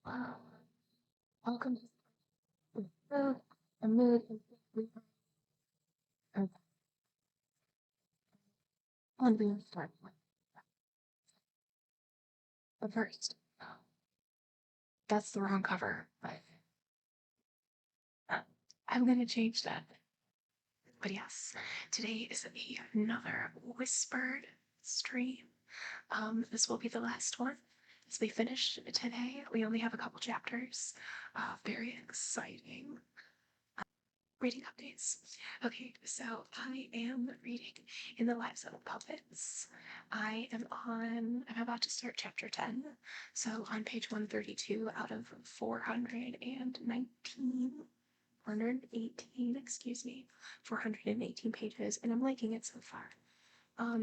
Wow. Welcome to Moog. A mood is and we will start with. But first, that's the wrong cover. But I'm gonna change that. But yes, today is another whispered stream. This will be the last one. As we finish today, we only have a couple chapters. Very exciting. Reading updates. Okay, so I am reading In the Lives of Puppets. I'm about to start chapter 10. So on page 132 out of 418, excuse me, 418 pages, and I'm liking it so far.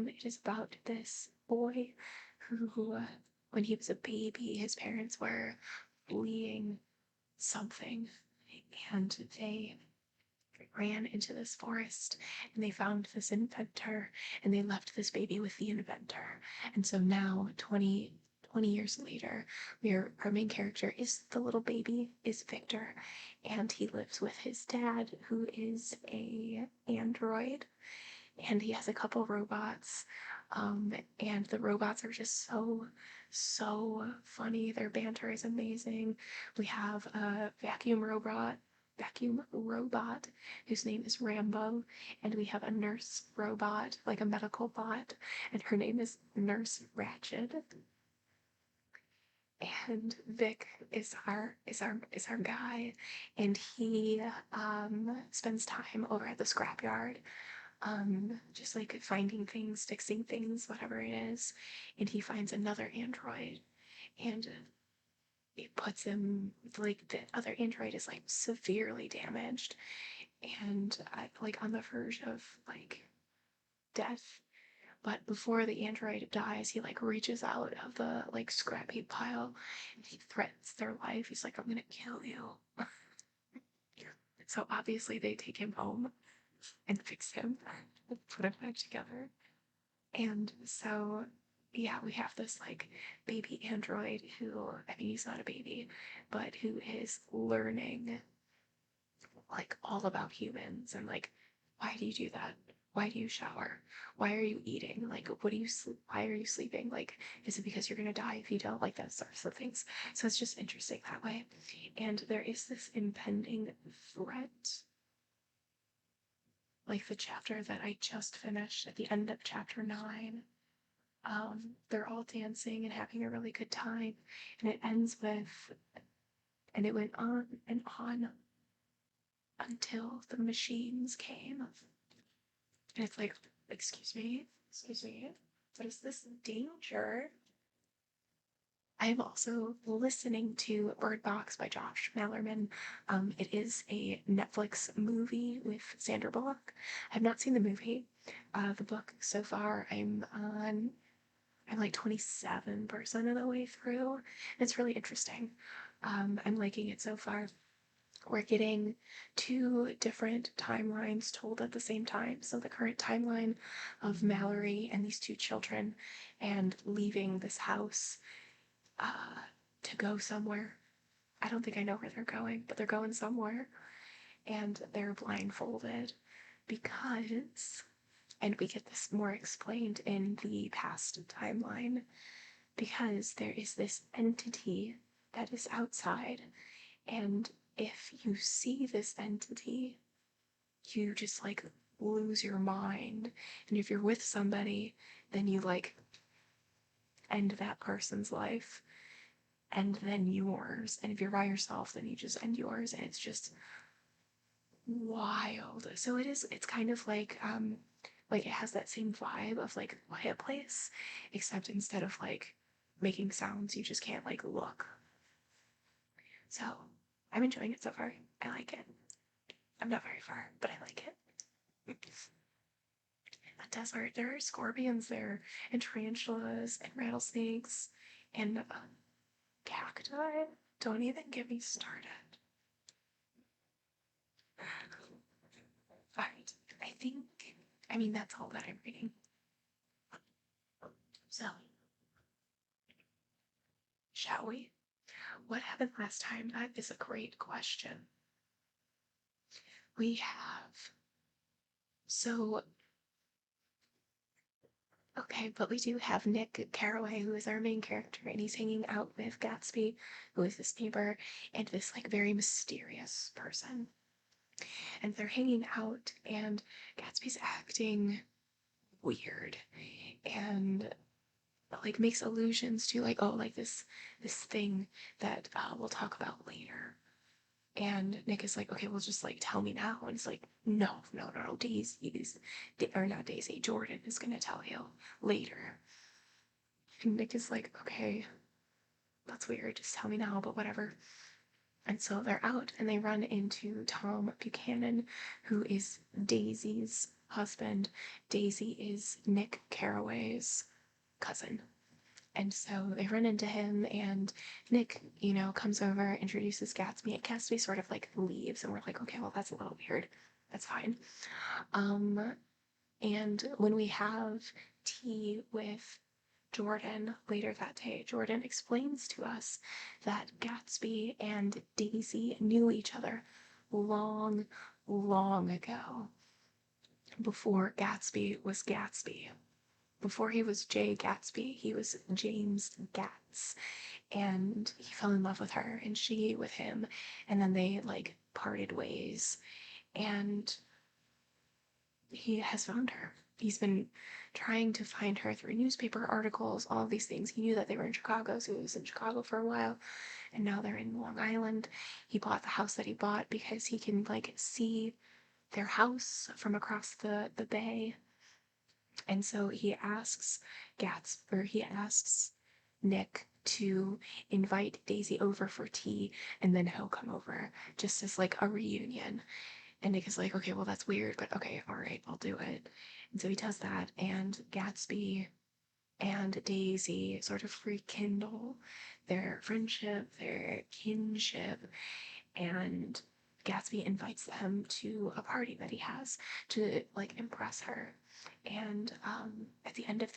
It is about this boy who, when he was a baby, his parents were fleeing something, and they ran into this forest and they found this inventor and they left this baby with the inventor. And so now 20 years later, our main character is the little baby, is Victor, and he lives with his dad, who is a android, and he has a couple robots. And the robots are just so funny. Their banter is amazing. We have a vacuum robot whose name is Rambo, and we have a nurse robot, like a medical bot, and her name is Nurse Ratchet. And Vic is our guy, and he spends time over at the scrapyard, just like finding things, fixing things, whatever it is. And he finds another android, and it puts him, like, the other android is like severely damaged and like on the verge of like death. But before the android dies, he like reaches out of the like scrap heap pile and he threatens their life. He's like, I'm gonna kill you. So obviously they take him home and fix him and put him back together. And so yeah, we have this like baby android who, I mean, he's not a baby, but who is learning like all about humans and like, why do you do that? Why do you shower? Why are you eating? Like, what do you sleep? Why are you sleeping? Like, is it because you're gonna die if you don't? Like that sorts of things. So it's just interesting that way. And there is this impending threat, like the chapter that I just finished at the end of chapter 9. They're all dancing and having a really good time, and it ends with, and it went on and on until the machines came. And it's like, excuse me, what is this danger? I am also listening to Bird Box by Josh Mallerman. It is a Netflix movie with Sandra Bullock. I've not seen the movie. The book so far, I'm like 27% of the way through. It's really interesting. I'm liking it so far. We're getting 2 different timelines told at the same time. So the current timeline of Mallory and these 2 children and leaving this house to go somewhere. I don't think I know where they're going, but they're going somewhere. And they're blindfolded because, and we get this more explained in the past timeline, because there is this entity that is outside, and if you see this entity, you just like lose your mind. And if you're with somebody, then you like end that person's life and then yours. And if you're by yourself, then you just end yours. And it's just wild. So it's kind of like it has that same vibe of like Quiet Place, except instead of like making sounds, you just can't like look. So I'm enjoying it so far. I like it. I'm not very far, but I like it. The desert, there are scorpions there, and tarantulas, and rattlesnakes, and cacti. Don't even get me started. Alright, I mean, that's all that I'm reading. So, shall we? what happened last time? That is a great question. We have. So, okay, but we do have Nick Carraway, who is our main character, and he's hanging out with Gatsby, who is this neighbor, and this like very mysterious person. And they're hanging out, and Gatsby's acting weird, and like makes allusions to like, oh, like this thing that we'll talk about later. And Nick is like, okay, well, just like tell me now. And it's like, no, Daisy or not Daisy, Jordan is gonna tell you later. And Nick is like, okay, that's weird, just tell me now, but whatever. And so they're out and they run into Tom Buchanan, who is Daisy's husband. Daisy is Nick Carraway's cousin. And so they run into him, and Nick, comes over, introduces Gatsby, and Gatsby sort of like leaves, and we're like, okay, well, that's a little weird. That's fine. And when we have tea with Jordan later that day, Jordan explains to us that Gatsby and Daisy knew each other long, long ago, before Gatsby was Gatsby. Before he was Jay Gatsby, he was James Gats, and he fell in love with her, and she with him, and then they like parted ways, and he has found her. He's been trying to find her through newspaper articles, all of these things. He knew that they were in Chicago, so he was in Chicago for a while, and now they're in Long Island. He bought the house that he bought because he can like see their house from across the bay. And so he asks Nick to invite Daisy over for tea, and then he'll come over just as like a reunion. And Nick is like, okay, well, that's weird, but okay, all right, I'll do it. And so he does that, and Gatsby and Daisy sort of rekindle their friendship, their kinship, and Gatsby invites them to a party that he has to like impress her. And at the end of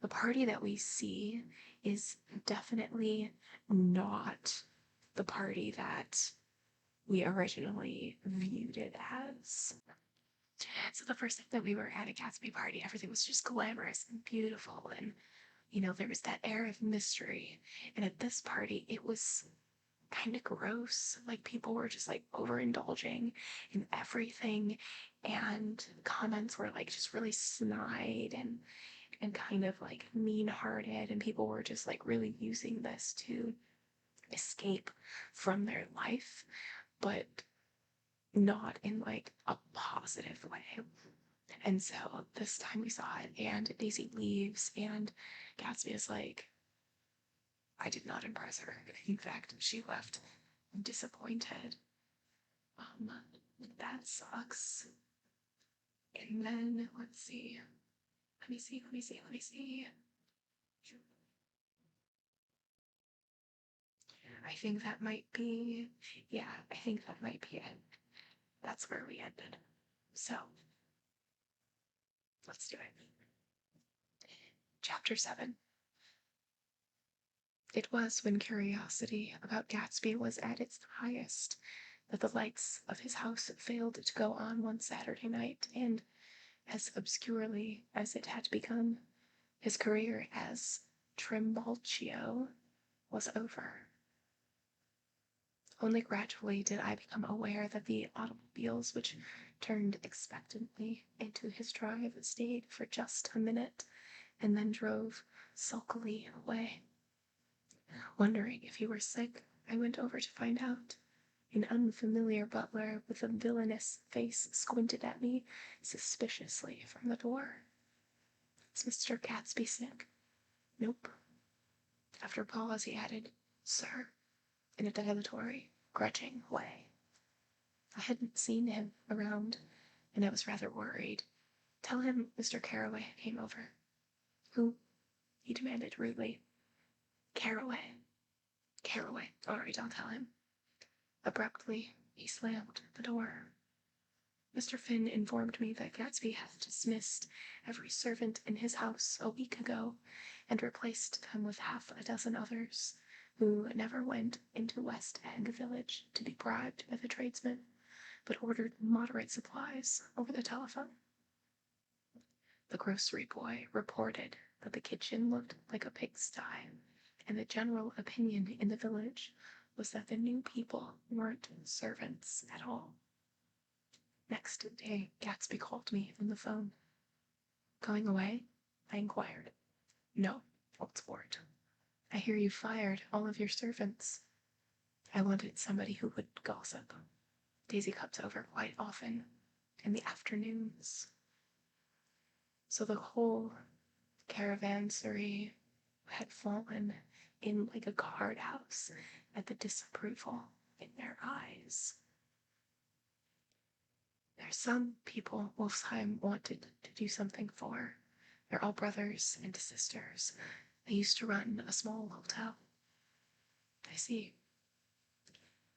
the party that we see is definitely not the party that we originally viewed it as. So the first time that we were at a Gatsby party, everything was just glamorous and beautiful, and there was that air of mystery. And at this party, it was kind of gross. Like people were just like overindulging in everything, and comments were like just really snide and kind of like mean-hearted, and people were just like really using this to escape from their life, but not in like a positive way. And so this time we saw it, and Daisy leaves, and Gatsby is like, I did not impress her. In fact, she left disappointed. That sucks. And then let's see. Let me see. I think that might be, yeah, I think that might be it. That's where we ended. So, let's do it. Chapter 7. It was when curiosity about Gatsby was at its highest that the lights of his house failed to go on one Saturday night, and, as obscurely as it had begun, his career as Trimbulcio was over. Only gradually did I become aware that the automobiles which turned expectantly into his drive stayed for just a minute and then drove sulkily away. Wondering if he were sick, I went over to find out. An unfamiliar butler with a villainous face squinted at me suspiciously from the door. Is Mr. Gatsby sick? Nope. After a pause, he added, Sir, in a dilatory, grudging way. I hadn't seen him around, and I was rather worried. Tell him Mr. Carraway came over. Who? He demanded rudely. Carraway. Carraway. All right, I'll tell him. Abruptly, he slammed the door. Mr. Finn informed me that Gatsby had dismissed every servant in his house a week ago and replaced them with half a dozen others, who never went into West End Village to be bribed by the tradesmen, but ordered moderate supplies over the telephone. The grocery boy reported that the kitchen looked like a pigsty, and the general opinion in the village was that the new people weren't servants at all. Next day, Gatsby called me on the phone. "Going away?" I inquired. "No, old sport. I hear you fired all of your servants." I wanted somebody who would gossip. Daisy comes over quite often in the afternoons. So the whole caravansary had fallen in like a card house at the disapproval in their eyes. There's some people Wolfsheim wanted to do something for. They're all brothers and sisters. They used to run a small hotel. I see.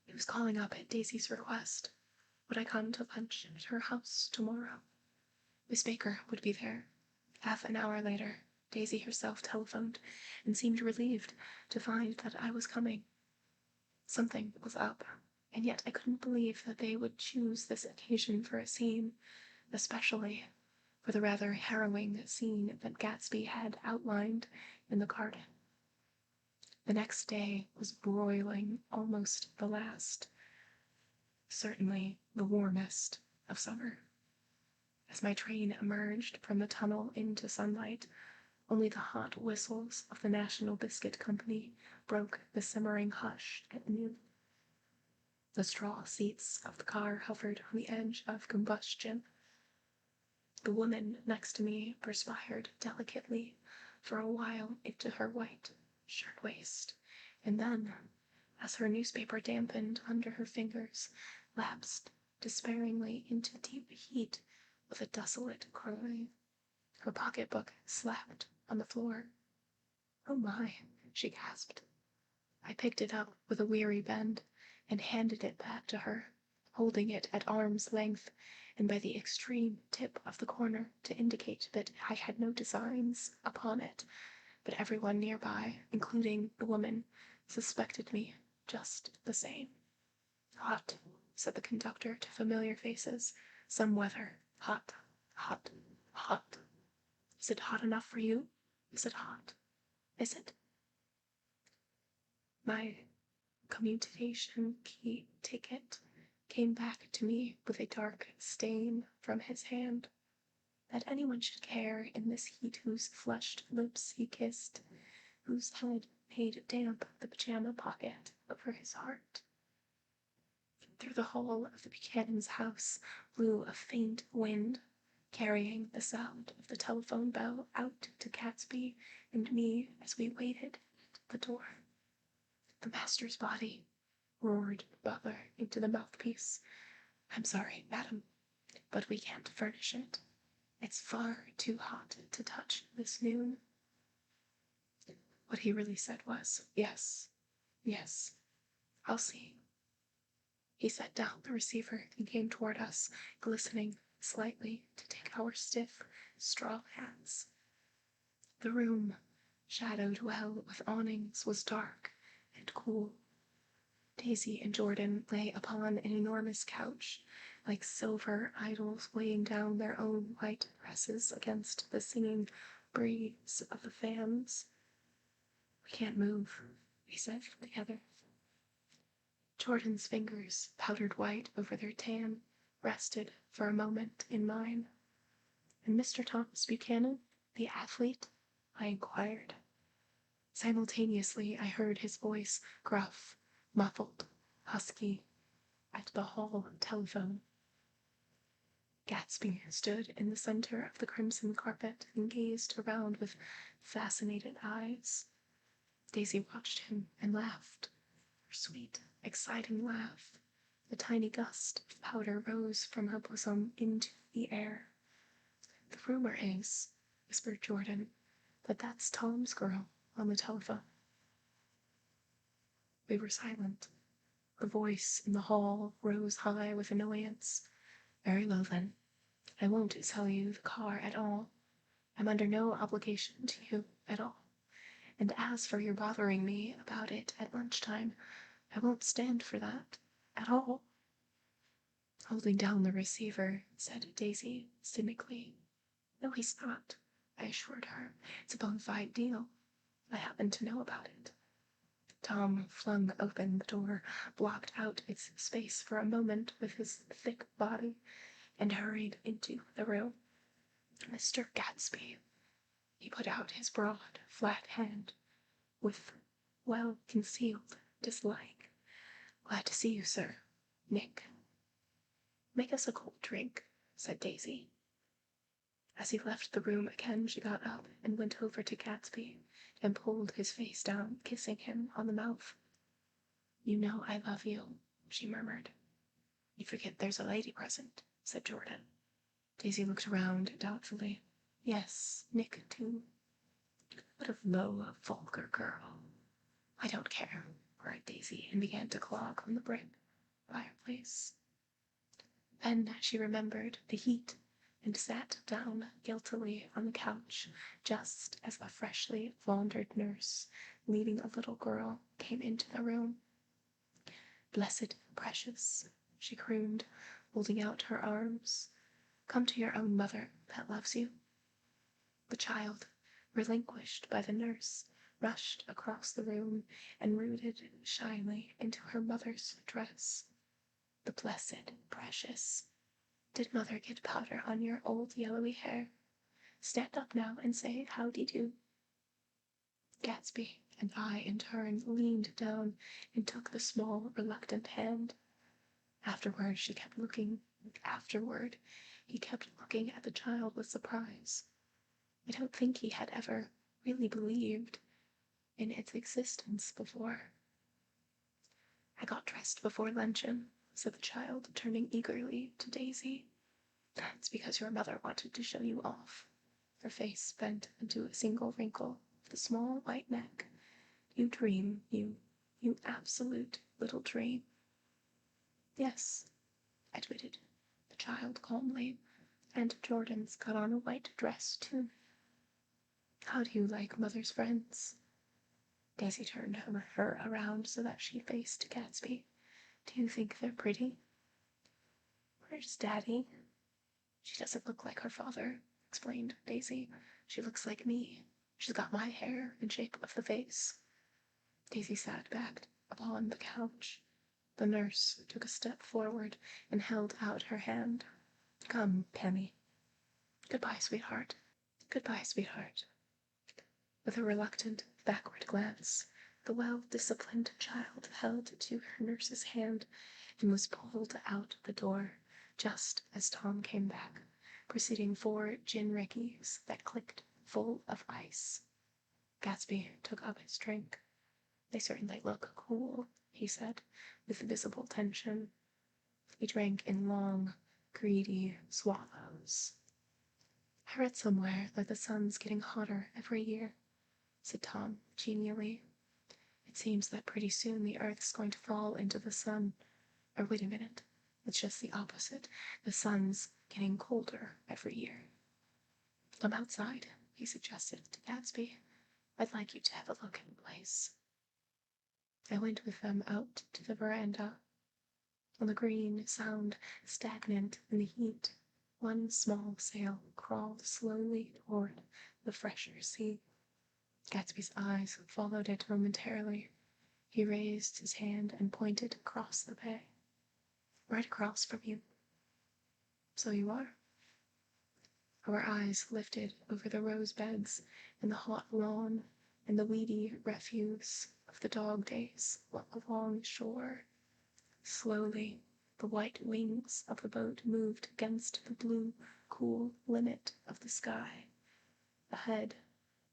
He was calling up at Daisy's request. Would I come to lunch at her house tomorrow? Miss Baker would be there. Half an hour later, Daisy herself telephoned and seemed relieved to find that I was coming. Something was up, and yet I couldn't believe that they would choose this occasion for a scene, especially for the rather harrowing scene that Gatsby had outlined in the garden. The next day was broiling, almost the last, certainly the warmest of summer. As my train emerged from the tunnel into sunlight, only the hot whistles of the National Biscuit Company broke the simmering hush at noon. The straw seats of the car hovered on the edge of combustion. The woman next to me perspired delicately for a while into her white shirtwaist, and then, as her newspaper dampened under her fingers, lapsed despairingly into deep heat with a desolate cry. Her pocketbook slapped on the floor. "Oh my," she gasped. I picked it up with a weary bend and handed it back to her, holding it at arm's length and by the extreme tip of the corner to indicate that I had no designs upon it, but everyone nearby, including the woman, suspected me just the same. "Hot," said the conductor to familiar faces. "Some weather. Hot, hot, hot. Is it hot enough for you? Is it hot? Is it?" My commutation key ticket came back to me with a dark stain from his hand. That anyone should care in this heat whose flushed lips he kissed, whose head made damp the pajama pocket over his heart. Through the hall of the Buchanan's house blew a faint wind, carrying the sound of the telephone bell out to Gatsby and me as we waited at the door. "The master's body," roared the butler into the mouthpiece. "I'm sorry, madam, but we can't furnish it. It's far too hot to touch this noon." What he really said was, "Yes, yes, I'll see." He set down the receiver and came toward us, glistening slightly to take our stiff straw hats. The room, shadowed well with awnings, was dark and cool. Daisy and Jordan lay upon an enormous couch, like silver idols weighing down their own white dresses against the singing breeze of the fans. "We can't move," we said together. Jordan's fingers, powdered white over their tan, rested for a moment in mine. "And Mr. Thomas Buchanan, the athlete?" I inquired. Simultaneously, I heard his voice, gruff, muffled, husky, at the hall telephone. Gatsby stood in the center of the crimson carpet and gazed around with fascinated eyes. Daisy watched him and laughed. Her sweet, exciting laugh. A tiny gust of powder rose from her bosom into the air. "The rumor is," whispered Jordan, "that that's Tom's girl on the telephone." We were silent. The voice in the hall rose high with annoyance. "Very well, then. I won't sell you the car at all. I'm under no obligation to you at all. And as for your bothering me about it at lunchtime, I won't stand for that at all." "Holding down the receiver," said Daisy cynically. "No, he's not," I assured her. "It's a bona fide deal. I happen to know about it." Tom flung open the door, blocked out its space for a moment with his thick body, and hurried into the room. "Mr. Gatsby." He put out his broad, flat hand with well-concealed dislike. "Glad to see you, sir. Nick." "Make us a cold drink," said Daisy. As he left the room again, she got up and went over to Gatsby and pulled his face down, kissing him on the mouth. "You know I love you," she murmured. "You forget there's a lady present," said Jordan. Daisy looked around doubtfully. "Yes, Nick too." "What a low, vulgar girl." "I don't care," cried Daisy, and began to clog on the brick fireplace. Then she remembered the heat and sat down guiltily on the couch just as a freshly laundered nurse, leading a little girl, came into the room. "Blessed precious," she crooned, holding out her arms. "Come to your own mother that loves you." The child, relinquished by the nurse, rushed across the room and rooted shyly into her mother's dress. The blessed precious. "Did mother get powder on your old yellowy hair? Stand up now and say howdy-do." Gatsby and I, in turn, leaned down and took the small, reluctant hand. Afterward, he kept looking at the child with surprise. I don't think he had ever really believed in its existence before. "I got dressed before luncheon," said the child, turning eagerly to Daisy. "It's because your mother wanted to show you off." Her face bent into a single wrinkle with a small white neck. "You dream, you absolute little dream." "Yes," admitted the child calmly, "and Jordan's got on a white dress too." "How do you like mother's friends?" Daisy turned her around so that she faced Gatsby. "Do you think they're pretty?" "Where's Daddy?" "She doesn't look like her father," explained Daisy. "She looks like me. She's got my hair and shape of the face." Daisy sat back upon the couch. The nurse took a step forward and held out her hand. "Come, Penny." "Goodbye, sweetheart." "Goodbye, sweetheart." With a reluctant backward glance, the well-disciplined child held to her nurse's hand and was pulled out the door just as Tom came back, preceding 4 gin-rickeys that clicked full of ice. Gatsby took up his drink. "They certainly look cool," he said, with visible tension. He drank in long, greedy swallows. "I read somewhere that the sun's getting hotter every year," said Tom genially. "It seems that pretty soon the Earth's going to fall into the sun. Or wait a minute, it's just the opposite. The sun's getting colder every year." "Come outside," he suggested to Gatsby. "I'd like you to have a look at the place." I went with them out to the veranda. On the green, sound stagnant in the heat, one small sail crawled slowly toward the fresher sea. Gatsby's eyes followed it momentarily. He raised his hand and pointed across the bay. "Right across from you." "So you are." Our eyes lifted over the rose beds and the hot lawn and the weedy refuse of the dog days along shore. Slowly, the white wings of the boat moved against the blue, cool limit of the sky. Ahead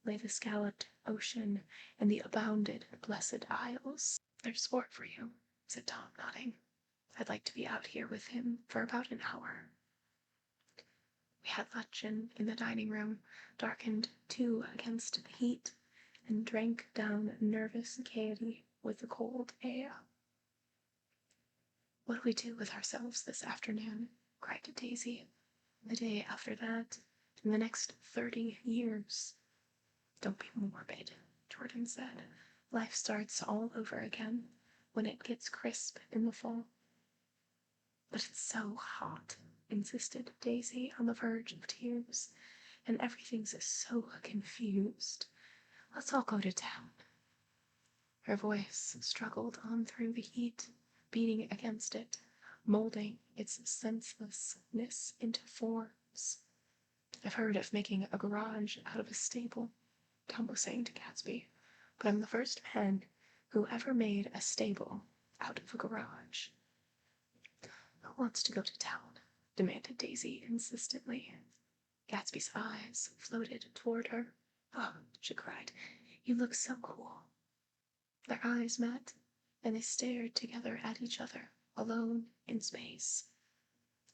lay the scalloped ocean and the abounded Blessed Isles. "There's sport for you," said Tom, nodding. "I'd like to be out here with him for about an hour." We had luncheon in the dining room, darkened too against the heat, and drank down nervous gaiety with the cold air. "What do we do with ourselves this afternoon?" cried Daisy. "The day after that, in the next 30 years. "Don't be morbid," Jordan said. Life starts all over again when it gets crisp in the fall. But it's so hot, insisted Daisy on the verge of tears, and everything's so confused. Let's all go to town. Her voice struggled on through the heat, beating against it, molding its senselessness into forms. I've heard of making a garage out of a stable, Tom was saying to Gatsby, but I'm the first man who ever made a stable out of a garage. Who wants to go to town? Demanded Daisy insistently. Gatsby's eyes floated toward her. Oh, she cried, you look so cool. Their eyes met, and they stared together at each other, alone in space.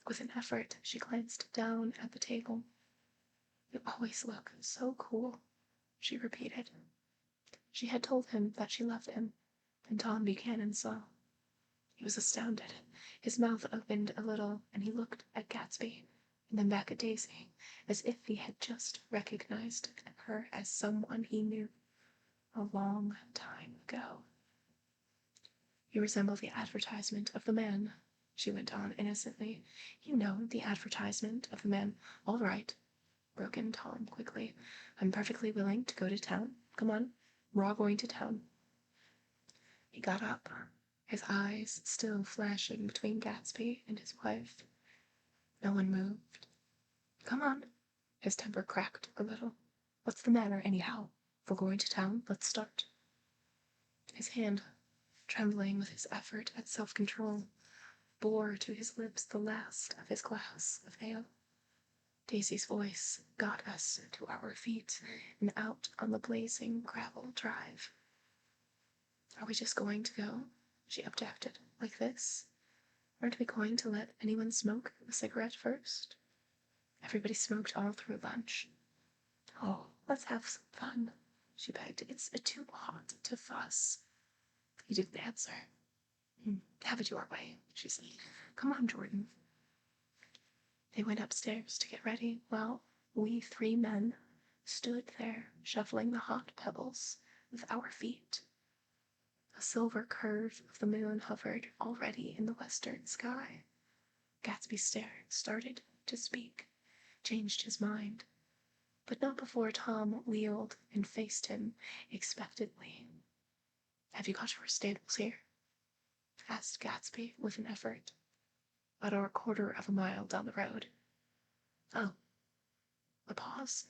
With an effort, she glanced down at the table. You always look so cool, she repeated. She had told him that she loved him, and Tom Buchanan saw. He was astounded. His mouth opened a little, and he looked at Gatsby, and then back at Daisy, as if he had just recognized her as someone he knew a long time ago. You resemble the advertisement of the man, she went on innocently. You know, the advertisement of the man. All right, broke in Tom quickly. I'm perfectly willing to go to town. Come on, we're all going to town. He got up, his eyes still flashing between Gatsby and his wife. No one moved. Come on. His temper cracked a little. What's the matter, anyhow? If we're going to town, let's start. His hand, trembling with his effort at self-control, bore to his lips the last of his glass of ale. Daisy's voice got us to our feet and out on the blazing gravel drive. Are we just going to go? She objected. Like this? Aren't we going to let anyone smoke a cigarette first? Everybody smoked all through lunch. Oh, let's have some fun, she begged. It's too hot to fuss. He didn't answer. Have it your way, she said. Come on, Jordan. They went upstairs to get ready while we three men stood there shuffling the hot pebbles with our feet. A silver curve of the moon hovered already in the western sky. Gatsby started to speak, changed his mind, but not before Tom wheeled and faced him expectantly. Have you got your stables here? Asked Gatsby with an effort. About a quarter of a mile down the road. Oh. A pause.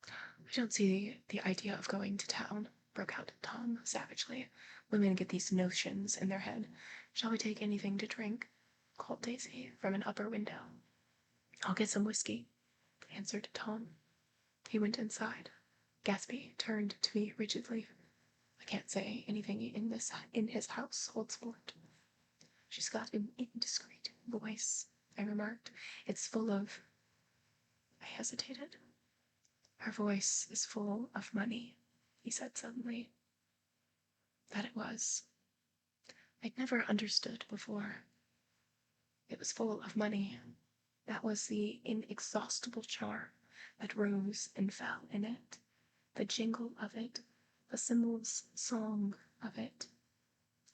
I don't see the idea of going to town, broke out Tom savagely. Women get these notions in their head. Shall we take anything to drink? Called Daisy from an upper window. I'll get some whiskey, answered Tom. He went inside. Gatsby turned to me rigidly. I can't say anything in his household sport. She's got an indiscreet voice, I remarked. It's full of... I hesitated. Her voice is full of money, he said suddenly. That it was. I'd never understood before. It was full of money. That was the inexhaustible charm that rose and fell in it, the jingle of it, the symbol's song of it.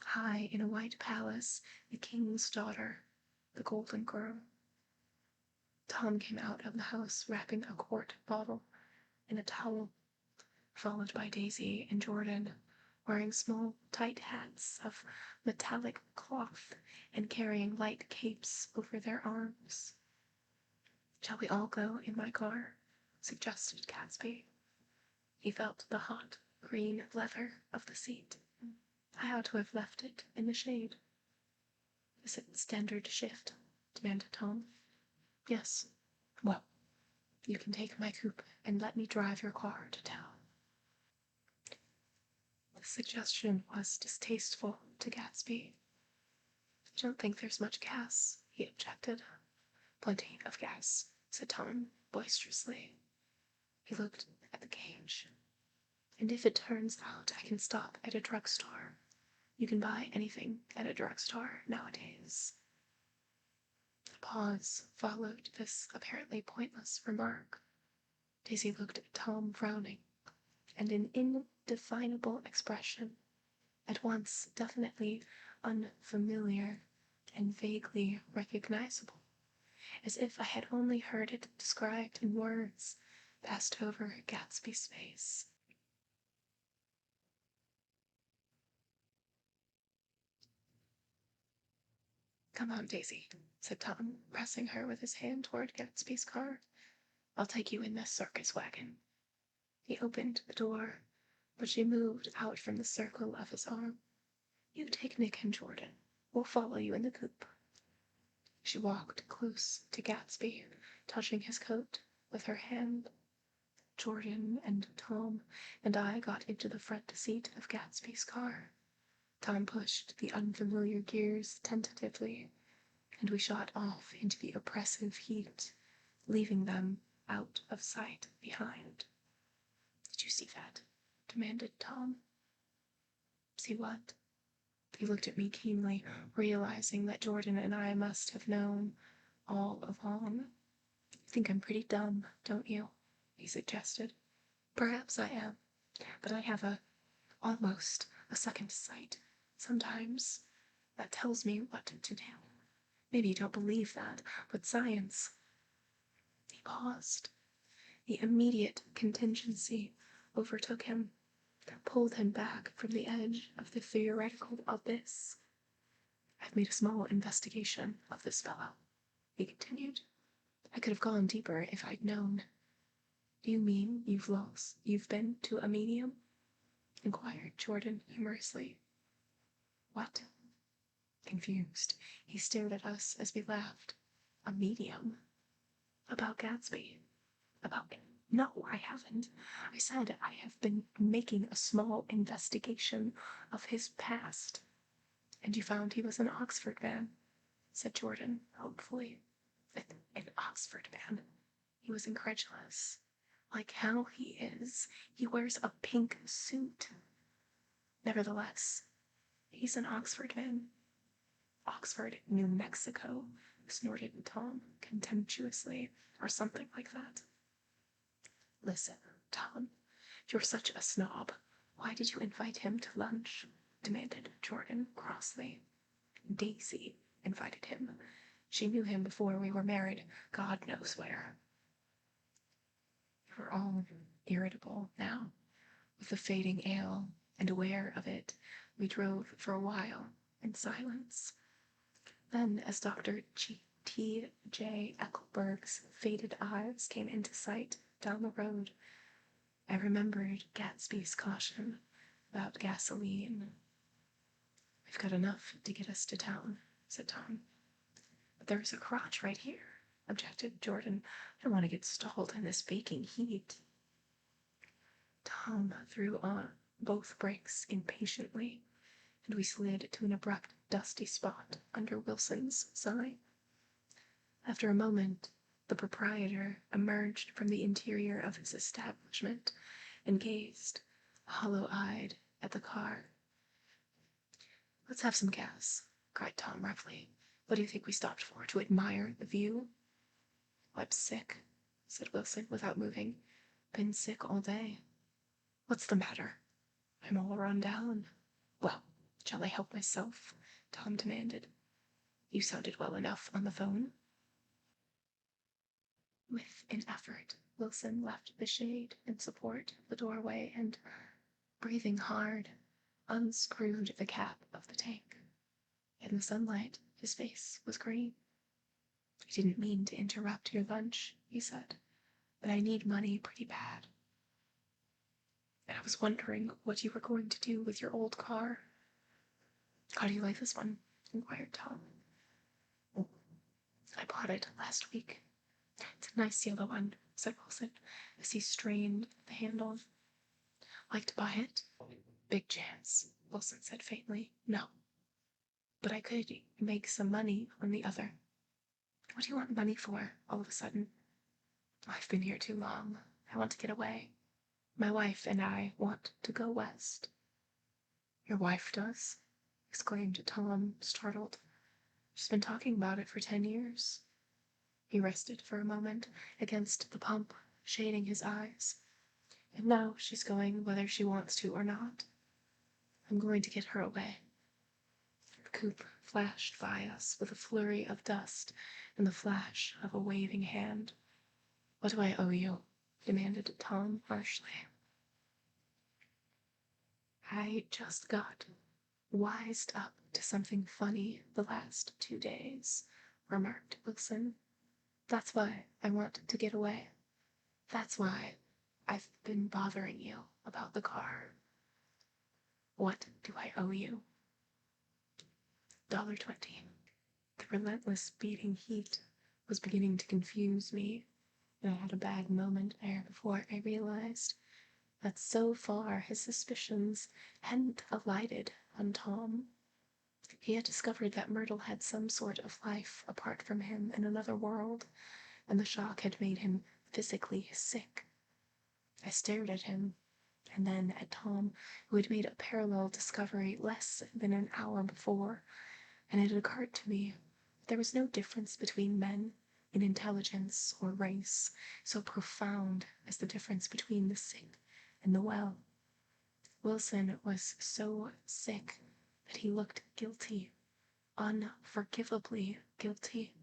High in a white palace, the king's daughter, the golden girl. Tom came out of the house wrapping a quart bottle in a towel, followed by Daisy and Jordan, wearing small, tight hats of metallic cloth and carrying light capes over their arms. Shall we all go in my car? Suggested Gatsby. He felt the hot, green leather of the seat. I ought to have left it in the shade. Is it standard shift? Demanded Tom. Yes. Well, you can take my coupe and let me drive your car to town. The suggestion was distasteful to Gatsby. I don't think there's much gas, he objected. Plenty of gas, said Tom boisterously. He looked at the gauge. And if it turns out I can stop at a drugstore, you can buy anything at a drugstore nowadays. A pause followed this apparently pointless remark. Daisy looked at Tom frowning, and an indefinable expression, at once definitely unfamiliar and vaguely recognizable, as if I had only heard it described in words passed over Gatsby's face. "Come on, Daisy," said Tom, pressing her with his hand toward Gatsby's car. "I'll take you in this circus wagon." He opened the door, but she moved out from the circle of his arm. "You take Nick and Jordan. We'll follow you in the coupe." She walked close to Gatsby, touching his coat with her hand. Jordan and Tom and I got into the front seat of Gatsby's car. Tom pushed the unfamiliar gears tentatively, and we shot off into the oppressive heat, leaving them out of sight behind. "Did you see that?" demanded Tom. "See what?" He looked at me keenly, realizing that Jordan and I must have known all along. "You think I'm pretty dumb, don't you?" he suggested. "Perhaps I am, but I have almost a second sight. Sometimes that tells me what to do. Maybe you don't believe that, but science—" He paused. The immediate contingency overtook him, pulled him back from the edge of the theoretical abyss. "I've made a small investigation of this fellow," he continued. "I could have gone deeper if I'd known." "Do you mean you've been to a medium?" inquired Jordan humorously. "What?" Confused, he stared at us as we laughed. "A medium? About Gatsby? About— No, I haven't. I said I have been making a small investigation of his past." "And you found he was an Oxford man," said Jordan, hopefully. "An Oxford man?" He was incredulous. "Like hell he is. He wears a pink suit." "Nevertheless, he's an Oxford man." "Oxford, New Mexico," snorted Tom contemptuously, "or something like that." "Listen, Tom, you're such a snob. Why did you invite him to lunch?" demanded Jordan crossly. "Daisy invited him. She knew him before we were married, God knows where." We were all irritable now, with the fading ale, and aware of it, we drove for a while in silence. Then, as Dr. T.J. Eckelberg's faded eyes came into sight down the road, I remembered Gatsby's caution about gasoline. "We've got enough to get us to town," said Tom. "But there's a crotch right here," objected Jordan. "I don't want to get stalled in this baking heat." Tom threw on both brakes impatiently, and we slid to an abrupt, dusty spot under Wilson's sign. After a moment, the proprietor emerged from the interior of his establishment and gazed, hollow-eyed, at the car. "Let's have some gas," cried Tom roughly. "What do you think we stopped for? To admire the view?" "I'm sick," said Wilson without moving. "Been sick all day." "What's the matter?" "I'm all run down." "Well, shall I help myself?" Tom demanded. "You sounded well enough on the phone." With an effort, Wilson left the shade in support of the doorway and, breathing hard, unscrewed the cap of the tank. In the sunlight, his face was green. "I didn't mean to interrupt your lunch," he said, "but I need money pretty bad." "And I was wondering what you were going to do with your old car." "How do you like this one?" inquired Tom. "I bought it last week. It's a nice yellow one," said Wilson, as he strained the handle. "Like to buy it?" "Big chance," Wilson said faintly. "No. But I could make some money on the other." "What do you want money for, all of a sudden?" "I've been here too long. I want to get away. My wife and I want to go west." "Your wife does?" exclaimed Tom, startled. "She's been talking about it for 10 years. He rested for a moment against the pump, shading his eyes. And now she's going whether she wants to or not. I'm going to get her away. The coupe flashed by us with a flurry of dust and the flash of a waving hand. What do I owe you? Demanded Tom harshly. I just got wised up to something funny the last 2 days, remarked Wilson. That's why I want to get away. That's why I've been bothering you about the car. What do I owe you? $1.20. The relentless beating heat was beginning to confuse me, and I had a bad moment there before I realized that so far his suspicions hadn't alighted on Tom. He had discovered that Myrtle had some sort of life apart from him in another world, and the shock had made him physically sick. I stared at him, and then at Tom, who had made a parallel discovery less than an hour before, and it occurred to me that there was no difference between men in intelligence or race so profound as the difference between the sick and the well. Wilson was so sick that he looked guilty, unforgivably guilty,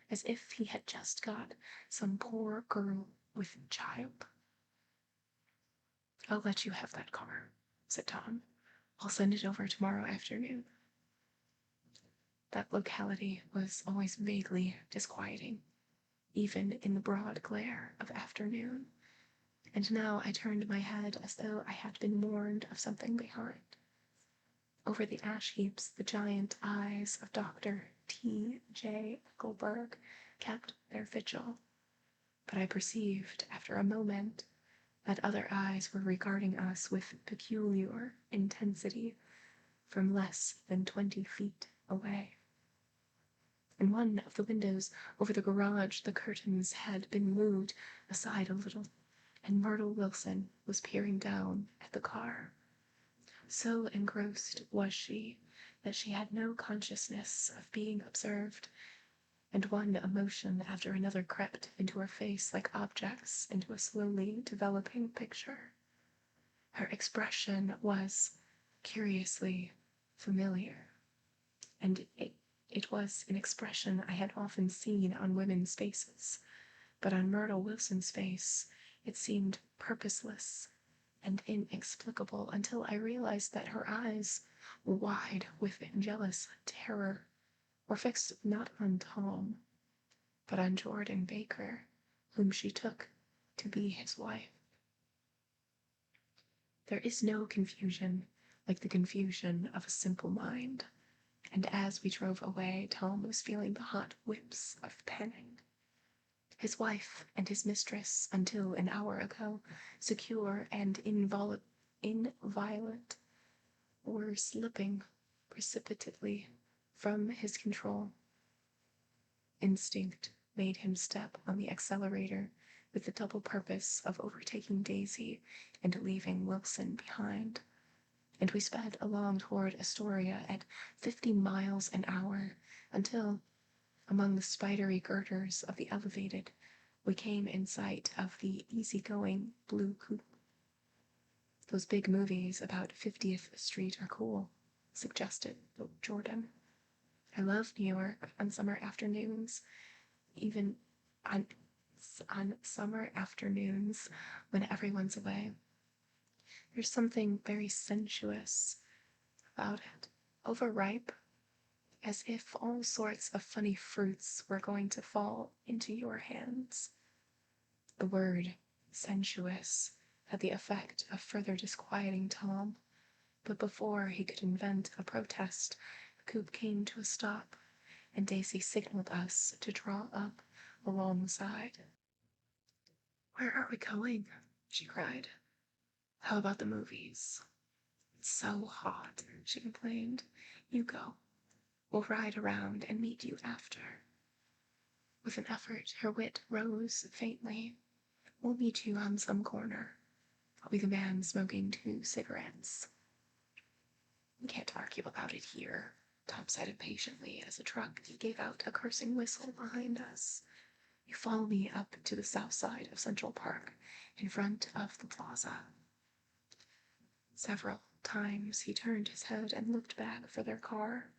as if he had just got some poor girl with child. I'll let you have that car, said Tom. I'll send it over tomorrow afternoon. That locality was always vaguely disquieting, even in the broad glare of afternoon, and now I turned my head as though I had been warned of something behind. Over the ash heaps, the giant eyes of Dr. T.J. Goldberg kept their vigil, but I perceived, after a moment, that other eyes were regarding us with peculiar intensity from less than 20 feet away. In one of the windows over the garage, the curtains had been moved aside a little, and Myrtle Wilson was peering down at the car. So engrossed was she that she had no consciousness of being observed, and one emotion after another crept into her face like objects into a slowly developing picture. Her expression was curiously familiar, and it was an expression I had often seen on women's faces, but on Myrtle Wilson's face it seemed purposeless and inexplicable until I realized that her eyes were wide with jealous terror, were fixed not on Tom, but on Jordan Baker, whom she took to be his wife. There is no confusion like the confusion of a simple mind, and as we drove away, Tom was feeling the hot whips of panic. His wife and his mistress, until an hour ago, secure and inviolate, were slipping precipitately from his control. Instinct made him step on the accelerator with the double purpose of overtaking Daisy and leaving Wilson behind, and we sped along toward Astoria at 50 miles an hour until, among the spidery girders of the elevated, we came in sight of the easygoing blue coupe. Those big movies about 50th Street are cool, suggested Jordan. I love New York on summer afternoons, even on summer afternoons when everyone's away. There's something very sensuous about it, overripe, as if all sorts of funny fruits were going to fall into your hands. The word sensuous had the effect of further disquieting Tom, but before he could invent a protest, the coupe came to a stop, and Daisy signaled us to draw up alongside. "Where are we going?" she cried. "How about the movies?" "It's so hot," she complained. "You go. We'll ride around and meet you after." With an effort, her wit rose faintly. "We'll meet you on some corner. I'll be the man smoking 2 cigarettes. "We can't argue about it here," Tom said impatiently as the truck gave out a cursing whistle behind us. You follow me up to the south side of Central Park, in front of the plaza. Several times he turned his head and looked back for their car,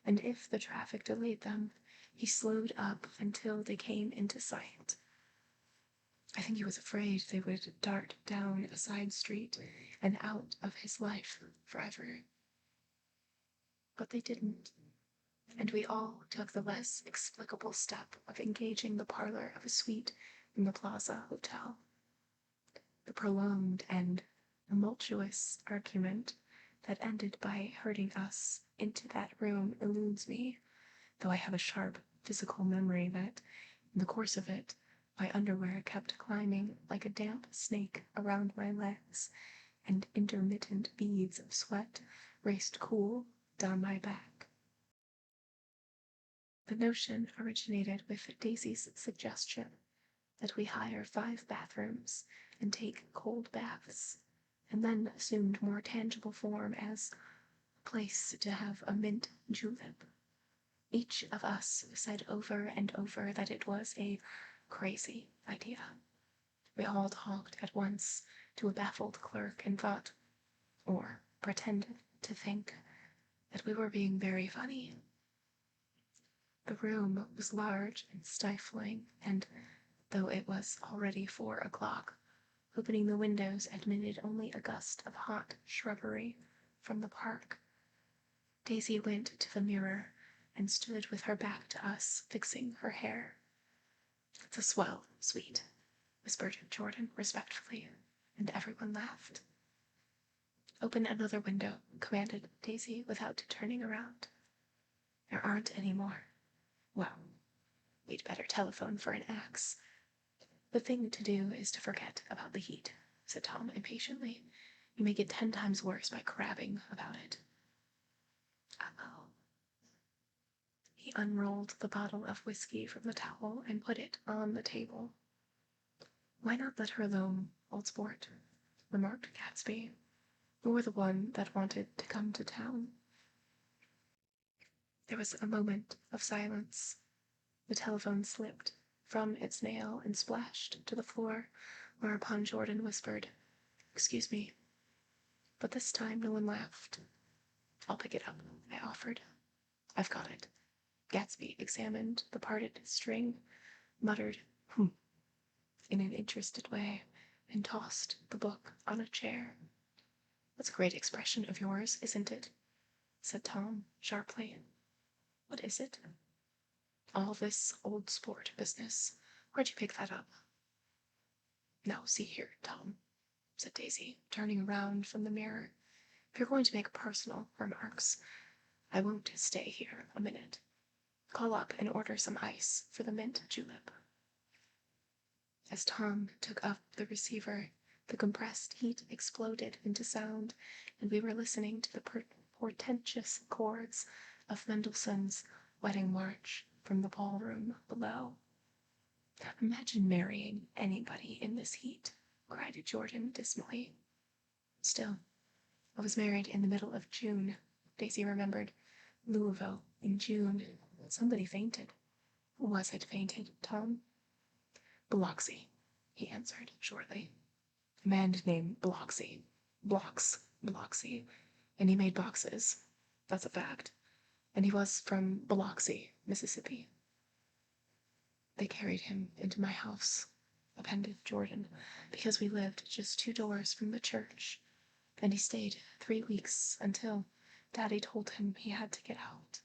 and if the traffic delayed them, he slowed up until they came into sight. I think he was afraid they would dart down a side street and out of his life forever. But they didn't, and we all took the less explicable step of engaging the parlor of a suite in the Plaza Hotel. The prolonged and tumultuous argument that ended by herding us into that room eludes me, though I have a sharp physical memory that, in the course of it, my underwear kept climbing like a damp snake around my legs, and intermittent beads of sweat raced cool down my back. The notion originated with Daisy's suggestion that we hire 5 bathrooms and take cold baths, and then assumed more tangible form as a place to have a mint julep. Each of us said over and over that it was a crazy idea. We all talked at once to a baffled clerk and thought, or pretended to think, that we were being very funny. The room was large and stifling, and though it was already 4 o'clock, opening the windows admitted only a gust of hot shrubbery from the park. Daisy went to the mirror and stood with her back to us, fixing her hair. "It's a swell suite," whispered Jordan respectfully, and everyone laughed. "Open another window," commanded Daisy without turning around. "There aren't any more." "Well, we'd better telephone for an axe." "The thing to do is to forget about the heat," said Tom impatiently. "You make it 10 times worse by crabbing about it." Uh-oh. He unrolled the bottle of whiskey from the towel and put it on the table. "Why not let her alone, old sport?" remarked Gatsby. "You're the one that wanted to come to town." There was a moment of silence. The telephone slipped from its nail and splashed to the floor, whereupon Jordan whispered, "Excuse me." But this time no one laughed. "I'll pick it up," I offered. "I've got it." Gatsby examined the parted string, muttered, in an interested way, and tossed the book on a chair. "That's a great expression of yours, isn't it?" said Tom sharply. "What is it?" "All this old sport business. Where'd you pick that up?" "Now, see here, Tom," said Daisy, turning around from the mirror. "If you're going to make personal remarks, I won't stay here a minute. Call up and order some ice for the mint julep." As Tom took up the receiver, the compressed heat exploded into sound, and we were listening to the portentous chords of Mendelssohn's Wedding March from the ballroom below. "Imagine marrying anybody in this heat," cried Jordan dismally. "Still, I was married in the middle of June," Daisy remembered. "Louisville in June. Somebody fainted." "Who was it fainted, Tom?" "Biloxi," he answered shortly. "A man named Biloxi. Biloxi. And he made boxes. That's a fact. And he was from Biloxi, Mississippi." "They carried him into my house," appended Jordan, "because we lived just 2 doors from the church. And he stayed 3 weeks until Daddy told him he had to get out.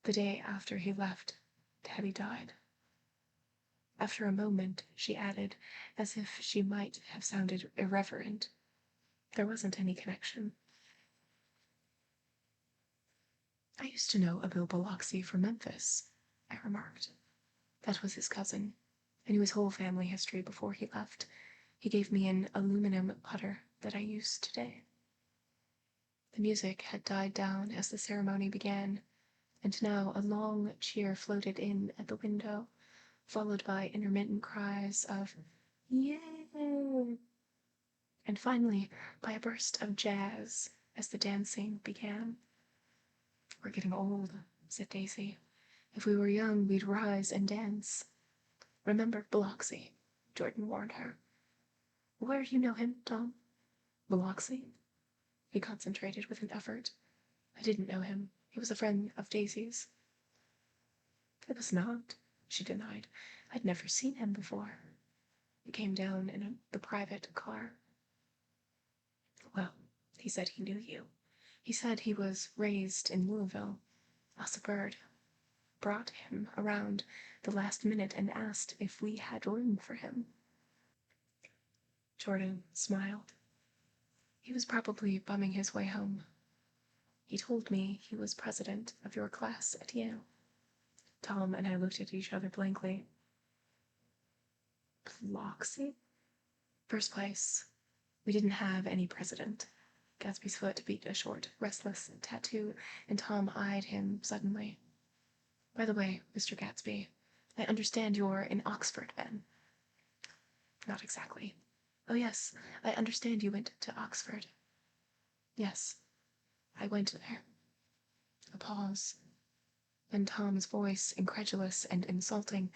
The day after he left, Daddy died." After a moment, she added, as if she might have sounded irreverent, "There wasn't any connection." "I used to know a Bill Biloxi from Memphis," I remarked. "That was his cousin. I knew his whole family history before he left. He gave me an aluminum putter that I use today." The music had died down as the ceremony began, and now a long cheer floated in at the window, followed by intermittent cries of "Yay!" and finally by a burst of jazz as the dancing began. "We're getting old," said Daisy. "If we were young, we'd rise and dance." Remember Biloxi, Jordan warned her. Where do you know him, Tom? Biloxi? He concentrated with an effort. I didn't know him. He was a friend of Daisy's. It was not, she denied. I'd never seen him before. He came down in the private car. Well, he said he knew you. He said he was raised in Louisville. Asa Bird brought him around the last minute and asked if we had room for him. Jordan smiled. He was probably bumming his way home. He told me he was president of your class at Yale. Tom and I looked at each other blankly. Biloxi? First place, we didn't have any president. Gatsby's foot beat a short, restless tattoo, and Tom eyed him suddenly. By the way, Mr. Gatsby, I understand you're in Oxford, then. Not exactly. Oh yes, I understand you went to Oxford. Yes, I went there. A pause. Then Tom's voice, incredulous and insulting.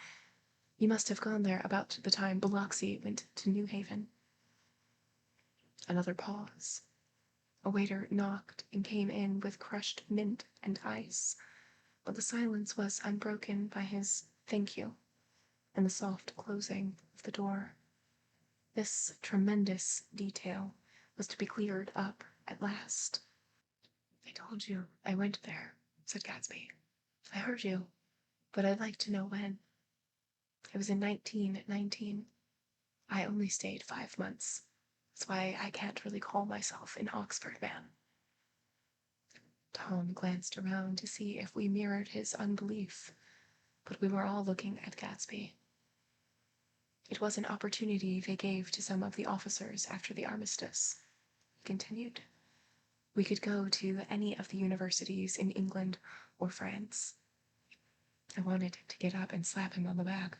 You must have gone there about the time Biloxi went to New Haven. Another pause. A waiter knocked and came in with crushed mint and ice, but the silence was unbroken by his thank you and the soft closing of the door. This tremendous detail was to be cleared up at last. I told you I went there, said Gatsby. I heard you, but I'd like to know when. It was in 1919. I only stayed 5 months. That's why I can't really call myself an Oxford man. Tom glanced around to see if we mirrored his unbelief, but we were all looking at Gatsby. It was an opportunity they gave to some of the officers after the armistice, he continued. We could go to any of the universities in England or France. I wanted to get up and slap him on the back.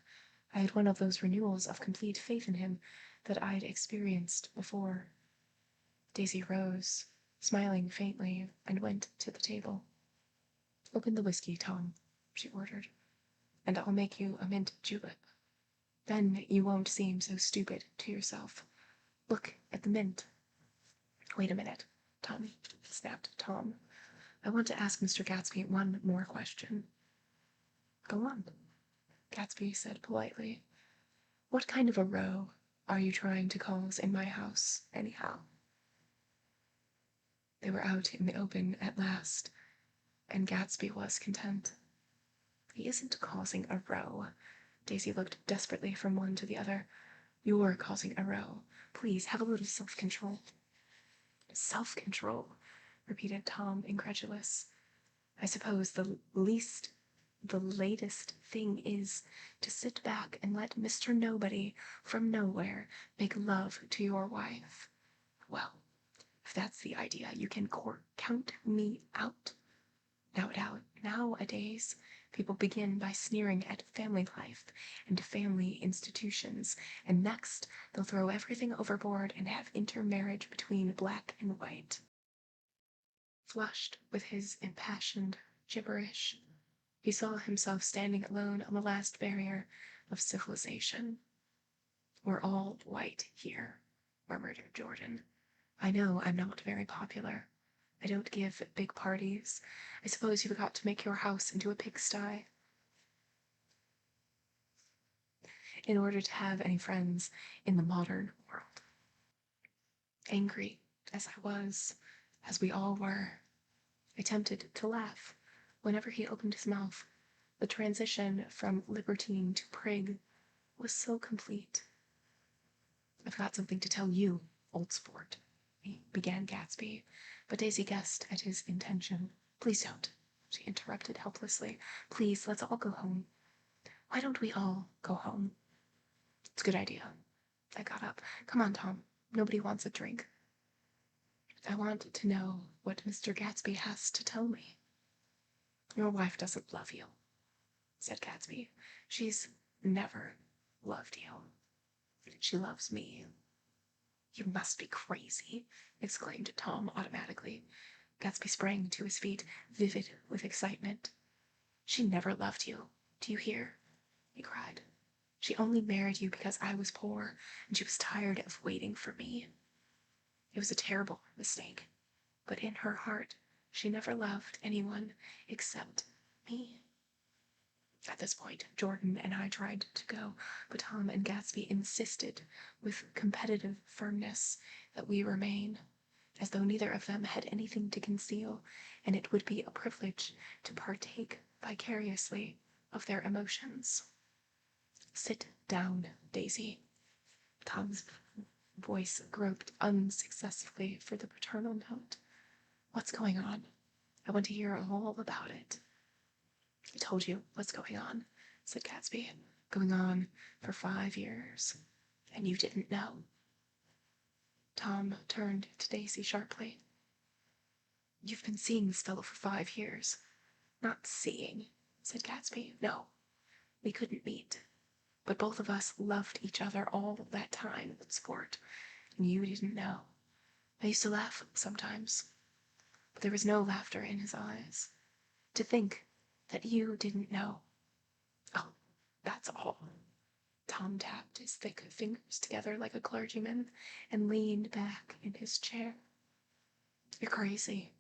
I had one of those renewals of complete faith in him that I'd experienced before. Daisy rose, smiling faintly, and went to the table. Open the whiskey, Tom, she ordered, and I'll make you a mint julep. Then you won't seem so stupid to yourself. Look at the mint. Wait a minute, Tommy, snapped Tom. I want to ask Mr. Gatsby one more question. Go on, Gatsby said politely. What kind of a row are you trying to cause in my house, anyhow? They were out in the open at last, and Gatsby was content. He isn't causing a row. Daisy looked desperately from one to the other. You're causing a row. Please, have a little self-control. Self-control, repeated Tom, incredulous. I suppose the latest thing is to sit back and let Mr. Nobody from nowhere make love to your wife. Well, if that's the idea, you can count me out. Nowadays, people begin by sneering at family life and family institutions, and next they'll throw everything overboard and have intermarriage between black and white. Flushed with his impassioned gibberish, he saw himself standing alone on the last barrier of civilization. We're all white here, murmured Jordan. I know I'm not very popular. I don't give big parties. I suppose you've got to make your house into a pigsty in order to have any friends in the modern world. Angry as I was, as we all were, I attempted to laugh. Whenever he opened his mouth, the transition from libertine to prig was so complete. I've got something to tell you, old sport, began Gatsby, but Daisy guessed at his intention. Please don't, she interrupted helplessly. Please, let's all go home. Why don't we all go home? It's a good idea. I got up. Come on, Tom. Nobody wants a drink. I want to know what Mr. Gatsby has to tell me. Your wife doesn't love you, said Gatsby. She's never loved you. She loves me. You must be crazy, exclaimed Tom automatically. Gatsby sprang to his feet, vivid with excitement. She never loved you. Do you hear? He cried. She only married you because I was poor, and she was tired of waiting for me. It was a terrible mistake, but in her heart, she never loved anyone except me. At this point, Jordan and I tried to go, but Tom and Gatsby insisted with competitive firmness that we remain, as though neither of them had anything to conceal, and it would be a privilege to partake vicariously of their emotions. Sit down, Daisy. Tom's voice groped unsuccessfully for the paternal note. What's going on? I want to hear all about it. I told you what's going on, said Gatsby. Going on for 5 years. And you didn't know. Tom turned to Daisy sharply. You've been seeing this fellow for 5 years. Not seeing, said Gatsby. No, we couldn't meet. But both of us loved each other all that time in sport, and you didn't know. I used to laugh sometimes, but there was no laughter in his eyes. To think that you didn't know. Oh, that's all. Tom tapped his thick fingers together like a clergyman and leaned back in his chair. You're crazy,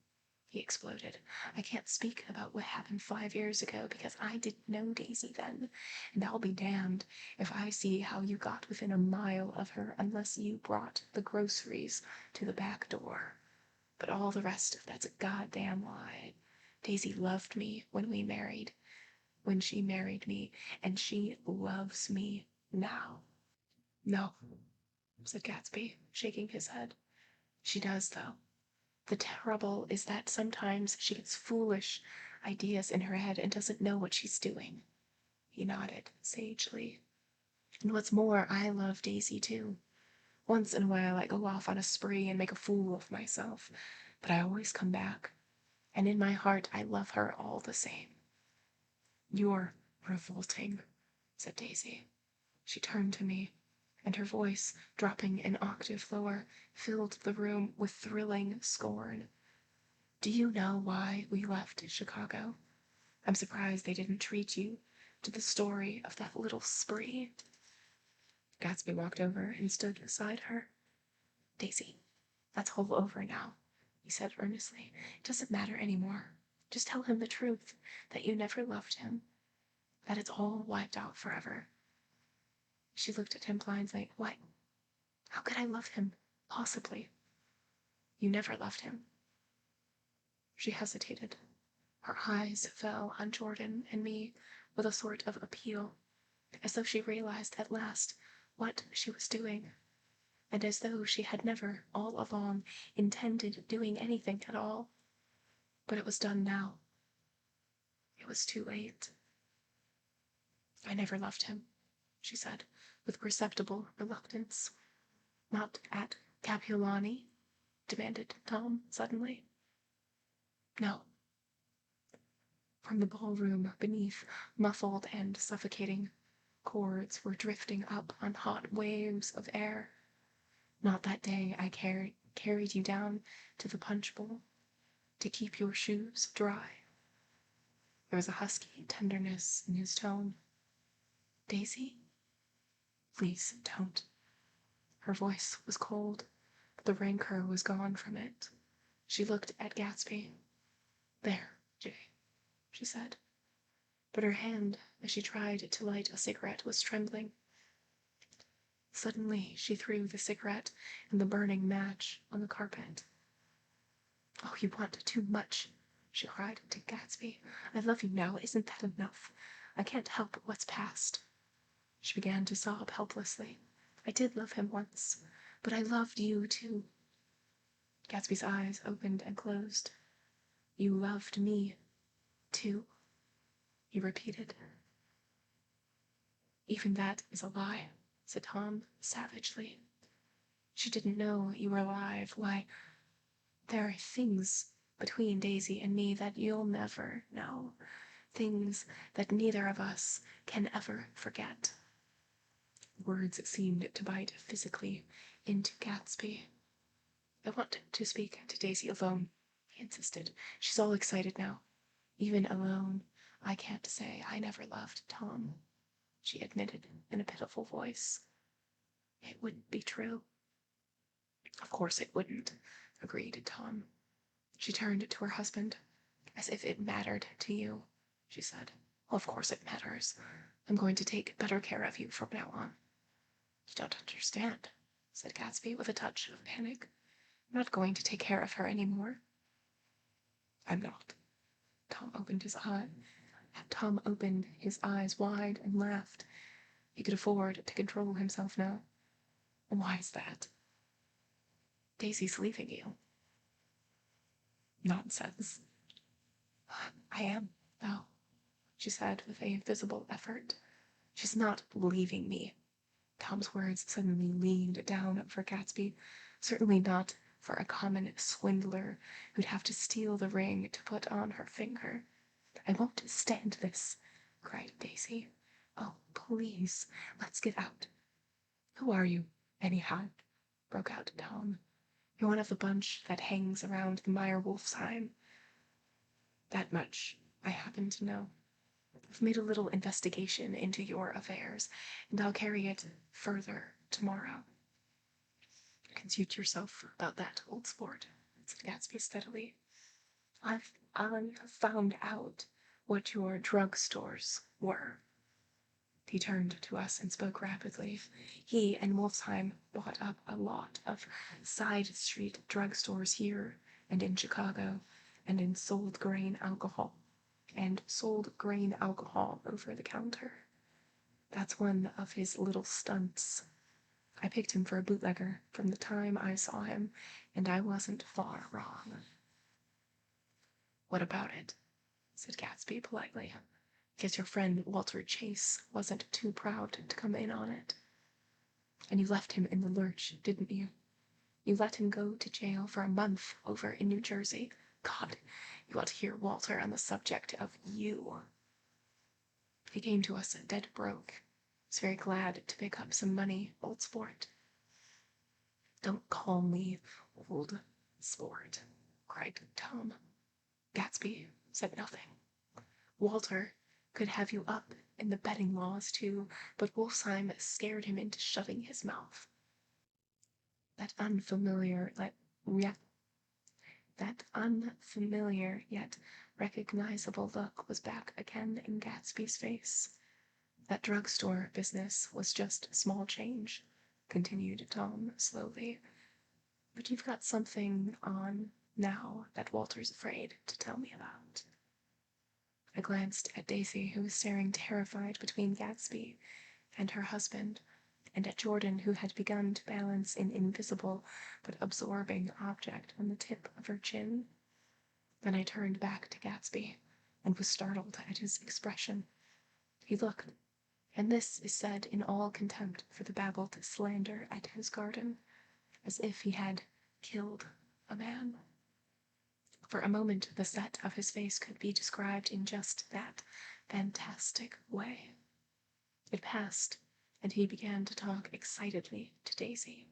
he exploded. I can't speak about what happened 5 years ago because I didn't know Daisy then, and I'll be damned if I see how you got within a mile of her unless you brought the groceries to the back door. But all the rest of that's a goddamn lie. Daisy loved me when we married, when she married me, and she loves me now. No, said Gatsby, shaking his head. She does, though. The trouble is that sometimes she gets foolish ideas in her head and doesn't know what she's doing. He nodded sagely. And what's more, I love Daisy too. Once in a while I go off on a spree and make a fool of myself, but I always come back, and in my heart I love her all the same. You're revolting, said Daisy. She turned to me, and her voice, dropping an octave lower, filled the room with thrilling scorn. Do you know why we left Chicago? I'm surprised they didn't treat you to the story of that little spree. Gatsby walked over and stood beside her. Daisy, that's all over now, he said earnestly. It doesn't matter anymore. Just tell him the truth, that you never loved him, that it's all wiped out forever. She looked at him blindly. What? How could I love him? Possibly. You never loved him. She hesitated. Her eyes fell on Jordan and me with a sort of appeal, as though she realized at last what she was doing, and as though she had never, all along, intended doing anything at all. But it was done now. It was too late. I never loved him, she said, with perceptible reluctance. Not at Capulani? Demanded Tom suddenly. No. From the ballroom beneath, muffled and suffocating, chords were drifting up on hot waves of air. Not that day I carried you down to the punch bowl to keep your shoes dry. There was a husky tenderness in his tone. Daisy? Please don't. Her voice was cold, but the rancor was gone from it. She looked at Gatsby. There, Jay, she said. But her hand, as she tried to light a cigarette, was trembling. Suddenly, she threw the cigarette and the burning match on the carpet. Oh, you want too much, she cried to Gatsby. I love you now. Isn't that enough? I can't help what's past. She began to sob helplessly. I did love him once, but I loved you too. Gatsby's eyes opened and closed. You loved me too, he repeated. Even that is a lie, said Tom savagely. She didn't know you were alive. Why, there are things between Daisy and me that you'll never know. Things that neither of us can ever forget. Words seemed to bite physically into Gatsby. I want to speak to Daisy alone, he insisted. She's all excited now. Even alone, I can't say I never loved Tom. she admitted in a pitiful voice. It wouldn't be true. Of course it wouldn't, agreed Tom. She turned to her husband. As if it mattered to you, she said. Well, of course it matters. I'm going to take better care of you from now on. You don't understand, said Gatsby with a touch of panic. I'm not going to take care of her anymore. I'm not. Tom opened his eyes wide and laughed. He could afford to control himself now. Why is that? Daisy's leaving you. Nonsense. I am, though, she said with a visible effort. She's not leaving me. Tom's words suddenly leaned down for Gatsby. Certainly not for a common swindler who'd have to steal the ring to put on her finger. I won't stand this, cried Daisy. Oh, please, let's get out. Who are you, anyhow? Broke out Tom. You're one of the bunch that hangs around the Meyer-Wolfsheim. That much I happen to know. I've made a little investigation into your affairs, and I'll carry it further tomorrow. You can suit yourself about that, old sport, said Gatsby steadily. I've found out what your drugstores were. He turned to us and spoke rapidly. He and Wolfsheim bought up a lot of side street drugstores here and in Chicago, and sold grain alcohol over the counter. That's one of his little stunts. I picked him for a bootlegger from the time I saw him, and I wasn't far wrong. What about it? Said Gatsby politely. Guess your friend Walter Chase wasn't too proud to come in on it. And you left him in the lurch, didn't you? You let him go to jail for a month over in New Jersey. God, you ought to hear Walter on the subject of you. He came to us dead broke. Was very glad to pick up some money, old sport. Don't call me old sport, cried Tom. Gatsby said nothing. Walter could have you up in the betting laws, too, but Wolfsheim scared him into shutting his mouth. That unfamiliar yet recognizable look was back again in Gatsby's face. That drugstore business was just small change, continued Tom slowly. But you've got something on now that Walter's afraid to tell me about. I glanced at Daisy, who was staring terrified between Gatsby and her husband, and at Jordan, who had begun to balance an invisible but absorbing object on the tip of her chin. Then I turned back to Gatsby, and was startled at his expression. He looked, and this is said in all contempt for the babbled slander at his garden, as if he had killed a man. For a moment the set of his face could be described in just that fantastic way. It passed, and he began to talk excitedly to Daisy,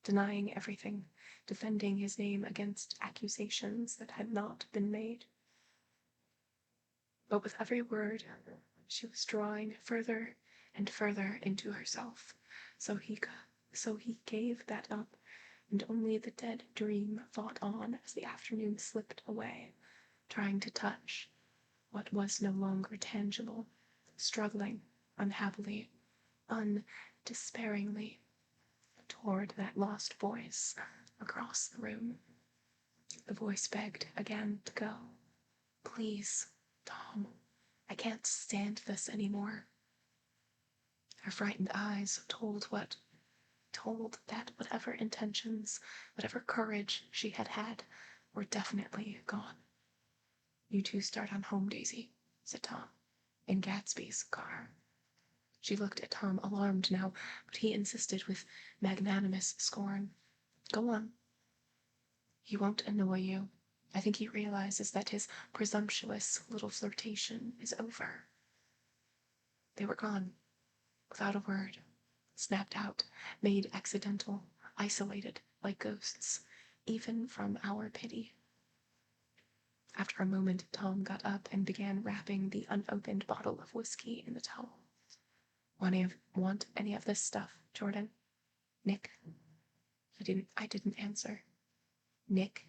denying everything, defending his name against accusations that had not been made. But with every word, she was drawing further and further into herself, so he gave that up, and only the dead dream fought on as the afternoon slipped away, trying to touch what was no longer tangible, struggling unhappily, undespairingly, toward that lost voice across the room. The voice begged again to go. Please, Tom, I can't stand this anymore. Her frightened eyes told that whatever intentions, whatever courage she had had, were definitely gone. You two start on home, Daisy, said Tom, in Gatsby's car. She looked at Tom, alarmed now, but he insisted with magnanimous scorn. Go on. He won't annoy you. I think he realizes that his presumptuous little flirtation is over. They were gone, without a word, snapped out, made accidental, isolated like ghosts, even from our pity. After a moment, Tom got up and began wrapping the unopened bottle of whiskey in the towel. Want any of this stuff, Jordan? Nick? I didn't answer. Nick?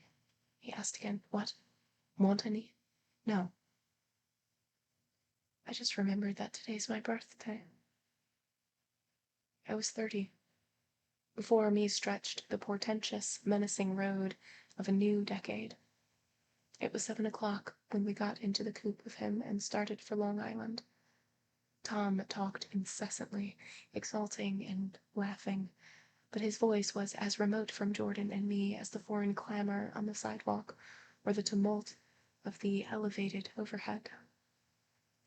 He asked again. What? Want any? No. I just remembered that today's my birthday. I was 30. Before me stretched the portentous, menacing road of a new decade. It was 7 o'clock when we got into the coupe with him and started for Long Island. Tom talked incessantly, exulting and laughing, but his voice was as remote from Jordan and me as the foreign clamor on the sidewalk or the tumult of the elevated overhead.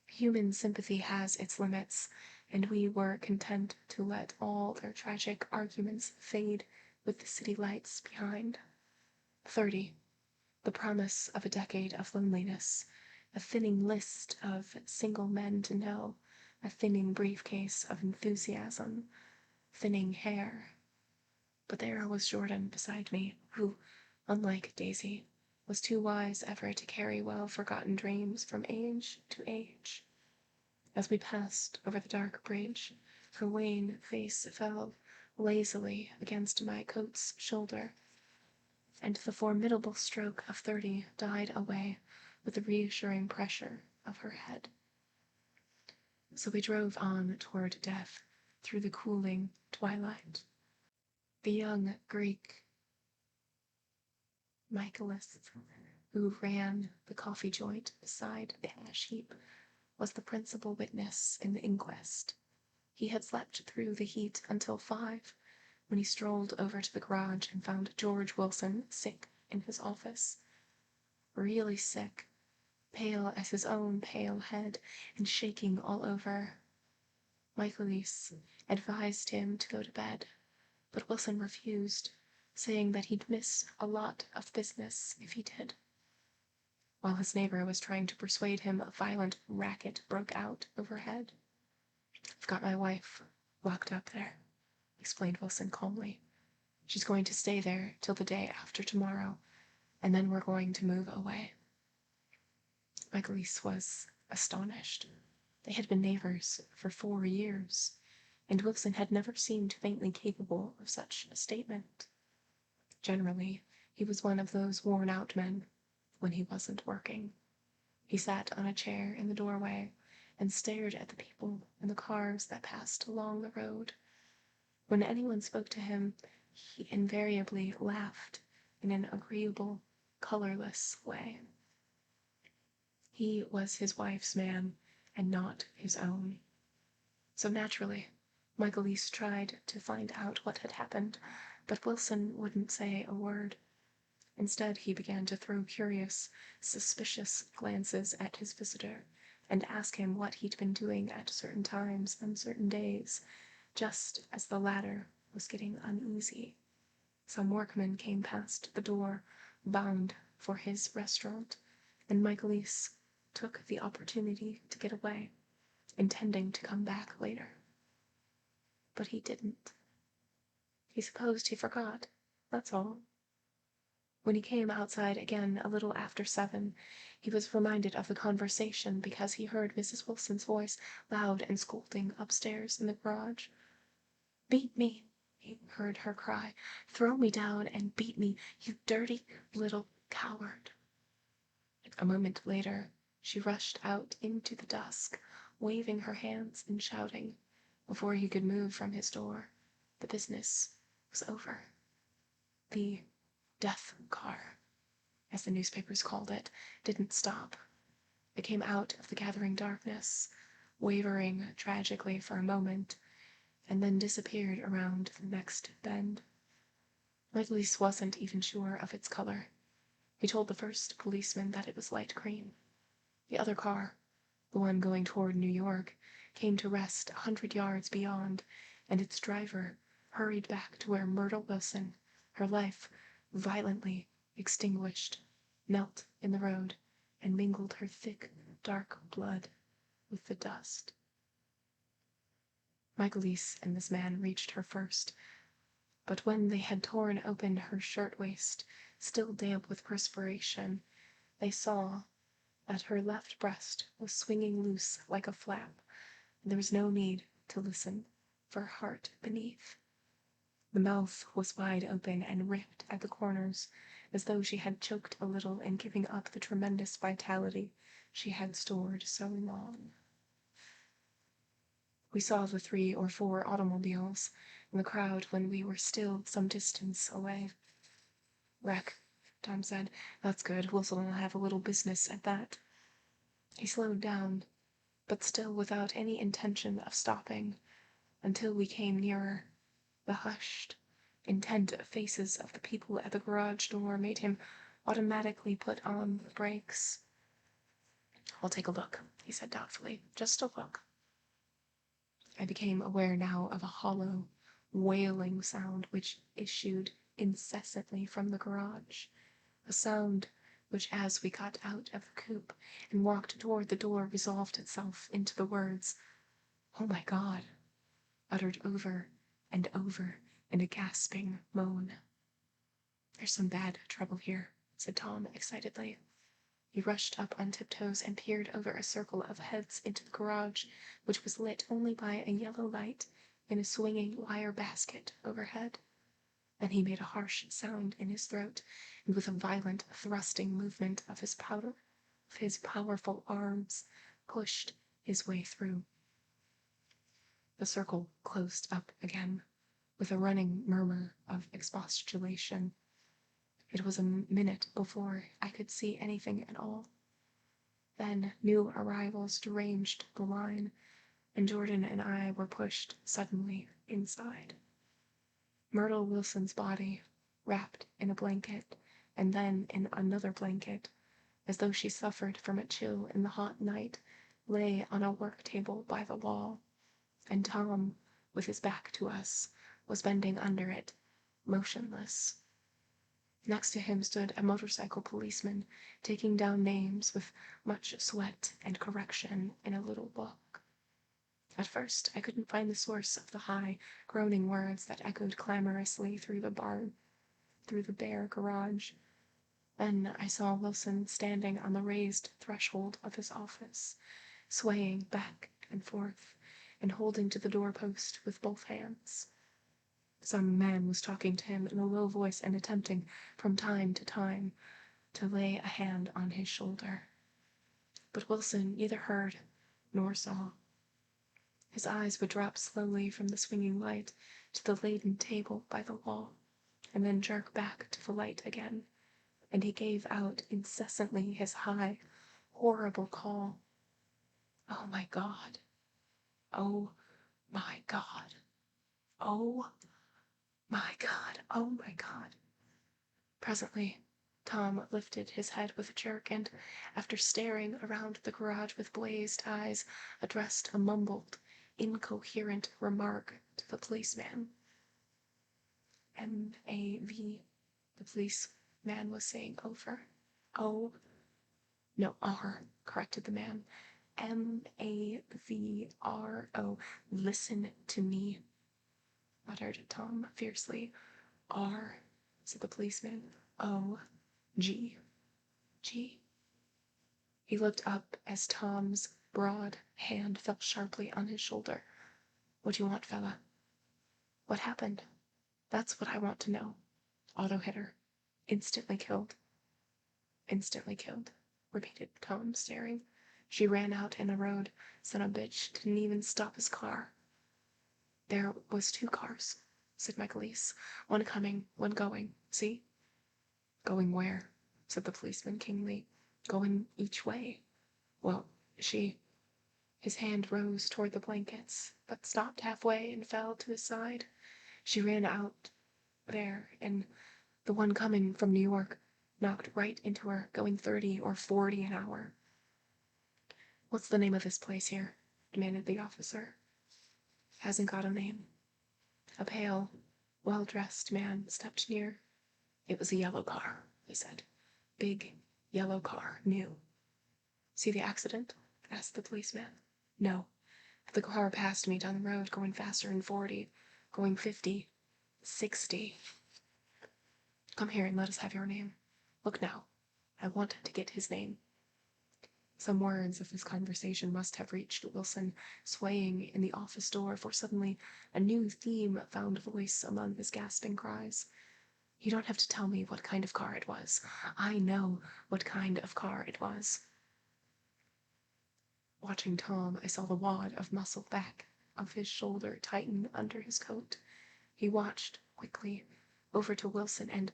Human sympathy has its limits, and we were content to let all their tragic arguments fade with the city lights behind. 30. The promise of a decade of loneliness, a thinning list of single men to know, a thinning briefcase of enthusiasm, thinning hair. But there was Jordan beside me, who, unlike Daisy, was too wise ever to carry well-forgotten dreams from age to age. As we passed over the dark bridge, her wan face fell lazily against my coat's shoulder, and the formidable stroke of 30 died away with the reassuring pressure of her head. So we drove on toward death through the cooling twilight. The young Greek, Michaelis, who ran the coffee joint beside the ash heap, was the principal witness in the inquest. He had slept through the heat until 5, when he strolled over to the garage and found George Wilson sick in his office. Really sick, pale as his own pale head and shaking all over. Michaelis advised him to go to bed, but Wilson refused, saying that he'd miss a lot of business if he did. While his neighbor was trying to persuade him, a violent racket broke out overhead. I've got my wife locked up there, explained Wilson calmly. She's going to stay there till the day after tomorrow, and then we're going to move away. Michaelis was astonished. They had been neighbors for 4 years, and Wilson had never seemed faintly capable of such a statement. Generally, he was one of those worn-out men when he wasn't working. He sat on a chair in the doorway and stared at the people and the cars that passed along the road. When anyone spoke to him, he invariably laughed in an agreeable, colorless way. He was his wife's man and not his own. So naturally, Michaelis tried to find out what had happened, but Wilson wouldn't say a word. Instead, he began to throw curious, suspicious glances at his visitor and ask him what he'd been doing at certain times and certain days, just as the latter was getting uneasy. Some workman came past the door, bound for his restaurant, and Michaelis took the opportunity to get away, intending to come back later. But he didn't. He supposed he forgot, that's all. When he came outside again a little after 7, he was reminded of the conversation because he heard Mrs. Wilson's voice, loud and scolding, upstairs in the garage. "Beat me," he heard her cry. "Throw me down and beat me, you dirty little coward." A moment later, she rushed out into the dusk, waving her hands and shouting. Before he could move from his door, the business was over. The death car, as the newspapers called it, didn't stop. It came out of the gathering darkness, wavering tragically for a moment, and then disappeared around the next bend. Michaelis wasn't even sure of its color. He told the first policeman that it was light green. The other car, the one going toward New York, came to rest 100 yards beyond, and its driver hurried back to where Myrtle Wilson, her life violently extinguished, knelt in the road and mingled her thick, dark blood with the dust. Michaelis and this man reached her first, but when they had torn open her shirtwaist, still damp with perspiration, they saw that her left breast was swinging loose like a flap, and there was no need to listen for a heart beneath. The mouth was wide open and ripped at the corners, as though she had choked a little in giving up the tremendous vitality she had stored so long. We saw the 3 or 4 automobiles in the crowd when we were still some distance away. "Wreck," Tom said. "That's good. Wilson will have a little business at that." He slowed down, but still without any intention of stopping, until we came nearer. The hushed, intent faces of the people at the garage door made him automatically put on the brakes. "I'll take a look," he said doubtfully. "Just a look." I became aware now of a hollow, wailing sound which issued incessantly from the garage, a sound which, as we got out of the coupe and walked toward the door, resolved itself into the words, "Oh my God," uttered over and over in a gasping moan. "There's some bad trouble here," said Tom excitedly. He rushed up on tiptoes and peered over a circle of heads into the garage, which was lit only by a yellow light in a swinging wire basket overhead. Then he made a harsh sound in his throat, and with a violent thrusting movement of his powerful arms, pushed his way through. The circle closed up again, with a running murmur of expostulation. It was a minute before I could see anything at all. Then new arrivals deranged the line, and Jordan and I were pushed suddenly inside. Myrtle Wilson's body, wrapped in a blanket, and then in another blanket, as though she suffered from a chill in the hot night, lay on a work table by the wall, and Tom, with his back to us, was bending under it, motionless. Next to him stood a motorcycle policeman, taking down names with much sweat and correction in a little book. At first, I couldn't find the source of the high, groaning words that echoed clamorously through the bare garage. Then I saw Wilson standing on the raised threshold of his office, swaying back and forth, and holding to the doorpost with both hands. Some man was talking to him in a low voice and attempting, from time to time, to lay a hand on his shoulder. But Wilson neither heard nor saw. His eyes would drop slowly from the swinging light to the laden table by the wall, and then jerk back to the light again, and he gave out incessantly his high, horrible call. "Oh my God! Oh my God! Oh my God! Oh my God!" Presently, Tom lifted his head with a jerk and, after staring around the garage with glazed eyes, addressed a mumbled, incoherent remark to the policeman. "M-A-V," the policeman was saying over. "Oh, no, R," corrected the man. "M-A-V-R-O. Listen to me," muttered Tom fiercely. "R," said the policeman. "O, G, G." He looked up as Tom's broad hand fell sharply on his shoulder. "What do you want, fella?" "What happened? That's what I want to know." "Auto hit her. Instantly killed." "Instantly killed," repeated Tom, staring. "She ran out in the road. Son of a bitch didn't even stop his car." "There was 2 cars," said Michaelis. "One coming, one going. See?" "Going where?" said the policeman keenly. "Going each way." "Well, she—" His hand rose toward the blankets, but stopped halfway and fell to his side. "She ran out there, and the one coming from New York knocked right into her, going 30 or 40 an hour." "What's the name of this place here?" demanded the officer. "Hasn't got a name." A pale, well-dressed man stepped near. "It was a yellow car," he said. "Big, yellow car, new." "See the accident?" asked the policeman. "No. The car passed me down the road, going faster than 40, going 50, 60. "Come here and let us have your name. Look now. I want to get his name." Some words of this conversation must have reached Wilson, swaying in the office door, for suddenly a new theme found voice among his gasping cries. You don't have to tell me what kind of car it was. I know what kind of car it was. Watching Tom, I saw the wad of muscle back of his shoulder tighten under his coat. He watched, quickly, over to Wilson and,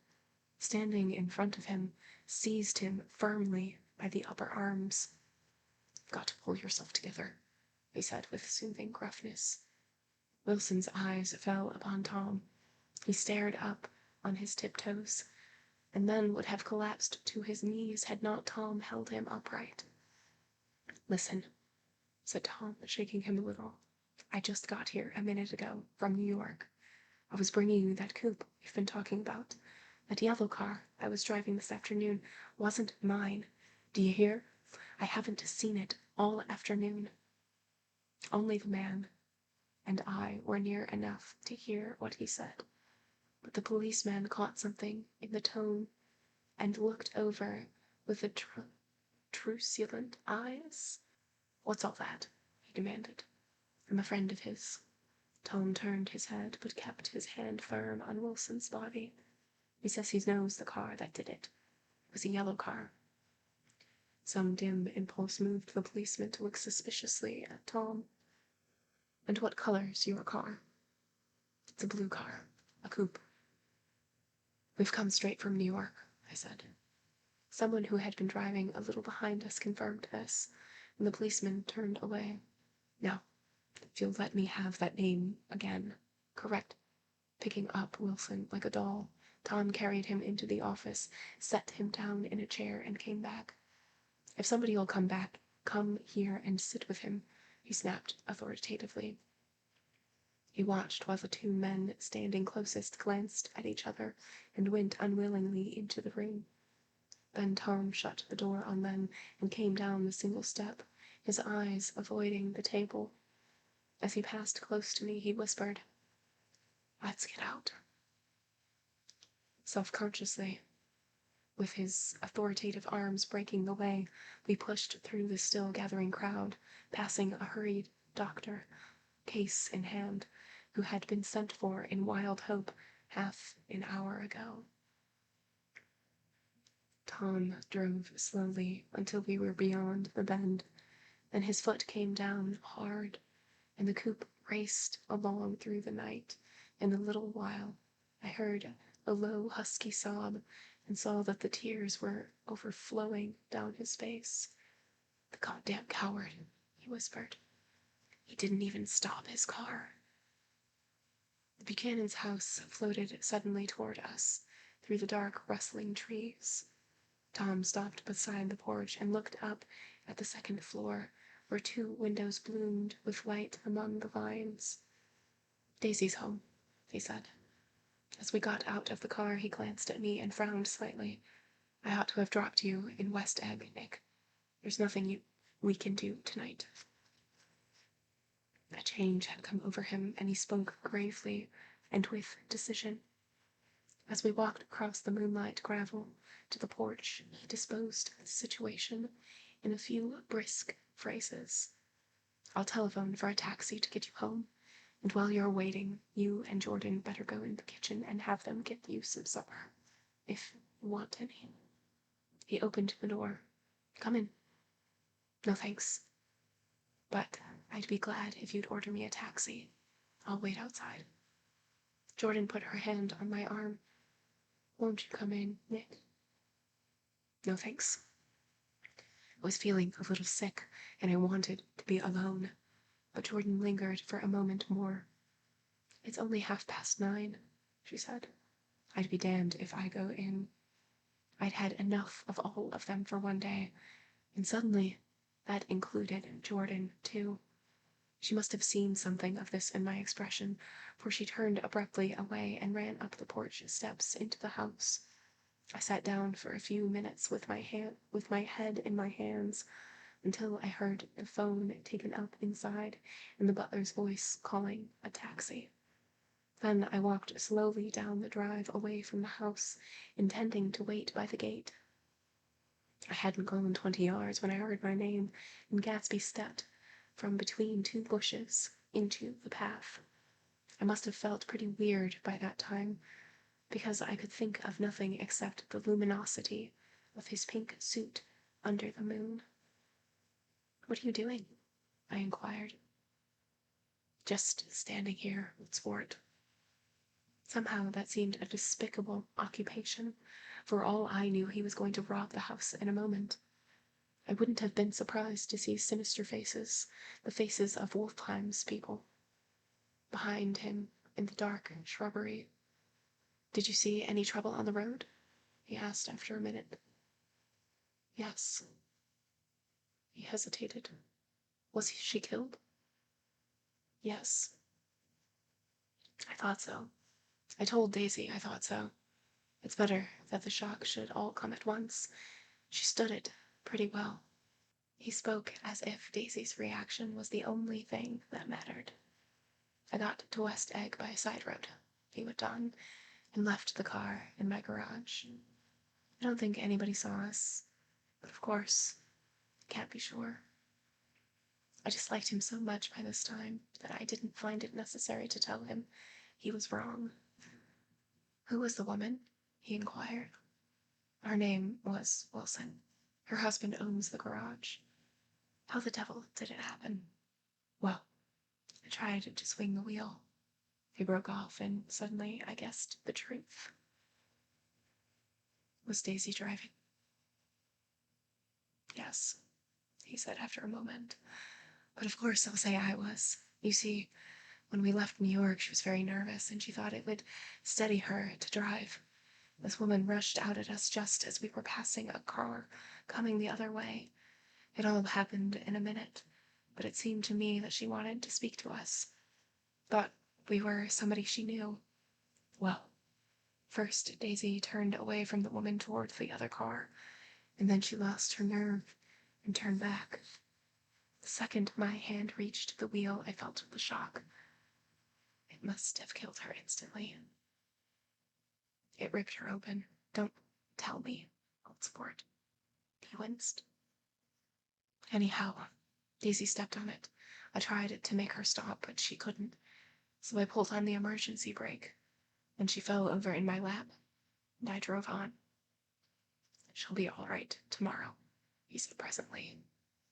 standing in front of him, seized him firmly by the upper arms. You've got to pull yourself together, he said with soothing gruffness. Wilson's eyes fell upon Tom. He stared up on his tiptoes, and then would have collapsed to his knees had not Tom held him upright. Listen, said Tom, shaking him a little. I just got here a minute ago from New York. I was bringing you that coupe we've been talking about. That yellow car I was driving this afternoon wasn't mine. Do you hear? I haven't seen it all afternoon. Only the man and I were near enough to hear what he said, but the policeman caught something in the tone and looked over with the truculent eyes. What's all that? He demanded. I'm a friend of his. Tom turned his head, but kept his hand firm on Wilson's body. He says he knows the car that did it. It was a yellow car. Some dim impulse moved the policeman to look suspiciously at Tom. And what color's your car? It's a blue car. A coupe. We've come straight from New York, I said. Someone who had been driving a little behind us confirmed this, and the policeman turned away. Now, if you'll let me have that name again. Correct. Picking up Wilson like a doll, Tom carried him into the office, set him down in a chair, and came back. If somebody'll come here and sit with him, he snapped authoritatively. He watched while the two men standing closest glanced at each other and went unwillingly into the room. Then Tom shut the door on them and came down the single step, his eyes avoiding the table. As he passed close to me, he whispered, Let's get out. Self-consciously, with his authoritative arms breaking the way, we pushed through the still gathering crowd, passing a hurried doctor, case in hand, who had been sent for in wild hope half an hour ago. Tom drove slowly until we were beyond the bend, then his foot came down hard, and the coupe raced along through the night. In a little while, I heard a low, husky sob and saw that the tears were overflowing down his face. The goddamn coward, he whispered. He didn't even stop his car. The Buchanan's house floated suddenly toward us through the dark, rustling trees. Tom stopped beside the porch and looked up at the second floor, where two windows bloomed with light among the vines. Daisy's home, he said. As we got out of the car, he glanced at me and frowned slightly. I ought to have dropped you in West Egg, Nick. There's nothing we can do tonight. A change had come over him, and he spoke gravely and with decision. As we walked across the moonlight gravel to the porch, he disposed of the situation in a few brisk phrases. I'll telephone for a taxi to get you home, and while you're waiting, you and Jordan better go in the kitchen and have them get you some supper, if you want any. He opened the door. Come in. No thanks. But I'd be glad if you'd order me a taxi. I'll wait outside. Jordan put her hand on my arm. Won't you come in, Nick? No thanks. I was feeling a little sick, and I wanted to be alone, but Jordan lingered for a moment more. It's only 9:30, she said. I'd be damned if I go in. I'd had enough of all of them for one day, and suddenly that included Jordan, too. She must have seen something of this in my expression, for she turned abruptly away and ran up the porch steps into the house. I sat down for a few minutes with my head in my hands, until I heard the phone taken up inside and the butler's voice calling a taxi. Then I walked slowly down the drive away from the house, intending to wait by the gate. I hadn't gone 20 yards when I heard my name, and Gatsby stepped from between two bushes into the path. I must have felt pretty weird by that time, because I could think of nothing except the luminosity of his pink suit under the moon. "What are you doing?" I inquired. "Just standing here, old sport." Somehow that seemed a despicable occupation. For all I knew, he was going to rob the house in a moment. I wouldn't have been surprised to see sinister faces, the faces of Wolfheim's people, behind him in the dark shrubbery. "Did you see any trouble on the road?" he asked after a minute. "Yes." He hesitated. "Was she killed?" "Yes." I thought so. I told Daisy I thought so. It's better that the shock should all come at once. She stood it pretty well. He spoke as if Daisy's reaction was the only thing that mattered. "I got to West Egg by a side road," he went on, "and left the car in my garage. I don't think anybody saw us, but of course, I can't be sure. I disliked him so much by this time that I didn't find it necessary to tell him he was wrong." "Who was the woman?" he inquired. "Her name was Wilson. Her husband owns the garage." "How the devil did it happen?" "Well, I tried to swing the wheel." He broke off, and suddenly I guessed the truth. "Was Daisy driving?" "Yes," he said after a moment. "But of course I'll say I was. You see, when we left New York, she was very nervous, and she thought it would steady her to drive. This woman rushed out at us just as we were passing a car coming the other way. It all happened in a minute, but it seemed to me that she wanted to speak to us. Thought we were somebody she knew. Well, first Daisy turned away from the woman toward the other car, and then she lost her nerve and turned back. The second my hand reached the wheel, I felt the shock. It must have killed her instantly. It ripped her open. Don't tell me, old sport." He winced. "Anyhow, Daisy stepped on it. I tried to make her stop, but she couldn't, so I pulled on the emergency brake, and she fell over in my lap, and I drove on. She'll be all right tomorrow," he said presently.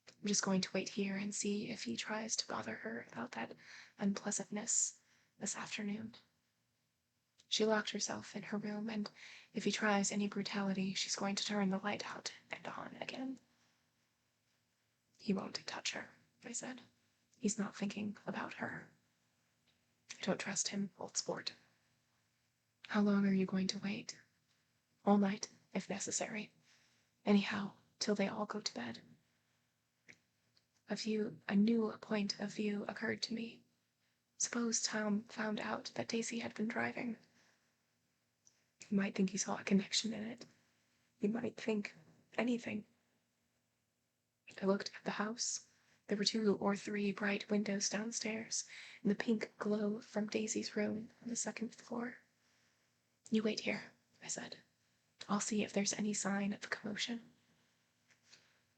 "I'm just going to wait here and see if he tries to bother her about that unpleasantness this afternoon. She locked herself in her room, and if he tries any brutality, she's going to turn the light out and on again." "He won't touch her," I said. "He's not thinking about her." "I don't trust him, old sport." "How long are you going to wait?" "All night, if necessary. Anyhow, till they all go to bed." A new point of view occurred to me. Suppose Tom found out that Daisy had been driving. He might think he saw a connection in it. He might think anything. I looked at the house. There were 2 or 3 bright windows downstairs, and the pink glow from Daisy's room on the 2nd floor. "You wait here," I said. "I'll see if there's any sign of commotion."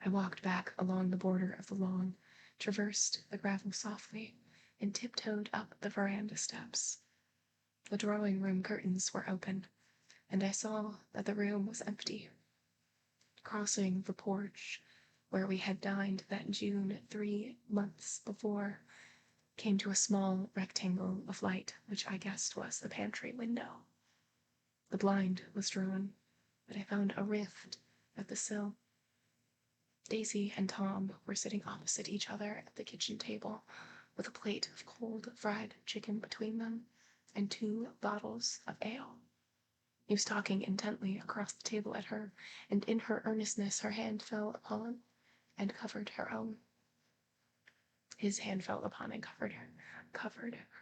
I walked back along the border of the lawn, traversed the gravel softly, and tiptoed up the veranda steps. The drawing-room curtains were open, and I saw that the room was empty. Crossing the porch, where we had dined that June 3 months before, came to a small rectangle of light which I guessed was the pantry window. The blind was drawn, but I found a rift at the sill. Daisy and Tom were sitting opposite each other at the kitchen table, with a plate of cold fried chicken between them and 2 bottles of ale. He was talking intently across the table at her, and in her earnestness her hand fell upon and covered her own. His hand fell upon and covered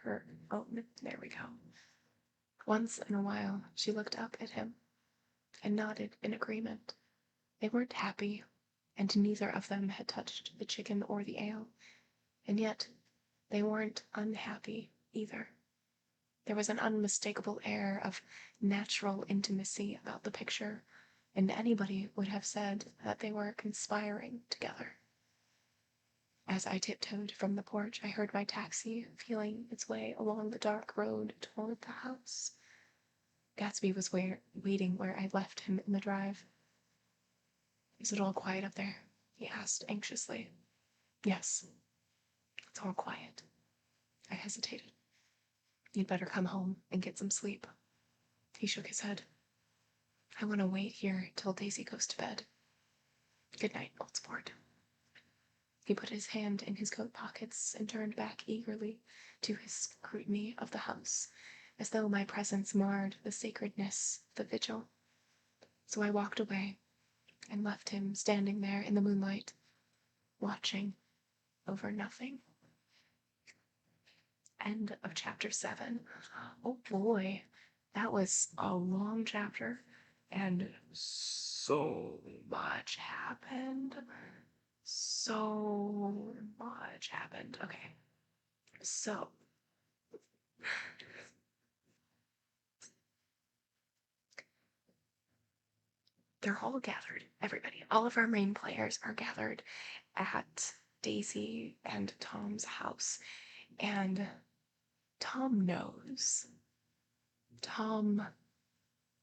her own. There we go. Once in a while she looked up at him and nodded in agreement. They weren't happy, and neither of them had touched the chicken or the ale, and yet they weren't unhappy either. There was an unmistakable air of natural intimacy about the picture, and anybody would have said that they were conspiring together. As I tiptoed from the porch, I heard my taxi feeling its way along the dark road toward the house. Gatsby was waiting where I left him in the drive. "Is it all quiet up there?" he asked anxiously. "Yes, it's all quiet." I hesitated. "You'd better come home and get some sleep." He shook his head. "I want to wait here till Daisy goes to bed. Good night, old sport." He put his hand in his coat pockets and turned back eagerly to his scrutiny of the house, as though my presence marred the sacredness of the vigil. So I walked away and left him standing there in the moonlight, watching over nothing. End of chapter 7. Oh boy, that was a long chapter, and so much happened. So much happened. Okay, so they're all gathered. Everybody, all of our main players are gathered at Daisy and Tom's house, and Tom knows. Tom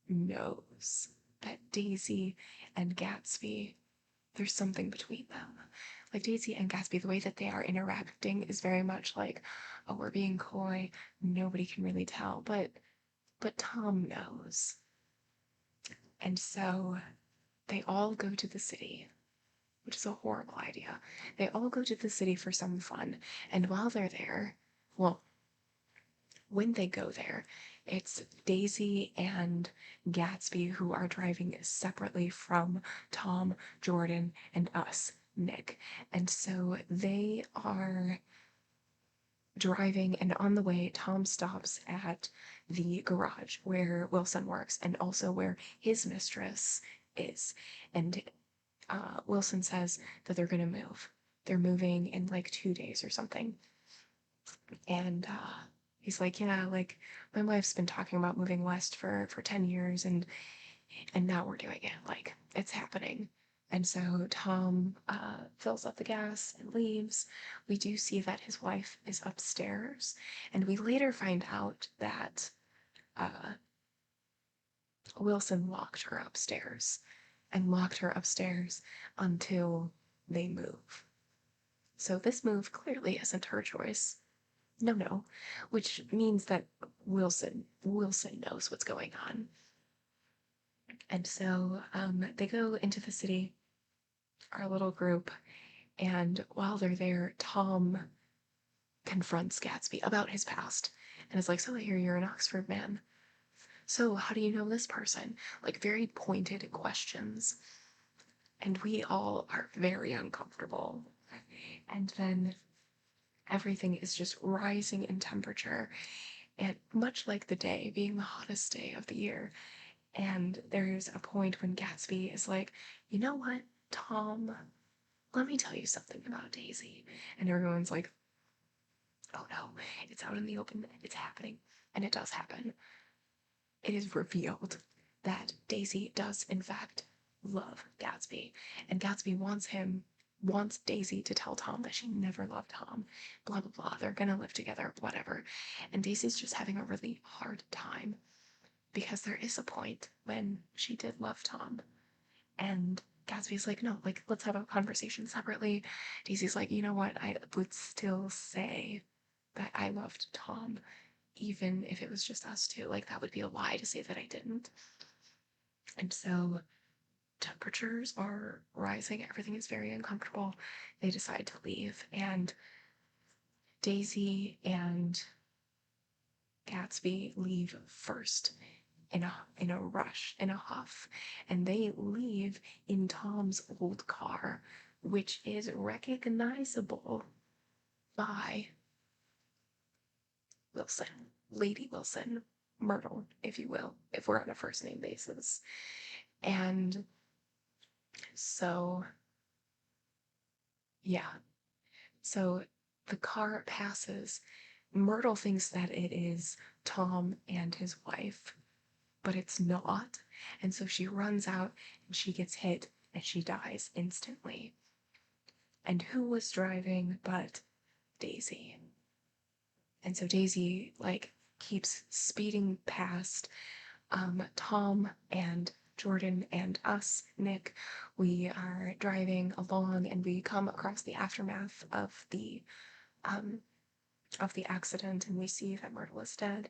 knows that Daisy and Gatsby, there's something between them. Like Daisy and Gatsby, the way that they are interacting is very much like, oh, we're being coy, nobody can really tell, but Tom knows. And so they all go to the city, which is a horrible idea. They all go to the city for some fun, and while they're there, well, when they go there, it's Daisy and Gatsby who are driving separately from Tom, Jordan, and us, Nick. And so they are driving, and on the way, Tom stops at the garage where Wilson works and also where his mistress is. And Wilson says that they're going to move. They're moving in like 2 days or something. And he's like, yeah, like my wife's been talking about moving west for 10 years and now we're doing it. Like it's happening. And so Tom fills up the gas and leaves. We do see that his wife is upstairs, and we later find out that Wilson locked her upstairs until they move. So this move clearly isn't her choice. No, which means that Wilson knows what's going on. And so they go into the city, our little group, and while they're there, Tom confronts Gatsby about his past and is like, so I hear you're an Oxford man. So how do you know this person? Like very pointed questions. And we all are very uncomfortable. And then everything is just rising in temperature, and much like the day being the hottest day of the year. And there's a point when Gatsby is like, you know what, Tom, let me tell you something about Daisy. And everyone's like, oh no, it's out in the open, it's happening. And it does happen. It is revealed that Daisy does in fact love Gatsby, and Gatsby wants Daisy to tell Tom that she never loved Tom, blah blah blah, they're gonna live together, whatever. And Daisy's just having a really hard time because there is a point when she did love Tom, and Gatsby's like, no, like let's have a conversation separately. Daisy's like, you know what, I would still say that I loved Tom even if it was just us two. Like that would be a lie to say that I didn't. And so temperatures are rising, everything is very uncomfortable. They decide to leave, and Daisy and Gatsby leave first in a rush, in a huff, and they leave in Tom's old car, which is recognizable by Wilson, Lady Wilson, Myrtle, if you will, if we're on a first name basis. And so, yeah. So the car passes. Myrtle thinks that it is Tom and his wife. but it's not. And so she runs out and she gets hit and she dies instantly. And who was driving but Daisy? And so Daisy, like, keeps speeding past Tom and Jordan and us, Nick. We are driving along and we come across the aftermath of the accident, and we see that Myrtle is dead.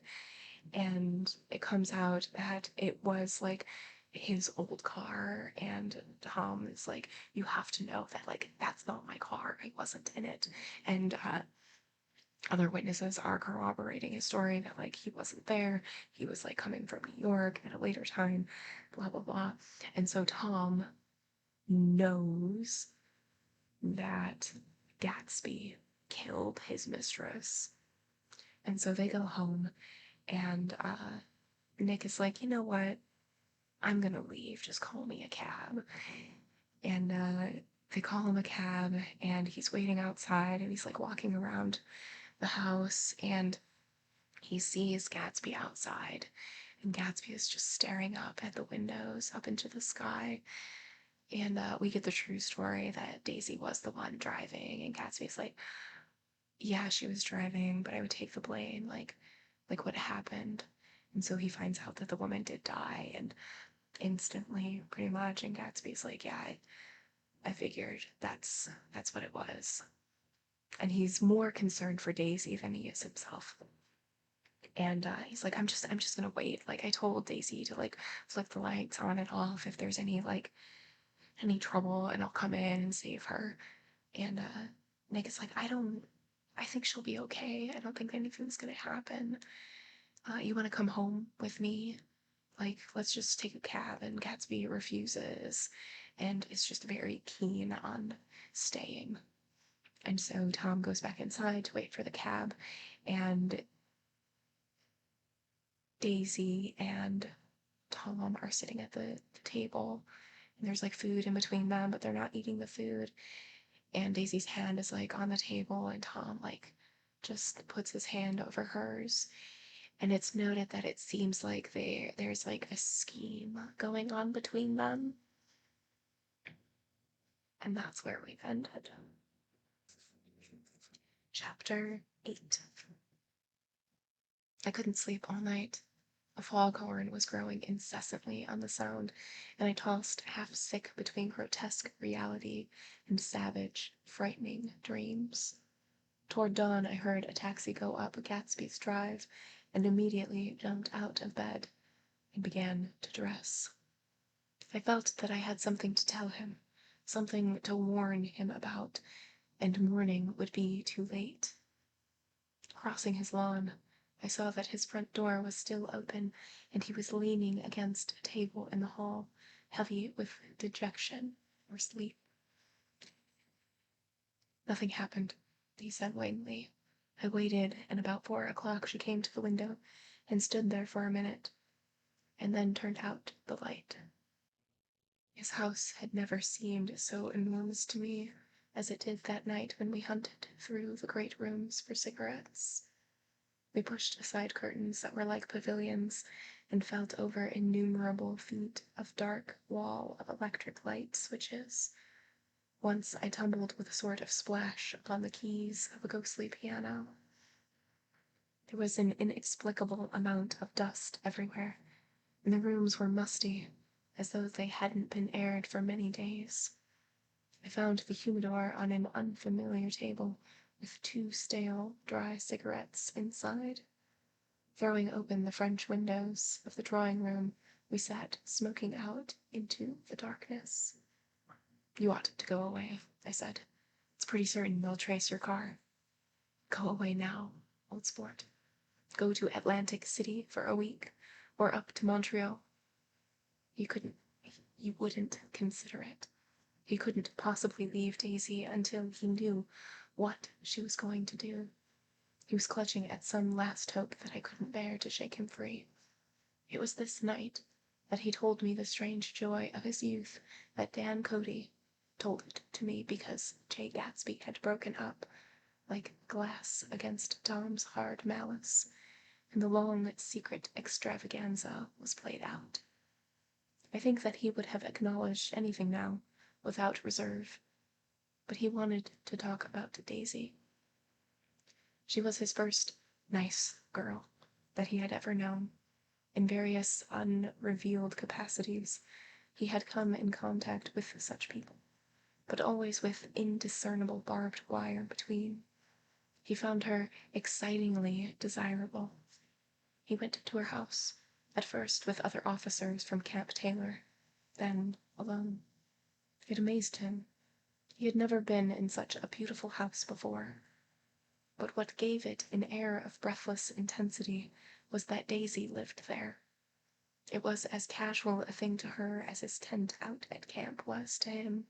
And it comes out that it was like his old car, and Tom is like, you have to know that, like, that's not my car, I wasn't in it. And other witnesses are corroborating his story that, like, he wasn't there, he was like coming from New York at a later time, blah blah blah. And so Tom knows that Gatsby killed his mistress, and so they go home, and Nick is like, you know what, I'm gonna leave, just call me a cab. And they call him a cab, and he's waiting outside, and he's like walking around the house, and he sees Gatsby outside, and Gatsby is just staring up at the windows, up into the sky. And we get the true story that Daisy was the one driving, and Gatsby's like, yeah, she was driving, but I would take the blame, like what happened. And so he finds out that the woman did die, and instantly, pretty much, and Gatsby's like, yeah, I figured that's what it was. And he's more concerned for Daisy than he is himself. And he's like, I'm just gonna wait. Like, I told Daisy to, like, flick the lights on and off if there's any any trouble, and I'll come in and save her. And Nick is like, I think she'll be okay. I don't think anything's gonna happen. You want to come home with me? Like, let's just take a cab. And Gatsby refuses, and is just very keen on staying. And so Tom goes back inside to wait for the cab, and Daisy and Tom are sitting at the table, and there's like food in between them, but they're not eating the food. And Daisy's hand is like on the table, and Tom like just puts his hand over hers. And it's noted that it seems like there's like a scheme going on between them. And that's where we've ended. Chapter 8. I couldn't sleep all night. A foghorn was growing incessantly on the sound, and I tossed half sick between grotesque reality and savage, frightening dreams. Toward dawn I heard a taxi go up Gatsby's drive, and immediately jumped out of bed and began to dress. I felt that I had something to tell him, something to warn him about, and morning would be too late. Crossing his lawn, I saw that his front door was still open, and he was leaning against a table in the hall, heavy with dejection or sleep. Nothing happened, he said wanly. I waited, and about 4 o'clock she came to the window and stood there for a minute, and then turned out the light. His house had never seemed so enormous to me as it did that night when we hunted through the great rooms for cigarettes. We pushed aside curtains that were like pavilions, and felt over innumerable feet of dark wall of electric light switches. Once I tumbled with a sort of splash upon the keys of a ghostly piano. There was an inexplicable amount of dust everywhere, and the rooms were musty, as though they hadn't been aired for many days. I found the humidor on an unfamiliar table, with 2 stale, dry cigarettes inside. Throwing open the French windows of the drawing-room, we sat smoking out into the darkness. You ought to go away, I said. It's pretty certain they'll trace your car. Go away now, old sport. Go to Atlantic City for a week, or up to Montreal. You wouldn't consider it. He couldn't possibly leave Daisy until he knew what she was going to do. He was clutching at some last hope that I couldn't bear to shake him free. It was this night that he told me the strange joy of his youth, that Dan Cody told it to me because Jay Gatsby had broken up, like glass against Tom's hard malice, and the long, secret extravaganza was played out. I think that he would have acknowledged anything now, without reserve, but he wanted to talk about Daisy. She was his first nice girl that he had ever known. In various unrevealed capacities, he had come in contact with such people, but always with indiscernible barbed wire between. He found her excitingly desirable. He went to her house, at first with other officers from Camp Taylor, then alone. It amazed him. He had never been in such a beautiful house before. But what gave it an air of breathless intensity was that Daisy lived there. It was as casual a thing to her as his tent out at camp was to him.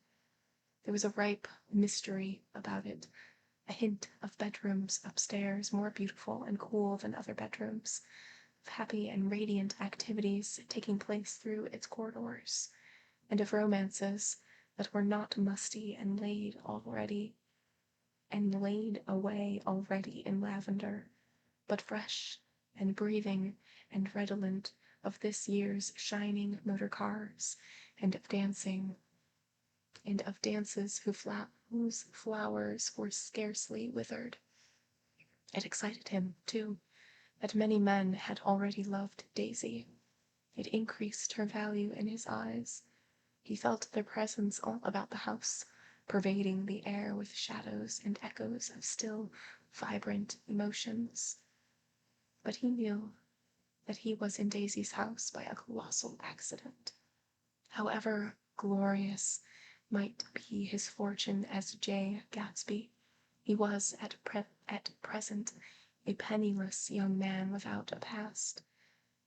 There was a ripe mystery about it, a hint of bedrooms upstairs more beautiful and cool than other bedrooms, of happy and radiant activities taking place through its corridors, and of romances that were not musty and laid away already in lavender, but fresh and breathing and redolent of this year's shining motor cars, and of dances whose flowers were scarcely withered. It excited him, too, that many men had already loved Daisy. It increased her value in his eyes. He felt their presence all about the house, pervading the air with shadows and echoes of still, vibrant emotions. But he knew that he was in Daisy's house by a colossal accident. However glorious might be his fortune as Jay Gatsby, he was at present a penniless young man without a past,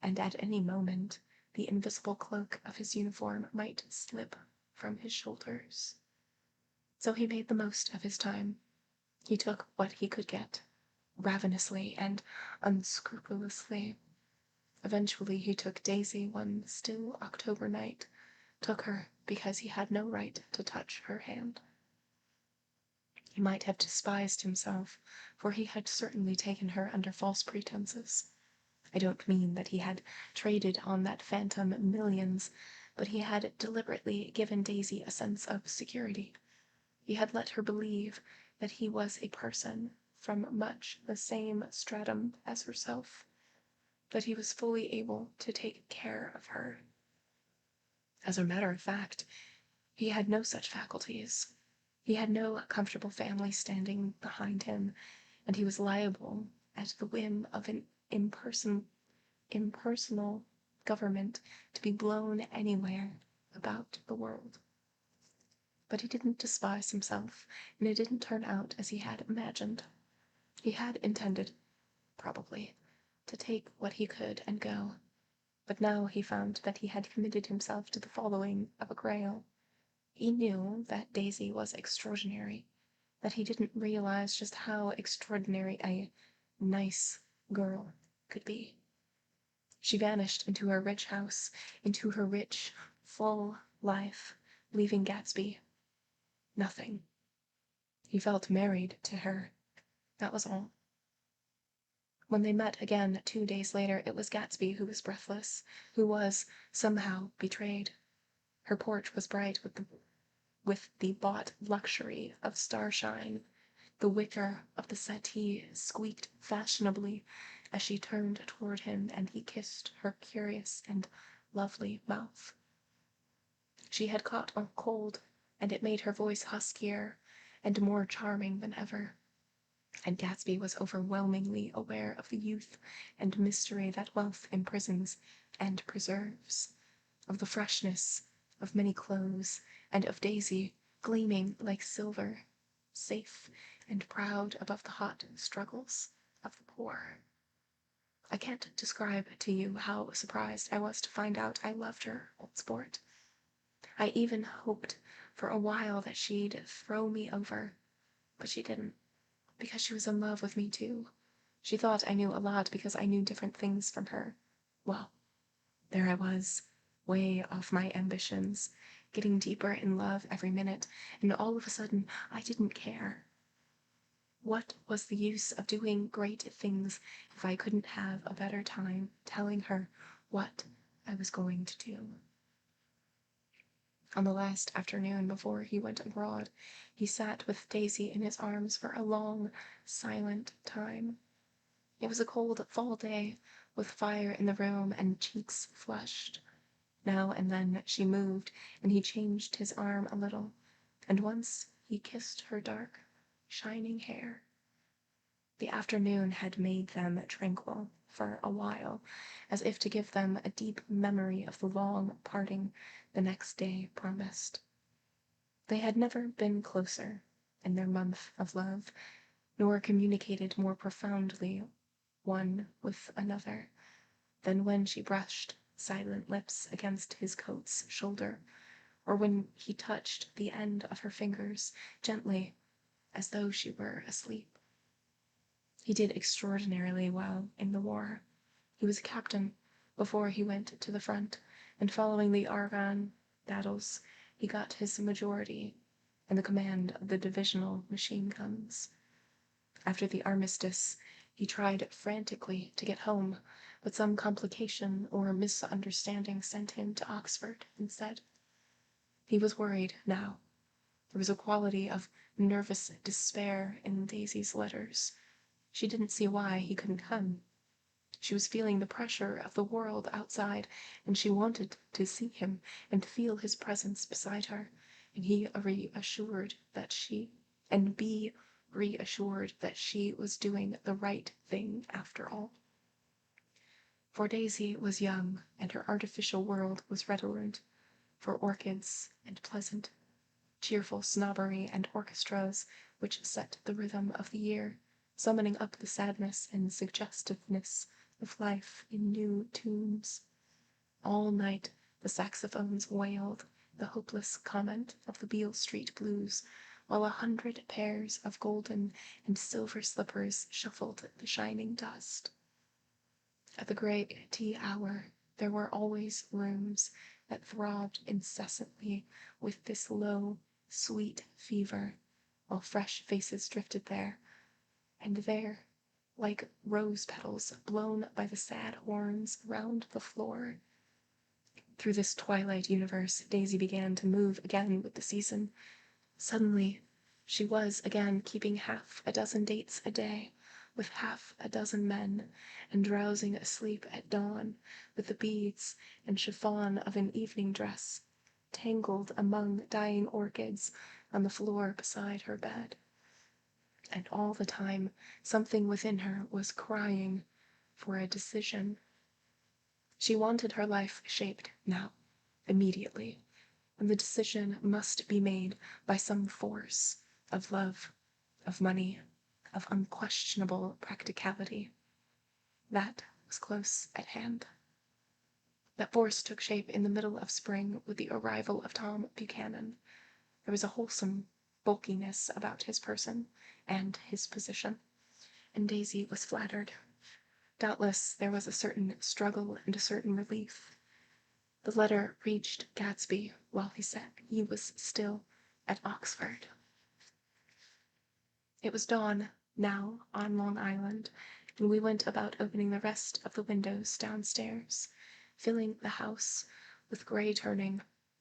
and at any moment the invisible cloak of his uniform might slip from his shoulders. So he made the most of his time. He took what he could get, ravenously and unscrupulously. Eventually he took Daisy one still October night, took her because he had no right to touch her hand. He might have despised himself, for he had certainly taken her under false pretenses. I don't mean that he had traded on that phantom millions, but he had deliberately given Daisy a sense of security. He had let her believe that he was a person from much the same stratum as herself, that he was fully able to take care of her. As a matter of fact, he had no such faculties. He had no comfortable family standing behind him, and he was liable, at the whim of an impersonal government, to be blown anywhere about the world. But he didn't despise himself, and it didn't turn out as he had imagined. He had intended, probably, to take what he could and go, but now he found that he had committed himself to the following of a Grail. He knew that Daisy was extraordinary, that he didn't realize just how extraordinary a nice girl could be. She vanished into her rich house, into her rich, full life, leaving Gatsby nothing. He felt married to her. That was all. When they met again 2 days later, it was Gatsby who was breathless, who was, somehow, betrayed. Her porch was bright with the bought luxury of starshine. The wicker of the settee squeaked fashionably as she turned toward him, and he kissed her curious and lovely mouth. She had caught a cold, and it made her voice huskier and more charming than ever. And Gatsby was overwhelmingly aware of the youth and mystery that wealth imprisons and preserves, of the freshness of many clothes, and of Daisy, gleaming like silver, safe and proud above the hot struggles of the poor. I can't describe to you how surprised I was to find out I loved her, old sport. I even hoped for a while that she'd throw me over, but she didn't, because she was in love with me too. She thought I knew a lot because I knew different things from her. Well, there I was, way off my ambitions, getting deeper in love every minute, and all of a sudden I didn't care. What was the use of doing great things if I couldn't have a better time telling her what I was going to do? On the last afternoon before he went abroad, he sat with Daisy in his arms for a long, silent time. It was a cold fall day, with fire in the room and cheeks flushed. Now and then she moved, and he changed his arm a little, and once he kissed her dark, shining hair. The afternoon had made them tranquil for a while, as if to give them a deep memory of the long parting the next day promised. They had never been closer in their month of love, nor communicated more profoundly one with another than when she brushed silent lips against his coat's shoulder, or when he touched the end of her fingers gently as though she were asleep. He did extraordinarily well in the war. He was a captain before he went to the front, and following the Argonne battles, he got his majority and the command of the divisional machine guns. After the armistice, he tried frantically to get home, but some complication or misunderstanding sent him to Oxford instead. He was worried now. There was a quality of nervous despair in Daisy's letters. She didn't see why he couldn't come. She was feeling the pressure of the world outside, and she wanted to see him and feel his presence beside her, and be reassured that she was doing the right thing after all. For Daisy was young, and her artificial world was redolent for orchids and pleasant, cheerful snobbery and orchestras which set the rhythm of the year, summoning up the sadness and suggestiveness of life in new tunes. All night the saxophones wailed the hopeless comment of the Beale Street blues, while 100 pairs of golden and silver slippers shuffled the shining dust. At the great tea hour there were always rooms that throbbed incessantly with this low, sweet fever, while fresh faces drifted there, and there, like rose petals blown by the sad horns round the floor. Through this twilight universe, Daisy began to move again with the season. Suddenly, she was again keeping half a dozen dates a day with half a dozen men, and drowsing asleep at dawn with the beads and chiffon of an evening dress tangled among dying orchids on the floor beside her bed. And all the time, something within her was crying for a decision. She wanted her life shaped now, immediately, and the decision must be made by some force of love, of money, of unquestionable practicality. That was close at hand. That force took shape in the middle of spring with the arrival of Tom Buchanan. There was a wholesome bulkiness about his person and his position, and Daisy was flattered. Doubtless there was a certain struggle and a certain relief. The letter reached Gatsby while he was still at Oxford. It was dawn now on Long Island, and we went about opening the rest of the windows downstairs, filling the house with gray-turning,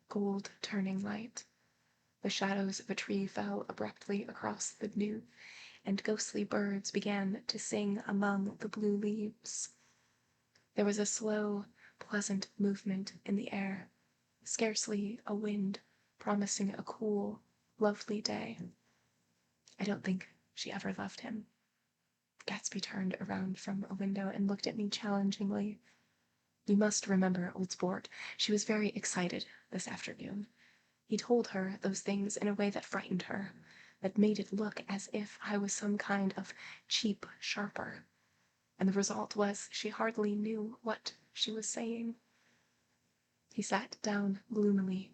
gold-turning light. The shadows of a tree fell abruptly across the new, and ghostly birds began to sing among the blue leaves. There was a slow, pleasant movement in the air, scarcely a wind, promising a cool, lovely day. I don't think she ever loved him. Gatsby turned around from a window and looked at me challengingly. You must remember, old sport, she was very excited this afternoon. He told her those things in a way that frightened her, that made it look as if I was some kind of cheap sharper. And the result was she hardly knew what she was saying. He sat down gloomily.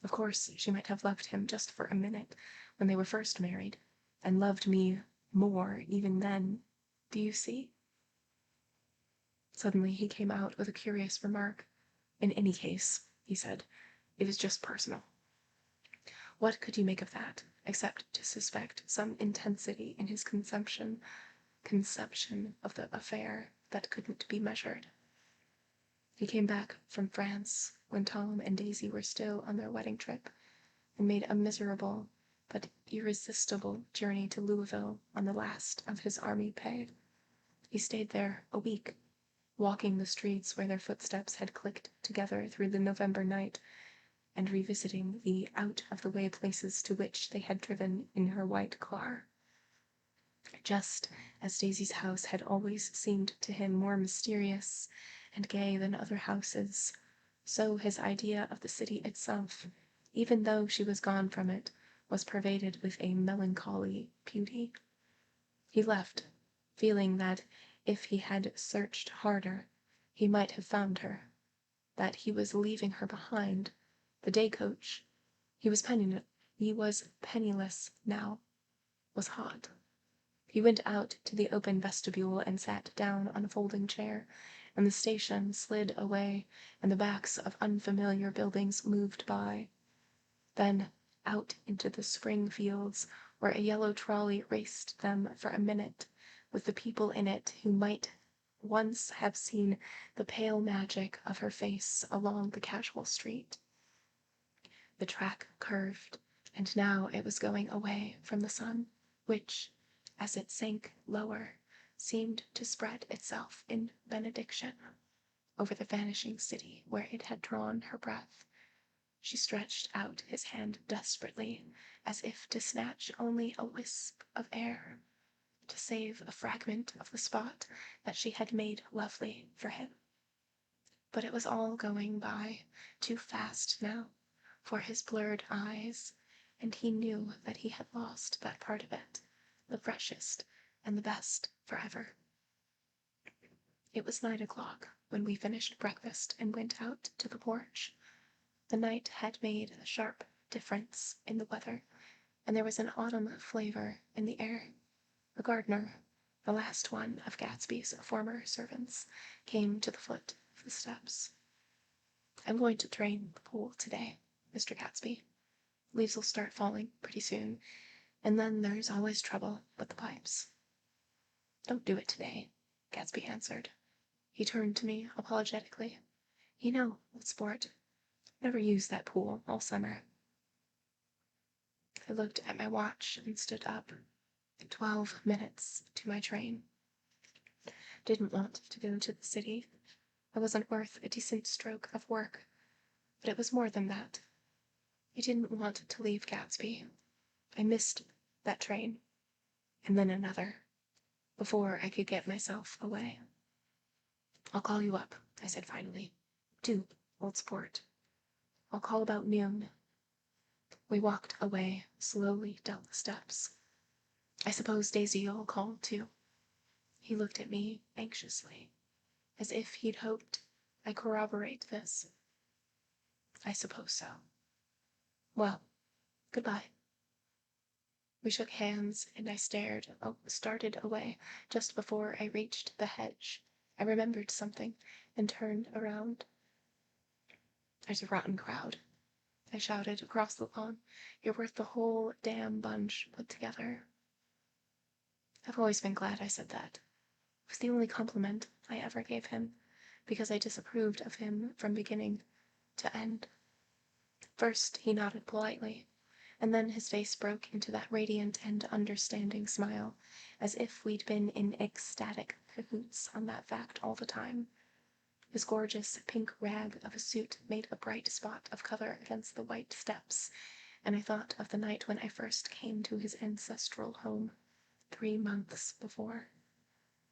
Of course, she might have loved him just for a minute when they were first married, and loved me more even then. Do you see? Suddenly he came out with a curious remark. In any case, he said, it is just personal. What could you make of that? except to suspect some intensity in his conception of the affair that couldn't be measured. He came back from France when Tom and Daisy were still on their wedding trip and made a miserable but irresistible journey to Louisville on the last of his army pay. He stayed there a week, walking the streets where their footsteps had clicked together through the November night, and revisiting the out-of-the-way places to which they had driven in her white car. Just as Daisy's house had always seemed to him more mysterious and gay than other houses, so his idea of the city itself, even though she was gone from it, was pervaded with a melancholy beauty. He left, feeling that if he had searched harder, he might have found her, that he was leaving her behind. The day coach, he was penniless now, was hot. He went out to the open vestibule and sat down on a folding chair, and the station slid away, and the backs of unfamiliar buildings moved by. Then out into the spring fields, where a yellow trolley raced them for a minute, with the people in it who might once have seen the pale magic of her face along the casual street. The track curved, and now it was going away from the sun, which, as it sank lower, seemed to spread itself in benediction over the vanishing city where it had drawn her breath. She stretched out his hand desperately, as if to snatch only a wisp of air, to save a fragment of the spot that she had made lovely for him. But it was all going by too fast now for his blurred eyes, and he knew that he had lost that part of it, the freshest and the best, forever. It was 9 o'clock when we finished breakfast and went out to the porch. The night had made a sharp difference in the weather, and there was an autumn flavor in the air. The gardener, the last one of Gatsby's former servants, came to the foot of the steps. "I'm going to drain the pool today, Mr. Gatsby. Leaves will start falling pretty soon, and then there's always trouble with the pipes." "Don't do it today," Gatsby answered. He turned to me apologetically. "You know, old sport, never used that pool all summer." I looked at my watch and stood up. 12 minutes to my train. Didn't want to go to the city. I wasn't worth a decent stroke of work, but it was more than that. I didn't want to leave Gatsby. I missed that train, and then another, before I could get myself away. "I'll call you up," I said finally. "Do, old sport. I'll call about noon." We walked away slowly down the steps. "I suppose Daisy'll call too." He looked at me anxiously, as if he'd hoped I'd corroborate this. "I suppose so." "Well, goodbye." We shook hands, and I started away. Just before I reached the hedge, I remembered something and turned around. "There's a rotten crowd," I shouted across the lawn. "You're worth the whole damn bunch put together." I've always been glad I said that. It was the only compliment I ever gave him, because I disapproved of him from beginning to end. First he nodded politely, and then his face broke into that radiant and understanding smile, as if we'd been in ecstatic cahoots on that fact all the time. His gorgeous pink rag of a suit made a bright spot of color against the white steps, and I thought of the night when I first came to his ancestral home, 3 months before.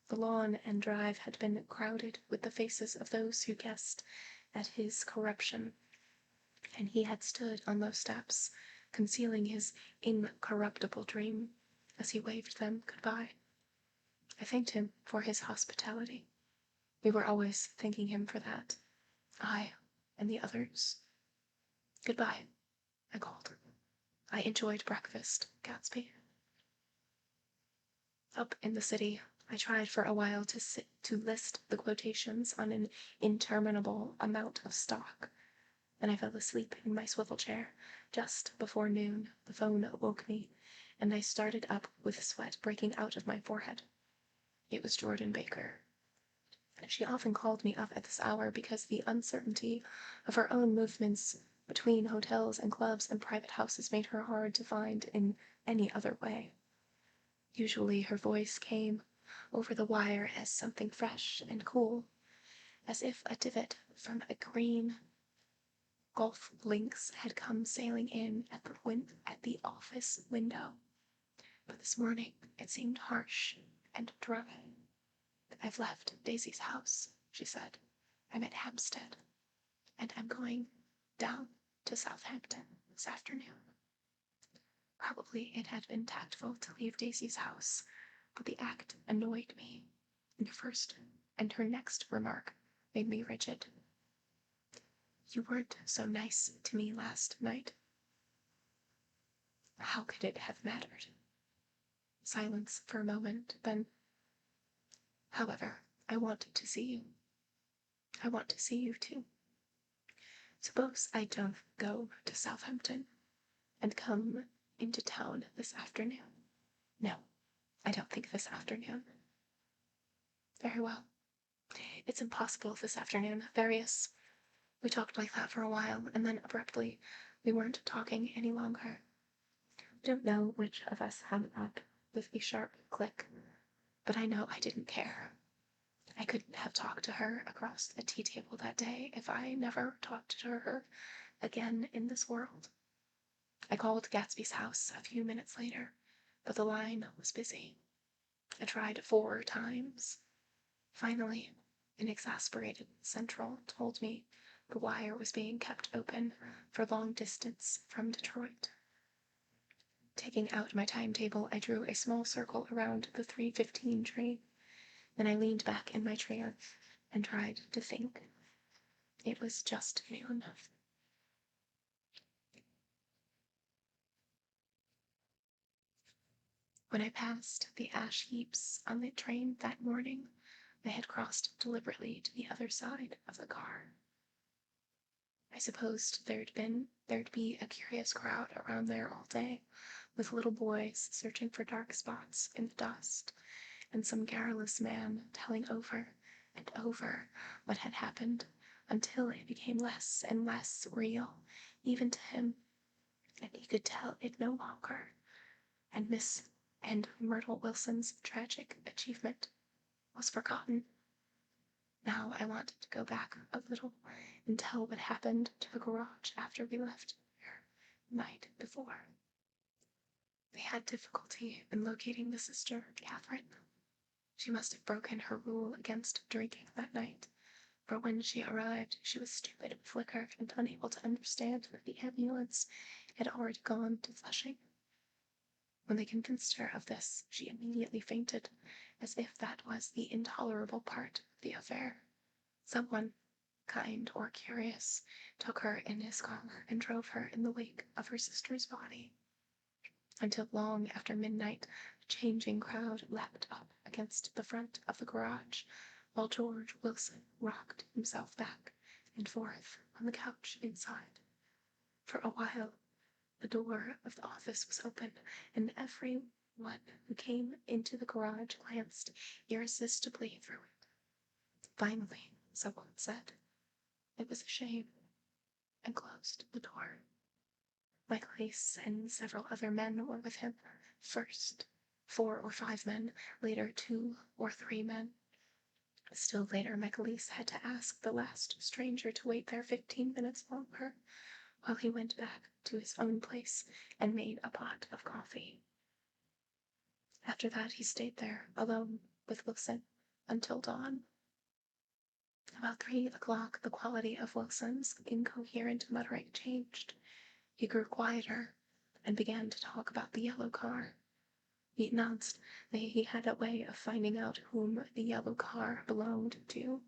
The lawn and drive had been crowded with the faces of those who guessed at his corruption, and he had stood on those steps, concealing his incorruptible dream, as he waved them goodbye. I thanked him for his hospitality. We were always thanking him for that, I and the others. "Goodbye," I called. "I enjoyed breakfast, Gatsby." Up in the city, I tried for a while to list the quotations on an interminable amount of stock. Then I fell asleep in my swivel chair. Just before noon, the phone woke me, and I started up with sweat breaking out of my forehead. It was Jordan Baker. She often called me up at this hour because the uncertainty of her own movements between hotels and clubs and private houses made her hard to find in any other way. Usually her voice came over the wire as something fresh and cool, as if a divot from a green golf links had come sailing in at the office window. But this morning it seemed harsh and dry. "I've left Daisy's house," she said. "I'm at Hampstead, and I'm going down to Southampton this afternoon." Probably it had been tactful to leave Daisy's house, but the act annoyed me. And her next remark made me rigid. "You weren't so nice to me last night." How could it have mattered? Silence for a moment, then, "However, I want to see you. I want to see you too. Suppose I don't go to Southampton and come into town this afternoon." "No, I don't think this afternoon." "Very well. It's impossible this afternoon. We talked like that for a while, and then abruptly we weren't talking any longer. I don't know which of us hung up with a sharp click, but I know I didn't care. I couldn't have talked to her across a tea table that day if I never talked to her again in this world. I called Gatsby's house a few minutes later, but the line was busy. I tried 4 times. Finally, an exasperated central told me the wire was being kept open for long distance from Detroit. Taking out my timetable, I drew a small circle around the 3:15 train. Then I leaned back in my chair and tried to think. It was just noon. When I passed the ash heaps on the train that morning, I had crossed deliberately to the other side of the car. I supposed there'd be a curious crowd around there all day, with little boys searching for dark spots in the dust, and some garrulous man telling over and over what had happened until it became less and less real, even to him, and he could tell it no longer, and Miss and Myrtle Wilson's tragic achievement was forgotten. Now I wanted to go back a little and tell what happened to the garage after we left here the night before. They had difficulty in locating the sister, Catherine. She must have broken her rule against drinking that night, for when she arrived, she was stupid with liquor and unable to understand that the ambulance had already gone to Flushing. When they convinced her of this, she immediately fainted, as if that was the intolerable part of the affair. Someone, kind or curious, took her in his car and drove her in the wake of her sister's body. Until long after midnight, a changing crowd leapt up against the front of the garage, while George Wilson rocked himself back and forth on the couch inside. For a while, the door of the office was open, and every one who came into the garage glanced irresistibly through it. Finally, someone said it was a shame, and closed the door. Michael Hayes and several other men were with him. First 4 or 5 men, later 2 or 3 men. Still later, Michael Hayes had to ask the last stranger to wait there 15 minutes longer, while he went back to his own place and made a pot of coffee. After that, he stayed there, alone with Wilson, until dawn. About 3 o'clock, the quality of Wilson's incoherent muttering changed. He grew quieter and began to talk about the yellow car. He announced that he had a way of finding out whom the yellow car belonged to,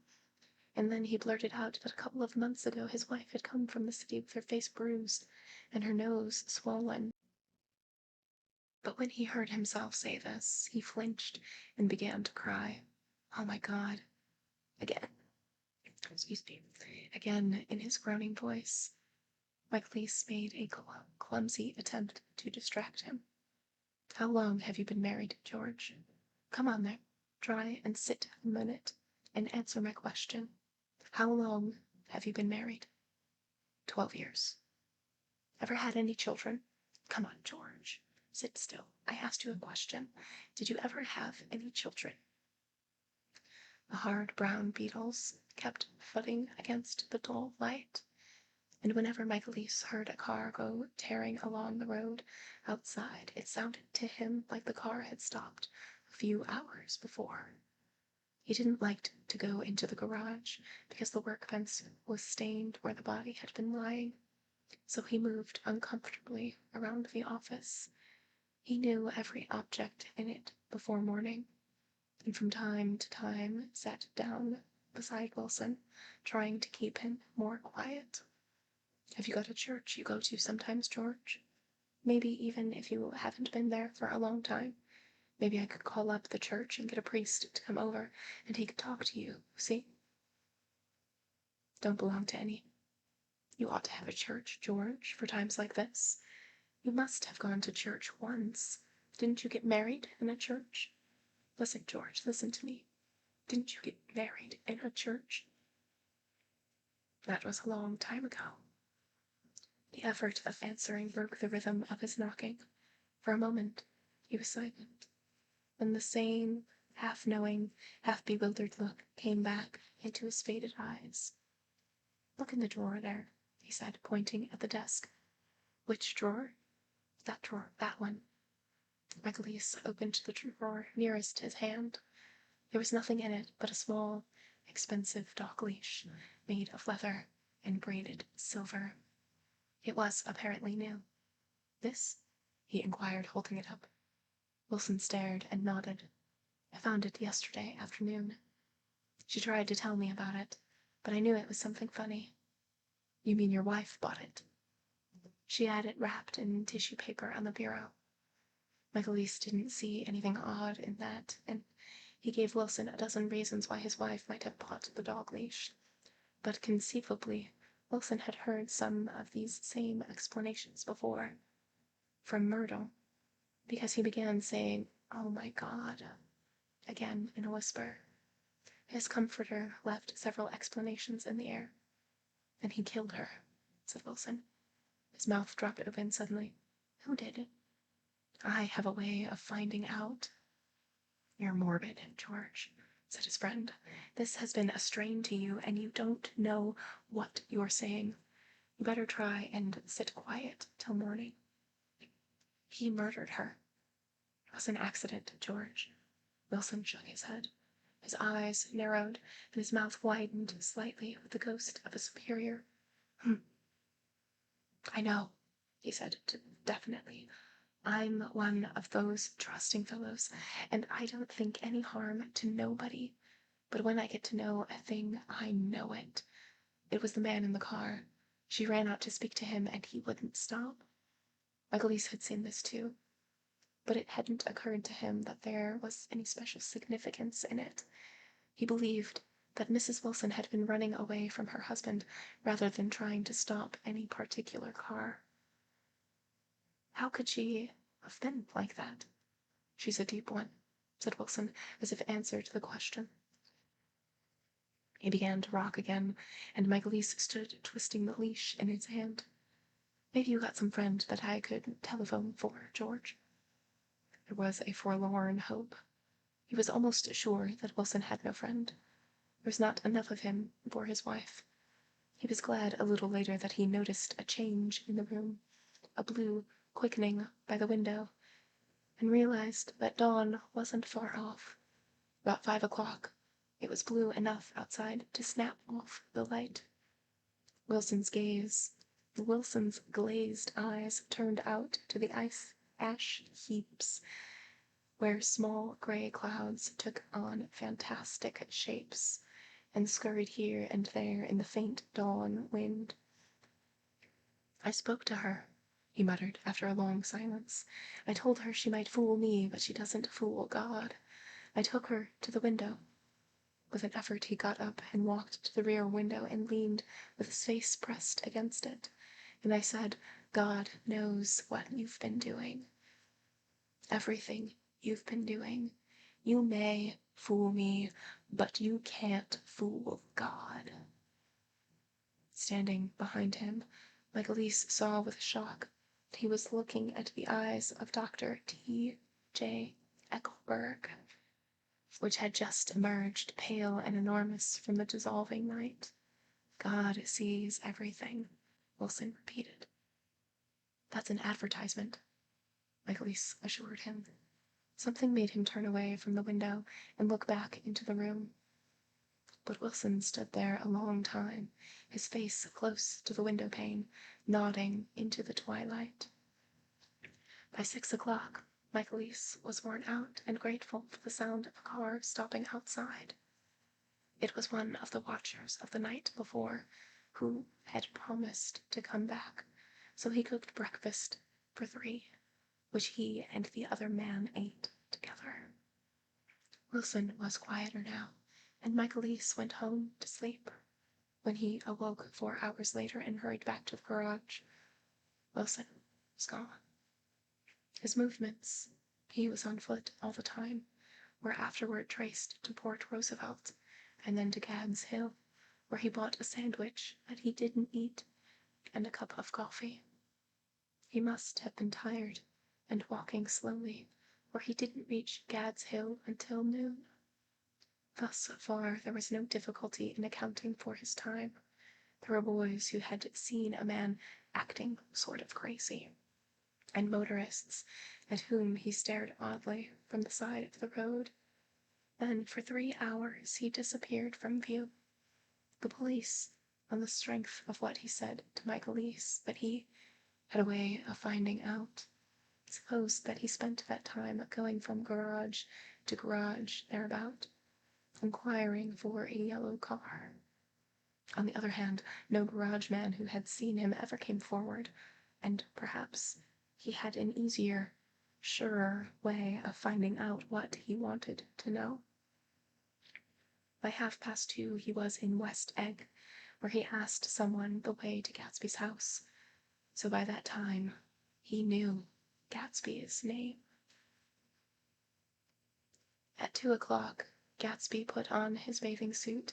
and then he blurted out that a couple of months ago his wife had come from the city with her face bruised and her nose swollen. But when he heard himself say this, he flinched and began to cry. "Oh my God." Again, in his groaning voice. Michaelis made a clumsy attempt to distract him. How long have you been married, George? Come on there. Try and sit a minute and answer my question. How long have you been married? 12 years. Ever had any children? Come on, George. Sit still. I asked you a question. Did you ever have any children? The hard brown beetles kept thudding against the dull light, and whenever Michaelis heard a car go tearing along the road outside, it sounded to him like the car had stopped a few hours before. He didn't like to go into the garage because the work fence was stained where the body had been lying, so he moved uncomfortably around the office. He knew every object in it before morning, and from time to time sat down beside Wilson, trying to keep him more quiet. Have you got a church you go to sometimes, George? Maybe even if you haven't been there for a long time, maybe I could call up the church and get a priest to come over and he could talk to you, see? Don't belong to any. You ought to have a church, George, for times like this. You must have gone to church once. Didn't you get married in a church? Listen, George, listen to me. Didn't you get married in a church? That was a long time ago. The effort of answering broke the rhythm of his knocking. For a moment, he was silent. Then the same half-knowing, half-bewildered look came back into his faded eyes. Look in the drawer there, he said, pointing at the desk. Which drawer? That drawer, that one. Michaelis opened the drawer nearest his hand. There was nothing in it but a small, expensive dog leash made of leather and braided silver. It was apparently new. This? He inquired, holding it up. Wilson stared and nodded. I found it yesterday afternoon. She tried to tell me about it, but I knew it was something funny. You mean your wife bought it? She had it wrapped in tissue paper on the bureau. Michaelis didn't see anything odd in that, and he gave Wilson a dozen reasons why his wife might have bought the dog leash. But conceivably, Wilson had heard some of these same explanations before. From Myrtle, because he began saying, "Oh my God," again in a whisper. His comforter left several explanations in the air. Then he killed her, said Wilson. His mouth dropped open suddenly. Who did it? I have a way of finding out. You're morbid, George, said his friend. This has been a strain to you, and you don't know what you're saying. You better try and sit quiet till morning. He murdered her. It was an accident, George. Wilson shook his head. His eyes narrowed, and his mouth widened slightly with the ghost of a superior. I know, he said definitely. I'm one of those trusting fellows, and I don't think any harm to nobody. But when I get to know a thing, I know it. It was the man in the car. She ran out to speak to him, and he wouldn't stop. Michaelis had seen this too, but it hadn't occurred to him that there was any special significance in it. He believed that Mrs. Wilson had been running away from her husband rather than trying to stop any particular car. How could she have been like that? She's a deep one, said Wilson, as if answer to the question. He began to rock again, and Michaelis stood twisting the leash in his hand. Maybe you got some friend that I could telephone for, George. There was a forlorn hope. He was almost sure that Wilson had no friend. There was not enough of him for his wife. He was glad a little later that he noticed a change in the room, a blue quickening by the window, and realized that dawn wasn't far off. About 5 o'clock, it was blue enough outside to snap off the light. Wilson's glazed eyes turned out to the ash heaps, where small gray clouds took on fantastic shapes and scurried here and there in the faint dawn wind. I spoke to her, he muttered after a long silence. I told her she might fool me, but she doesn't fool God. I took her to the window. With an effort he got up and walked to the rear window and leaned with his face pressed against it. And I said, God knows what you've been doing. Everything you've been doing. You may fool me, but you can't fool God. Standing behind him, Michaelise saw with shock that he was looking at the eyes of Dr. T. J. Eckelberg, which had just emerged pale and enormous from the dissolving night. God sees everything, Wilson repeated. That's an advertisement, Michaelise assured him. Something made him turn away from the window and look back into the room. But Wilson stood there a long time, his face close to the window pane, nodding into the twilight. By 6 o'clock, Michaelise was worn out and grateful for the sound of a car stopping outside. It was one of the watchers of the night before, who had promised to come back, so he cooked breakfast for 3, which he and the other man ate together. Wilson was quieter now, and Michaelise went home to sleep. When he awoke 4 hours later and hurried back to the garage, Wilson was gone. His movements, he was on foot all the time, were afterward traced to Port Roosevelt and then to Gads Hill, where he bought a sandwich that he didn't eat and a cup of coffee. He must have been tired and walking slowly, for he didn't reach Gads Hill until noon. Thus far, there was no difficulty in accounting for his time. There were boys who had seen a man acting sort of crazy, and motorists at whom he stared oddly from the side of the road. Then, for 3 hours, he disappeared from view. The police, on the strength of what he said to Michaelise that he had a way of finding out, supposed that he spent that time going from garage to garage thereabout, inquiring for a yellow car. On the other hand, no garage man who had seen him ever came forward, and perhaps he had an easier, surer way of finding out what he wanted to know. By 2:30, he was in West Egg, where he asked someone the way to Gatsby's house. So by that time, he knew Gatsby's name. At 2 o'clock, Gatsby put on his bathing suit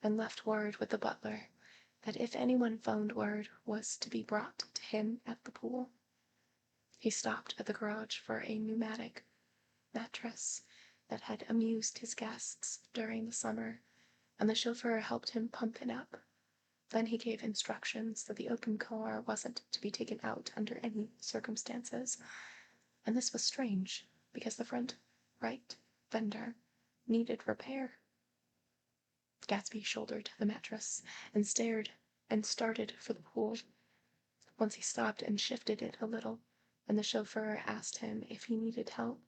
and left word with the butler that if anyone phoned word was to be brought to him at the pool. He stopped at the garage for a pneumatic mattress that had amused his guests during the summer, and the chauffeur helped him pump it up. Then he gave instructions that the open car wasn't to be taken out under any circumstances, and this was strange, because the front right fender needed repair. Gatsby shouldered the mattress and started for the pool. Once he stopped and shifted it a little, and the chauffeur asked him if he needed help,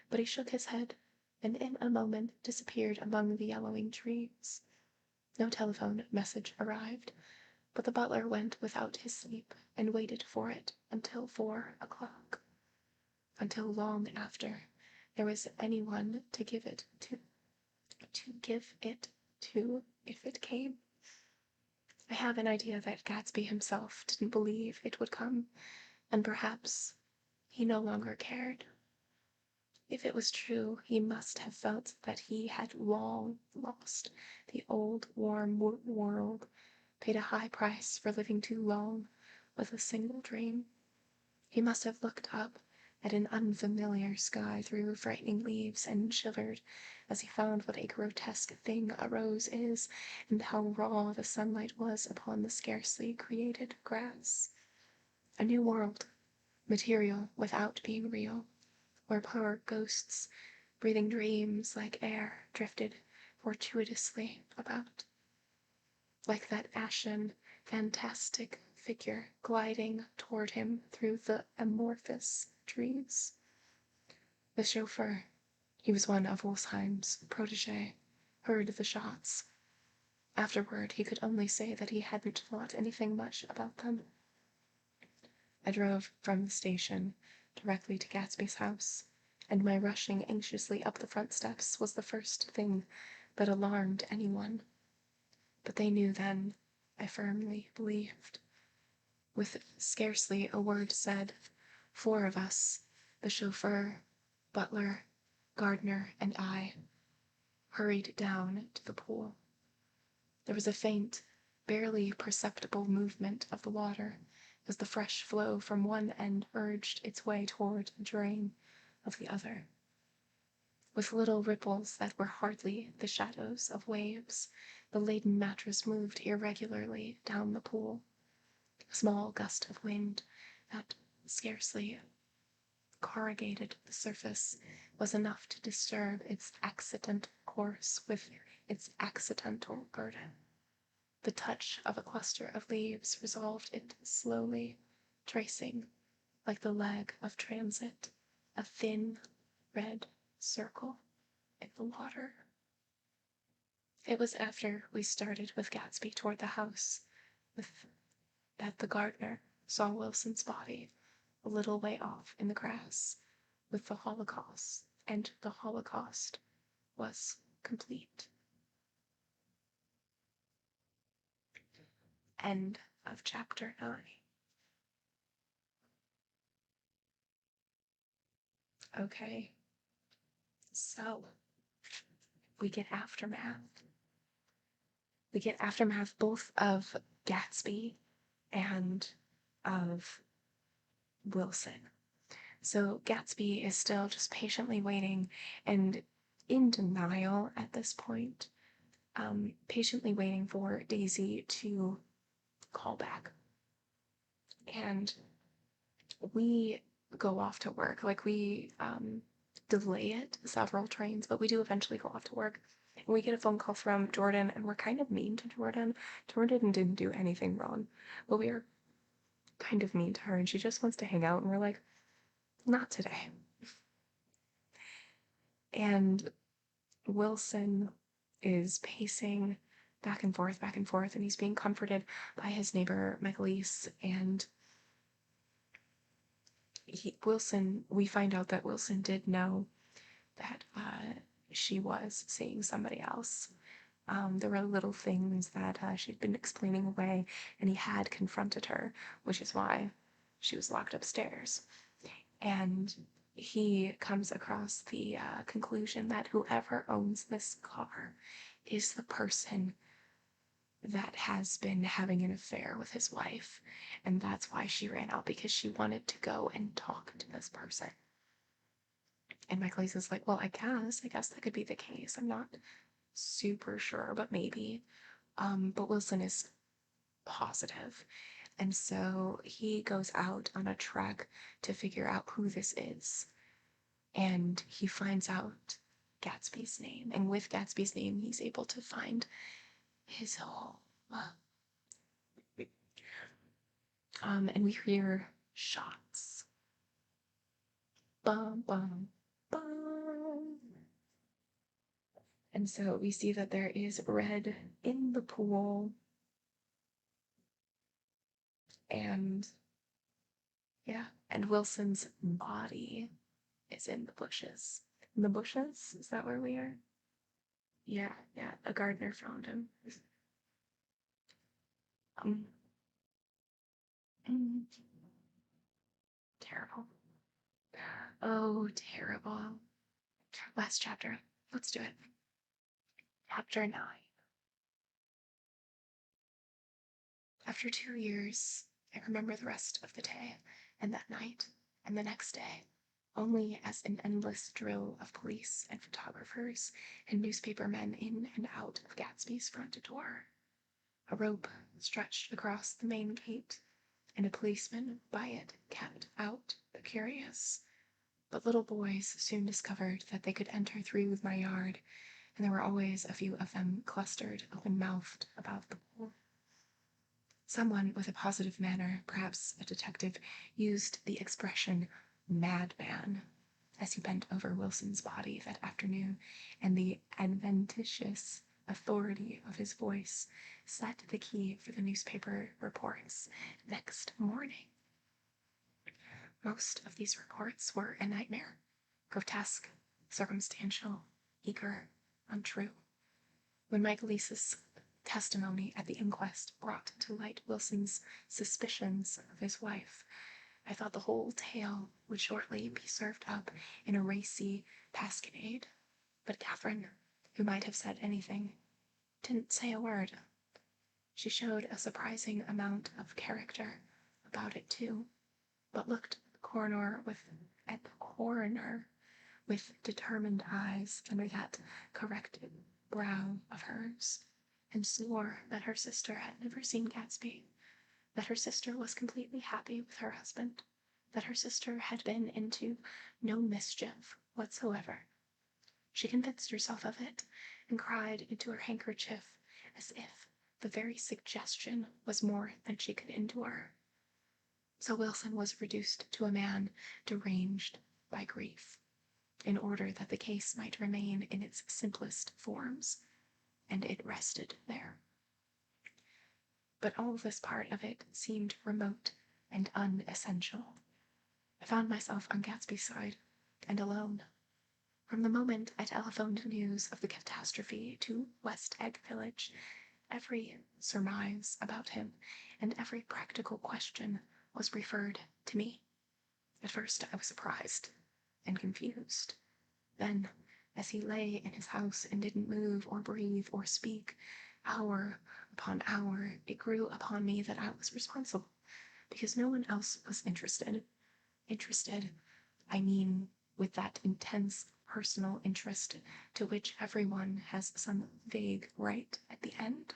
but he shook his head and in a moment disappeared among the yellowing trees. No telephone message arrived, but the butler went without his sleep and waited for it until 4 o'clock. Until long after there was anyone to give it to if it came. I have an idea that Gatsby himself didn't believe it would come, and perhaps he no longer cared. If it was true, he must have felt that he had long lost the old warm world, paid a high price for living too long with a single dream. He must have looked up at an unfamiliar sky through frightening leaves and shivered as he found what a grotesque thing a rose is, and how raw the sunlight was upon the scarcely created grass. A new world, material without being real, where poor ghosts, breathing dreams like air, drifted fortuitously about. Like that ashen, fantastic figure gliding toward him through the amorphous trees. The chauffeur, he was one of Wolfsheim's protégé, heard the shots. Afterward, he could only say that he hadn't thought anything much about them. I drove from the station directly to Gatsby's house, and my rushing anxiously up the front steps was the first thing that alarmed anyone. But they knew then, I firmly believed. With scarcely a word said, 4 of us, the chauffeur, butler, gardener, and I, hurried down to the pool. There was a faint, barely perceptible movement of the water as the fresh flow from one end urged its way toward the drain of the other. With little ripples that were hardly the shadows of waves, the laden mattress moved irregularly down the pool. A small gust of wind that scarcely corrugated the surface was enough to disturb its accidental course with its accidental burden. The touch of a cluster of leaves resolved it slowly, tracing, like the leg of transit, a thin, red circle in the water. It was after we started with Gatsby toward the house that the gardener saw Wilson's body a little way off in the grass with the Holocaust, and the Holocaust was complete. End of chapter 9. Okay, so we get aftermath. We get aftermath both of Gatsby and of Wilson. So Gatsby is still just patiently waiting and in denial at this point, patiently waiting for Daisy to call back. And we go off to work. Like, we delay it several trains, but we do eventually go off to work. And we get a phone call from Jordan, and we're kind of mean to Jordan. Jordan didn't do anything wrong, but we are kind of mean to her, and she just wants to hang out, and we're like, not today. And Wilson is pacing back and forth, and he's being comforted by his neighbor, Michaelise, and we find out that Wilson did know that she was seeing somebody else. There were little things that she'd been explaining away, and he had confronted her, which is why she was locked upstairs. And he comes across the conclusion that whoever owns this car is the person that has been having an affair with his wife, and that's why she ran out, because she wanted to go and talk to this person. And Michaelise is like, well, I guess that could be the case. I'm not super sure, but maybe. But Wilson is positive. And so he goes out on a trek to figure out who this is. And he finds out Gatsby's name. And with Gatsby's name, he's able to find his home. And we hear shots. Bum, bum, bum. And so we see that there is red in the pool. And yeah, and Wilson's body is in the bushes. In the bushes? Is that where we are? Yeah, a gardener found him. Mm, terrible. Oh, terrible. Last chapter. Let's do it. Chapter 9. After 2 years, I remember the rest of the day, and that night, and the next day, only as an endless drill of police and photographers and newspaper men in and out of Gatsby's front door. A rope stretched across the main gate, and a policeman by it kept out the curious. But little boys soon discovered that they could enter through my yard, and there were always a few of them clustered open-mouthed about the pool. Someone with a positive manner, perhaps a detective, used the expression madman as he bent over Wilson's body that afternoon, and the adventitious authority of his voice set the key for the newspaper reports next morning. Most of these reports were a nightmare, grotesque, circumstantial, eager, untrue. When Michaelise's Testimony at the inquest brought to light Wilson's suspicions of his wife. I thought the whole tale would shortly be served up in a racy pasquinade, but Catherine, who might have said anything, didn't say a word. She showed a surprising amount of character about it too, but looked at the coroner with determined eyes under that corrected brow of hers, and swore that her sister had never seen Gatsby, that her sister was completely happy with her husband, that her sister had been into no mischief whatsoever. She convinced herself of it, and cried into her handkerchief as if the very suggestion was more than she could endure. So Wilson was reduced to a man deranged by grief, in order that the case might remain in its simplest forms, and it rested there. But all this part of it seemed remote and unessential. I found myself on Gatsby's side, and alone. From the moment I telephoned news of the catastrophe to West Egg Village, every surmise about him and every practical question was referred to me. At first I was surprised and confused. Then, as he lay in his house and didn't move or breathe or speak, hour upon hour, it grew upon me that I was responsible, because no one else was interested. Interested, I mean, with that intense personal interest to which everyone has some vague right at the end.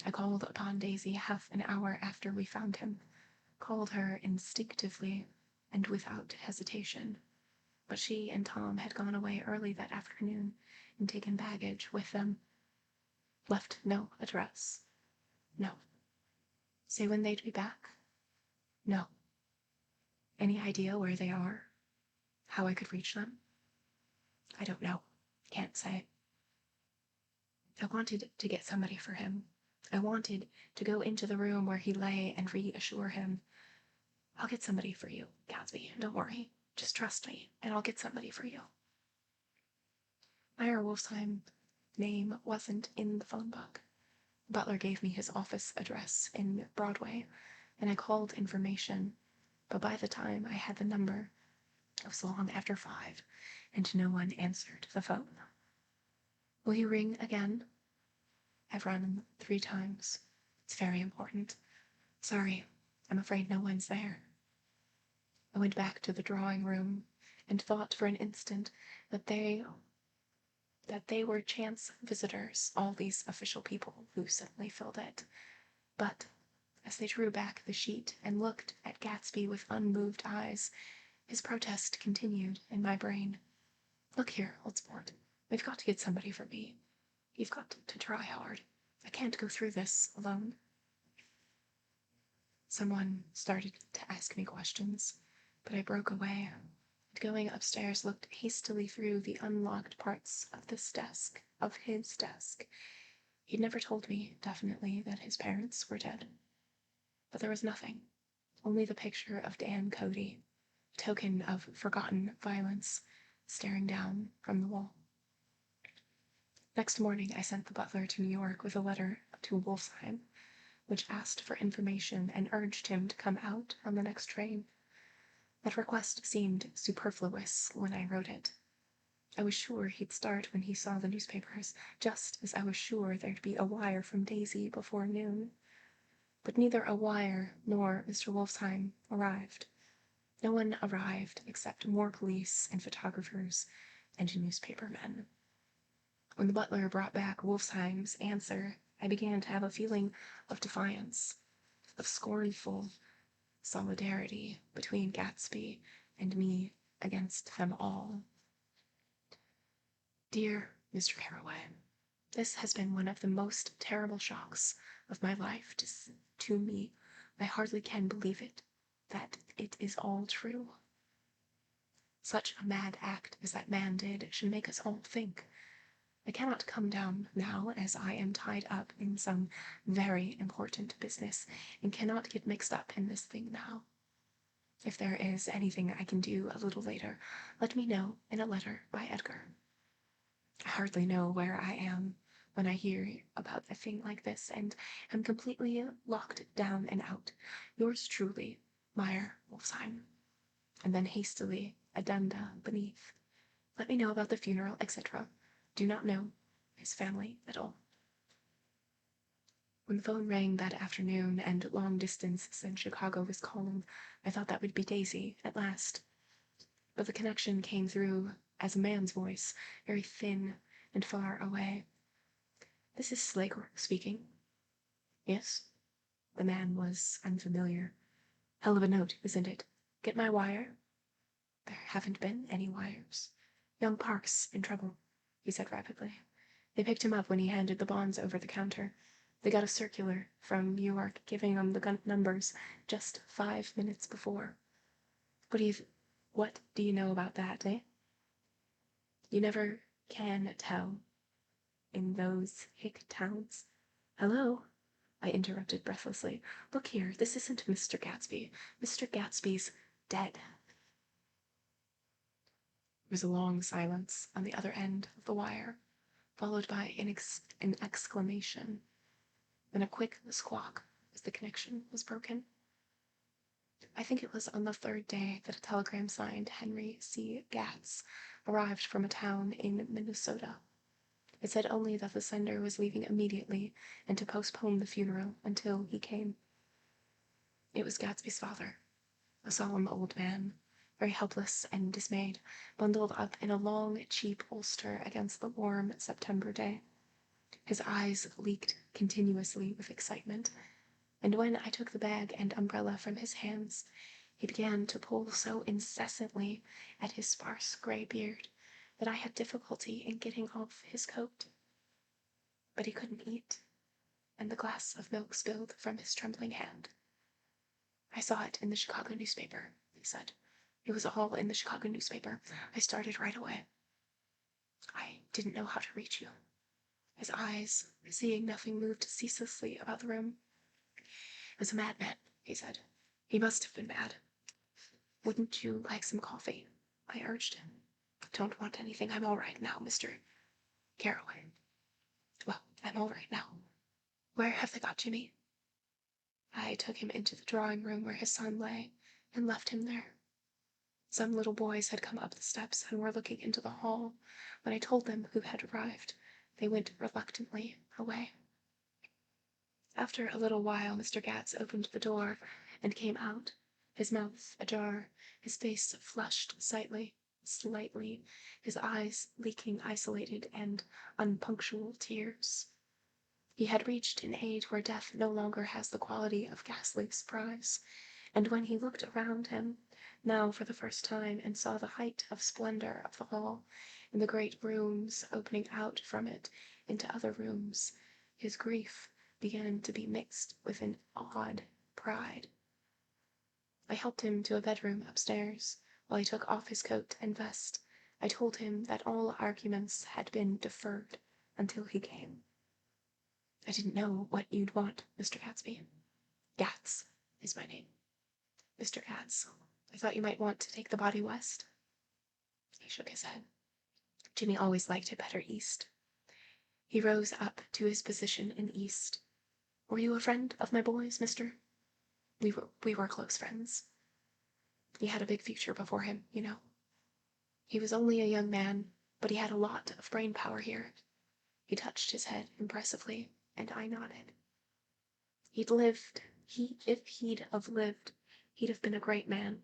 I called upon Daisy half an hour after we found him, called her instinctively and without hesitation, but she and Tom had gone away early that afternoon and taken baggage with them. Left no address. No. Say when they'd be back? No. Any idea where they are? How I could reach them? I don't know. Can't say. I wanted to get somebody for him. I wanted to go into the room where he lay and reassure him. I'll get somebody for you, Gatsby. Don't worry. Just trust me, and I'll get somebody for you. Meyer Wolfsheim's name wasn't in the phone book. The butler gave me his office address in Broadway, and I called information, but by the time I had the number, it was long after 5, and no one answered the phone. Will you ring again? I've rung 3 times. It's very important. Sorry, I'm afraid no one's there. I went back to the drawing room and thought for an instant that they were chance visitors, all these official people who suddenly filled it. But as they drew back the sheet and looked at Gatsby with unmoved eyes, his protest continued in my brain. Look here, old sport. We've got to get somebody for me. You've got to try hard. I can't go through this alone. Someone started to ask me questions, but I broke away, and going upstairs looked hastily through the unlocked parts of his desk. He'd never told me definitely that his parents were dead. But there was nothing, only the picture of Dan Cody, token of forgotten violence, staring down from the wall. Next morning I sent the butler to New York with a letter to Wolfsheim, which asked for information and urged him to come out on the next train. That request seemed superfluous when I wrote it. I was sure he'd start when he saw the newspapers, just as I was sure there'd be a wire from Daisy before noon. But neither a wire nor Mr. Wolfsheim arrived. No one arrived except more police and photographers and newspaper men. When the butler brought back Wolfsheim's answer, I began to have a feeling of defiance, of scornful solidarity between Gatsby and me against them all. Dear Mr. Carraway, this has been one of the most terrible shocks of my life to me. I hardly can believe it, that it is all true. Such a mad act as that man did should make us all think. I cannot come down now, as I am tied up in some very important business, and cannot get mixed up in this thing now. If there is anything I can do a little later, let me know in a letter by Edgar. I hardly know where I am, when I hear about a thing like this and am completely locked down and out. Yours truly, Meyer Wolfsheim. And then hastily, addenda beneath. Let me know about the funeral, etc. Do not know his family at all. When the phone rang that afternoon and long distance in Chicago was calling, I thought that would be Daisy at last. But the connection came through as a man's voice, very thin and far away. This is Slaker speaking. Yes? The man was unfamiliar. Hell of a note, isn't it? Get my wire? There haven't been any wires. Young Park's in trouble, he said rapidly. They picked him up when he handed the bonds over the counter. They got a circular from New York giving them the numbers just 5 minutes before. What do you know about that, eh? You never can tell in those hick towns. Hello? I interrupted breathlessly. Look here, this isn't Mr. Gatsby. Mr. Gatsby's dead. There was a long silence on the other end of the wire, followed by an exclamation, then a quick squawk as the connection was broken. I think it was on the third day that a telegram signed Henry C. Gatz arrived from a town in Minnesota. It said only that the sender was leaving immediately and to postpone the funeral until he came. It was Gatsby's father, a solemn old man, very helpless and dismayed, bundled up in a long, cheap ulster against the warm September day. His eyes leaked continuously with excitement, and when I took the bag and umbrella from his hands, he began to pull so incessantly at his sparse gray beard that I had difficulty in getting off his coat. But he couldn't eat, and the glass of milk spilled from his trembling hand. I saw it in the Chicago newspaper, he said. It was all in the Chicago newspaper. I started right away. I didn't know how to reach you. His eyes, seeing nothing, moved ceaselessly about the room. It was a madman, he said. He must have been mad. Wouldn't you like some coffee? I urged him. Don't want anything. I'm all right now, Mr. Caraway. Well, I'm all right now. Where have they got Jimmy? I took him into the drawing room where his son lay and left him there. Some little boys had come up the steps and were looking into the hall. When I told them who had arrived, they went reluctantly away. After a little while, Mr. Gatz opened the door and came out, his mouth ajar, his face flushed slightly, his eyes leaking isolated and unpunctual tears. He had reached an age where death no longer has the quality of ghastly surprise, and when he looked around him, now for the first time, and saw the height of splendor of the hall, and the great rooms opening out from it into other rooms, his grief began to be mixed with an odd pride. I helped him to a bedroom upstairs. While he took off his coat and vest, I told him that all arguments had been deferred until he came. I didn't know what you'd want, Mr. Gatsby. Gatz is my name. Mr. Gatz, I thought you might want to take the body west. He shook his head. Jimmy always liked it better east. He rose up to his position in east. Were you a friend of my boy's, mister? We were close friends. He had a big future before him, you know. He was only a young man, but he had a lot of brain power here. He touched his head impressively, and I nodded. If he'd have lived, he'd have been a great man,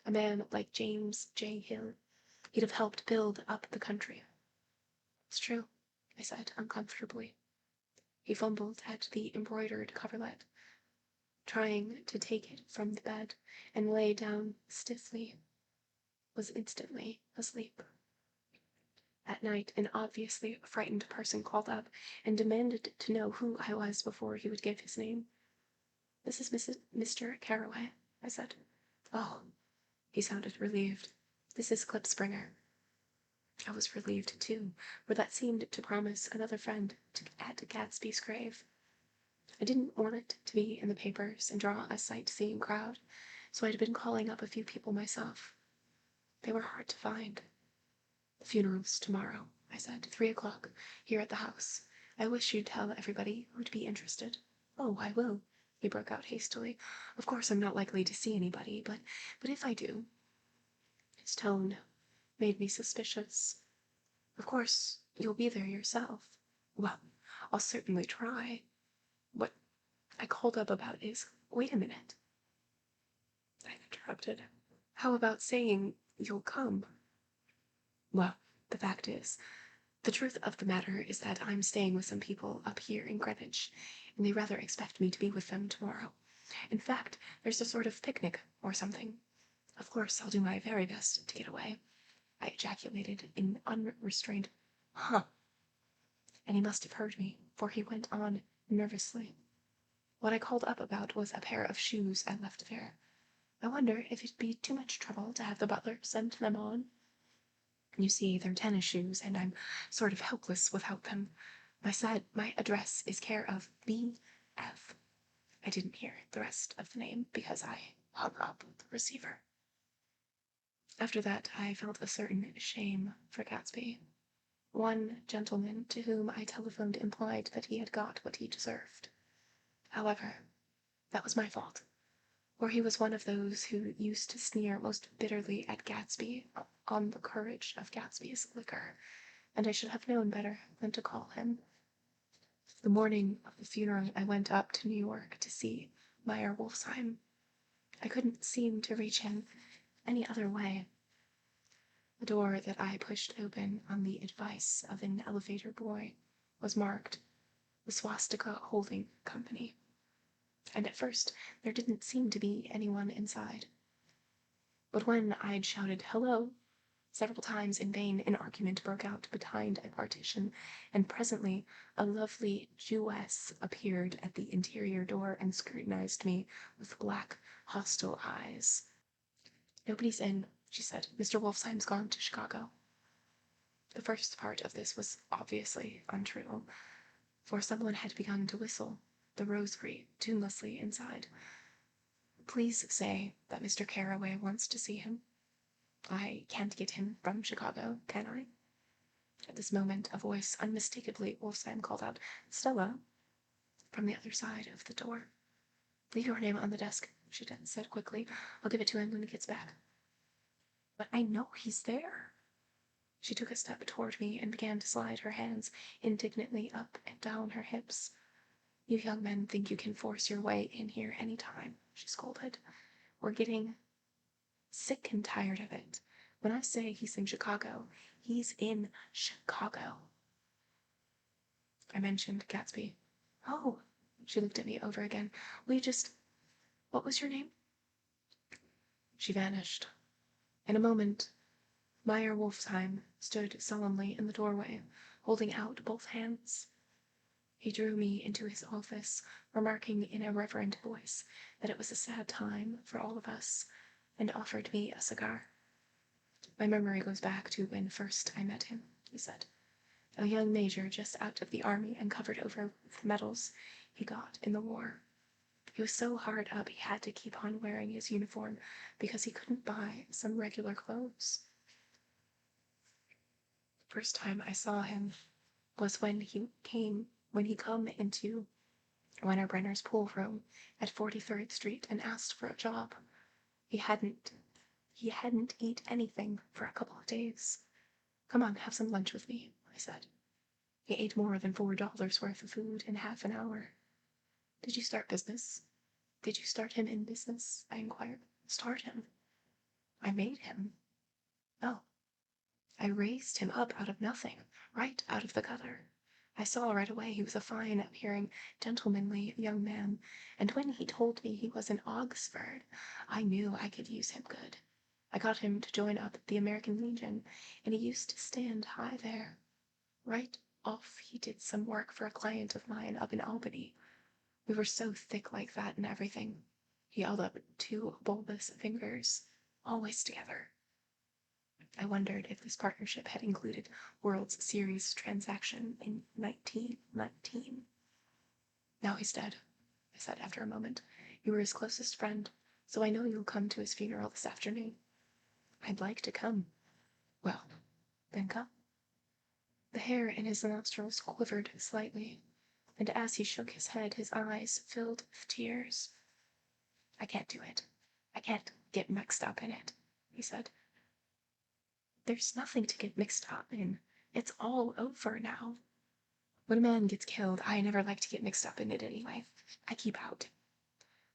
a man like James J. Hill. He'd have helped build up the country. It's true, I said uncomfortably. He fumbled at the embroidered coverlet, trying to take it from the bed, and lay down stiffly, was instantly asleep. At night, an obviously frightened person called up and demanded to know who I was before he would give his name. This is Mr. Caraway, I said. Oh, he sounded relieved. This is Clip Springer. I was relieved, too, for that seemed to promise another friend at Gatsby's grave. I didn't want it to be in the papers and draw a sightseeing crowd, so I'd been calling up a few people myself. They were hard to find. The funeral's tomorrow, I said, 3 o'clock, here at the house. I wish you'd tell everybody who'd be interested. Oh, I will, he broke out hastily. Of course I'm not likely to see anybody, but if I do. His tone made me suspicious. Of course, you'll be there yourself. Well, I'll certainly try. What I called up about is, wait a minute, I interrupted. How about saying you'll come? Well, the fact is, the truth of the matter is that I'm staying with some people up here in Greenwich, and they rather expect me to be with them tomorrow. In fact, there's a sort of picnic or something. Of course, I'll do my very best to get away. I ejaculated in unrestrained, huh. And he must have heard me, for he went on nervously. What I called up about was a pair of shoes I left there. I wonder if it'd be too much trouble to have the butler send them on. You see, they're tennis shoes, and I'm sort of helpless without them. My address is care of B.F. I didn't hear the rest of the name because I hung up the receiver. After that, I felt a certain shame for Gatsby. One gentleman to whom I telephoned implied that he had got what he deserved. However, that was my fault, for he was one of those who used to sneer most bitterly at Gatsby on the courage of Gatsby's liquor, and I should have known better than to call him. The morning of the funeral, I went up to New York to see Meyer Wolfsheim. I couldn't seem to reach him any other way. The door that I pushed open on the advice of an elevator boy was marked the Swastika Holding Company, and at first there didn't seem to be anyone inside. But when I'd shouted hello several times in vain, an argument broke out behind a partition, and presently a lovely Jewess appeared at the interior door and scrutinized me with black, hostile eyes. "Nobody's in," she said. "Mr. Wolfsheim's gone to Chicago." The first part of this was obviously untrue, for someone had begun to whistle the rosary tunelessly inside. "Please say that Mr. Carraway wants to see him. I can't get him from Chicago, can I?" At this moment, a voice unmistakably Wolfsheim called out, "Stella," from the other side of the door. "Leave your name on the desk," she said quickly. "I'll give it to him when he gets back." "But I know he's there." She took a step toward me and began to slide her hands indignantly up and down her hips. "You young men think you can force your way in here any time," she scolded. "We're getting sick and tired of it. When I say he's in Chicago, he's in Chicago." I mentioned Gatsby. "Oh," she looked at me over again. "Will you just... what was your name?" She vanished. In a moment, Meyer Wolfsheim stood solemnly in the doorway, holding out both hands. He drew me into his office, remarking in a reverent voice that it was a sad time for all of us, and offered me a cigar. "My memory goes back to when first I met him," he said. "A young major just out of the army and covered over with medals he got in the war. He was so hard up he had to keep on wearing his uniform because he couldn't buy some regular clothes. The first time I saw him was when he come into Wenner-Brenner's pool room at 43rd Street and asked for a job. He hadn't eat anything for a couple of days. 'Come on, have some lunch with me,' I said. He ate more than $4 worth of food in half an hour. 'Did you start business?' 'Did you start him in business?' I inquired. 'Start him?' 'I made him.' 'Oh.' 'I raised him up out of nothing, right out of the gutter. I saw right away he was a fine-appearing, gentlemanly young man, and when he told me he was in Oxford, I knew I could use him good. I got him to join up the American Legion, and he used to stand high there. Right off he did some work for a client of mine up in Albany. We were so thick like that and everything. He held up 2 bulbous fingers, always together. I wondered if this partnership had included World's Series transaction in 1919. Now he's dead, I said after a moment. You were his closest friend, so I know you'll come to his funeral this afternoon. I'd like to come. Well, then come. The hair in his nostrils quivered slightly, and as he shook his head, his eyes filled with tears. "I can't do it. I can't get mixed up in it," he said. "There's nothing to get mixed up in. It's all over now. When a man gets killed, I never like to get mixed up in it anyway. I keep out.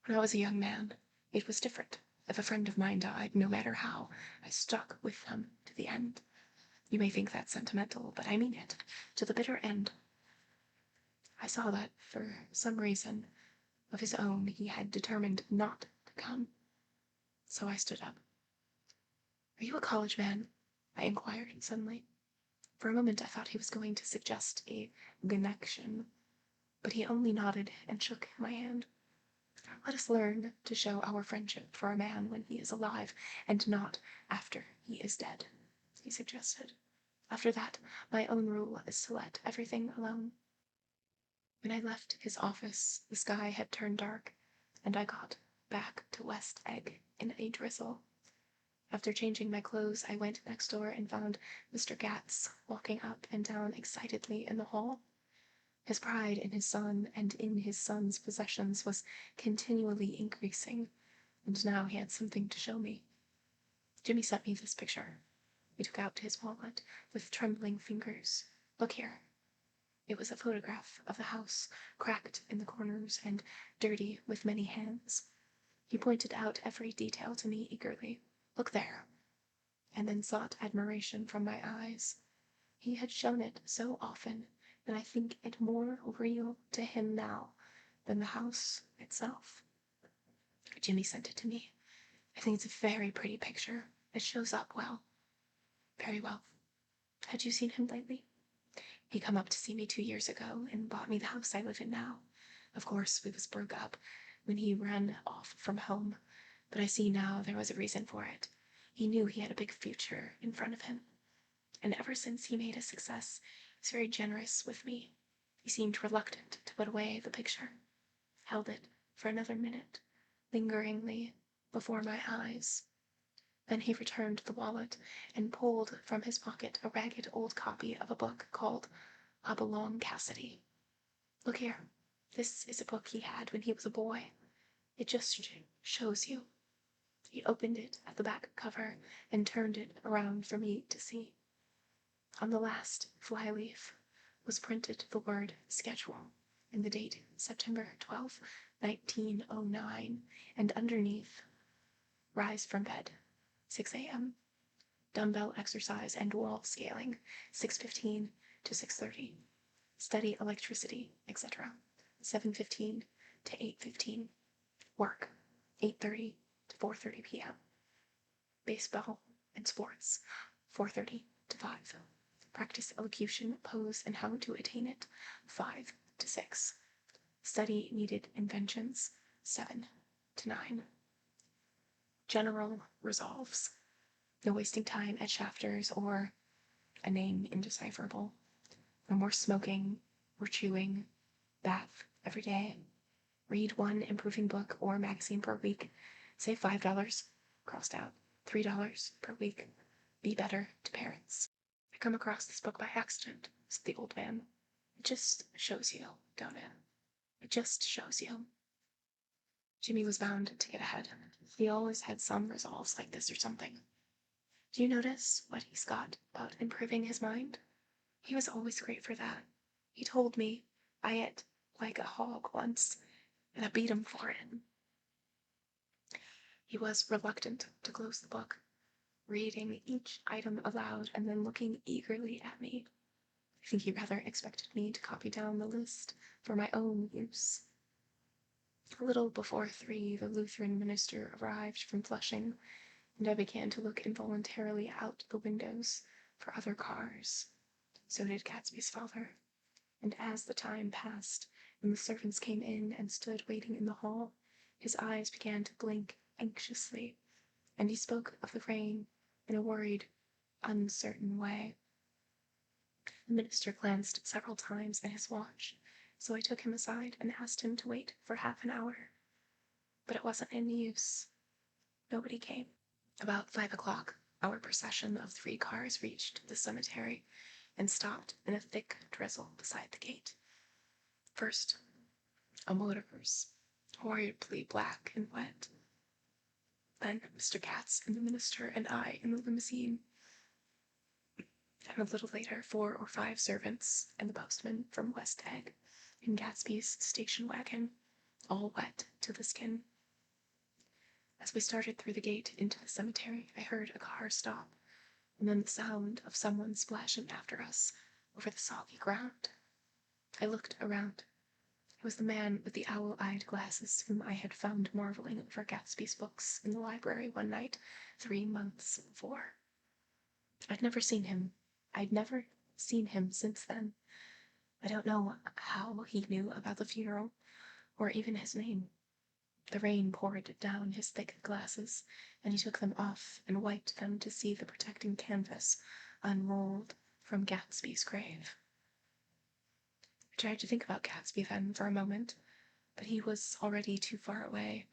When I was a young man, it was different. If a friend of mine died, no matter how, I stuck with them to the end. You may think that's sentimental, but I mean it, to the bitter end. I saw that, for some reason of his own, he had determined not to come. So I stood up. Are you a college man? I inquired suddenly. For a moment I thought he was going to suggest a connection, but he only nodded and shook my hand. Let us learn to show our friendship for a man when he is alive, and not after he is dead, he suggested. After that, my own rule is to let everything alone. When I left his office, the sky had turned dark, and I got back to West Egg in a drizzle. After changing my clothes, I went next door and found Mr. Gatz walking up and down excitedly in the hall. His pride in his son and in his son's possessions was continually increasing, and now he had something to show me. Jimmy sent me this picture. He took out his wallet with trembling fingers. Look here. It was a photograph of the house, cracked in the corners and dirty with many hands. He pointed out every detail to me eagerly. Look there, and then sought admiration from my eyes. He had shown it so often that I think it more real to him now than the house itself. Jimmy sent it to me. I think it's a very pretty picture. It shows up well. Very well. Had you seen him lately? He come up to see me 2 years ago and bought me the house I live in now. Of course, we was broke up when he ran off from home, but I see now there was a reason for it. He knew he had a big future in front of him. And ever since he made a success, he's very generous with me. He seemed reluctant to put away the picture. Held it for another minute, lingeringly, before my eyes. Then he returned the wallet and pulled from his pocket a ragged old copy of a book called Hopalong Cassidy. Look here. This is a book he had when he was a boy. It just shows you. He opened it at the back cover and turned it around for me to see. On the last flyleaf was printed the word schedule and the date September 12, 1909, and underneath, rise from bed, 6 a.m., dumbbell exercise and wall scaling, 6:15 to 6:30, study electricity, etc., 7:15 to 8:15, work, 8:30 to 4:30 p.m., baseball and sports, 4:30 to 5, practice elocution, pose, and how to attain it, 5 to 6, study needed inventions, 7 to 9. General resolves. No wasting time at Shafters or a name indecipherable. No more smoking or chewing. Bath every day. Read one improving book or magazine per week. Save $5, crossed out, $3 per week. Be better to parents. I come across this book by accident, said the old man. It just shows you, don't it? It just shows you. Jimmy was bound to get ahead. He always had some resolves like this or something. Do you notice what he's got about improving his mind? He was always great for that. He told me I ate like a hog once, and I beat him for it. He was reluctant to close the book, reading each item aloud and then looking eagerly at me. I think he rather expected me to copy down the list for my own use. A little before 3, the Lutheran minister arrived from Flushing, and I began to look involuntarily out the windows for other cars. So did Gatsby's father. And as the time passed, and the servants came in and stood waiting in the hall, his eyes began to blink anxiously, and he spoke of the rain in a worried, uncertain way. The minister glanced several times at his watch, so I took him aside and asked him to wait for half an hour. But it wasn't any use. Nobody came. About 5 o'clock, our procession of 3 cars reached the cemetery, and stopped in a thick drizzle beside the gate. First, a motor hearse, horribly black and wet. Then Mr. Katz and the minister and I in the limousine. And a little later, 4 or 5 servants and the postman from West Egg in Gatsby's station wagon, all wet to the skin. As we started through the gate into the cemetery, I heard a car stop, and then the sound of someone splashing after us over the soggy ground. I looked around. It was the man with the owl-eyed glasses whom I had found marveling over Gatsby's books in the library one night 3 months before. I'd never seen him since then. I don't know how he knew about the funeral, or even his name. The rain poured down his thick glasses, and he took them off and wiped them to see the protecting canvas unrolled from Gatsby's grave. I tried to think about Gatsby then for a moment, but he was already too far away,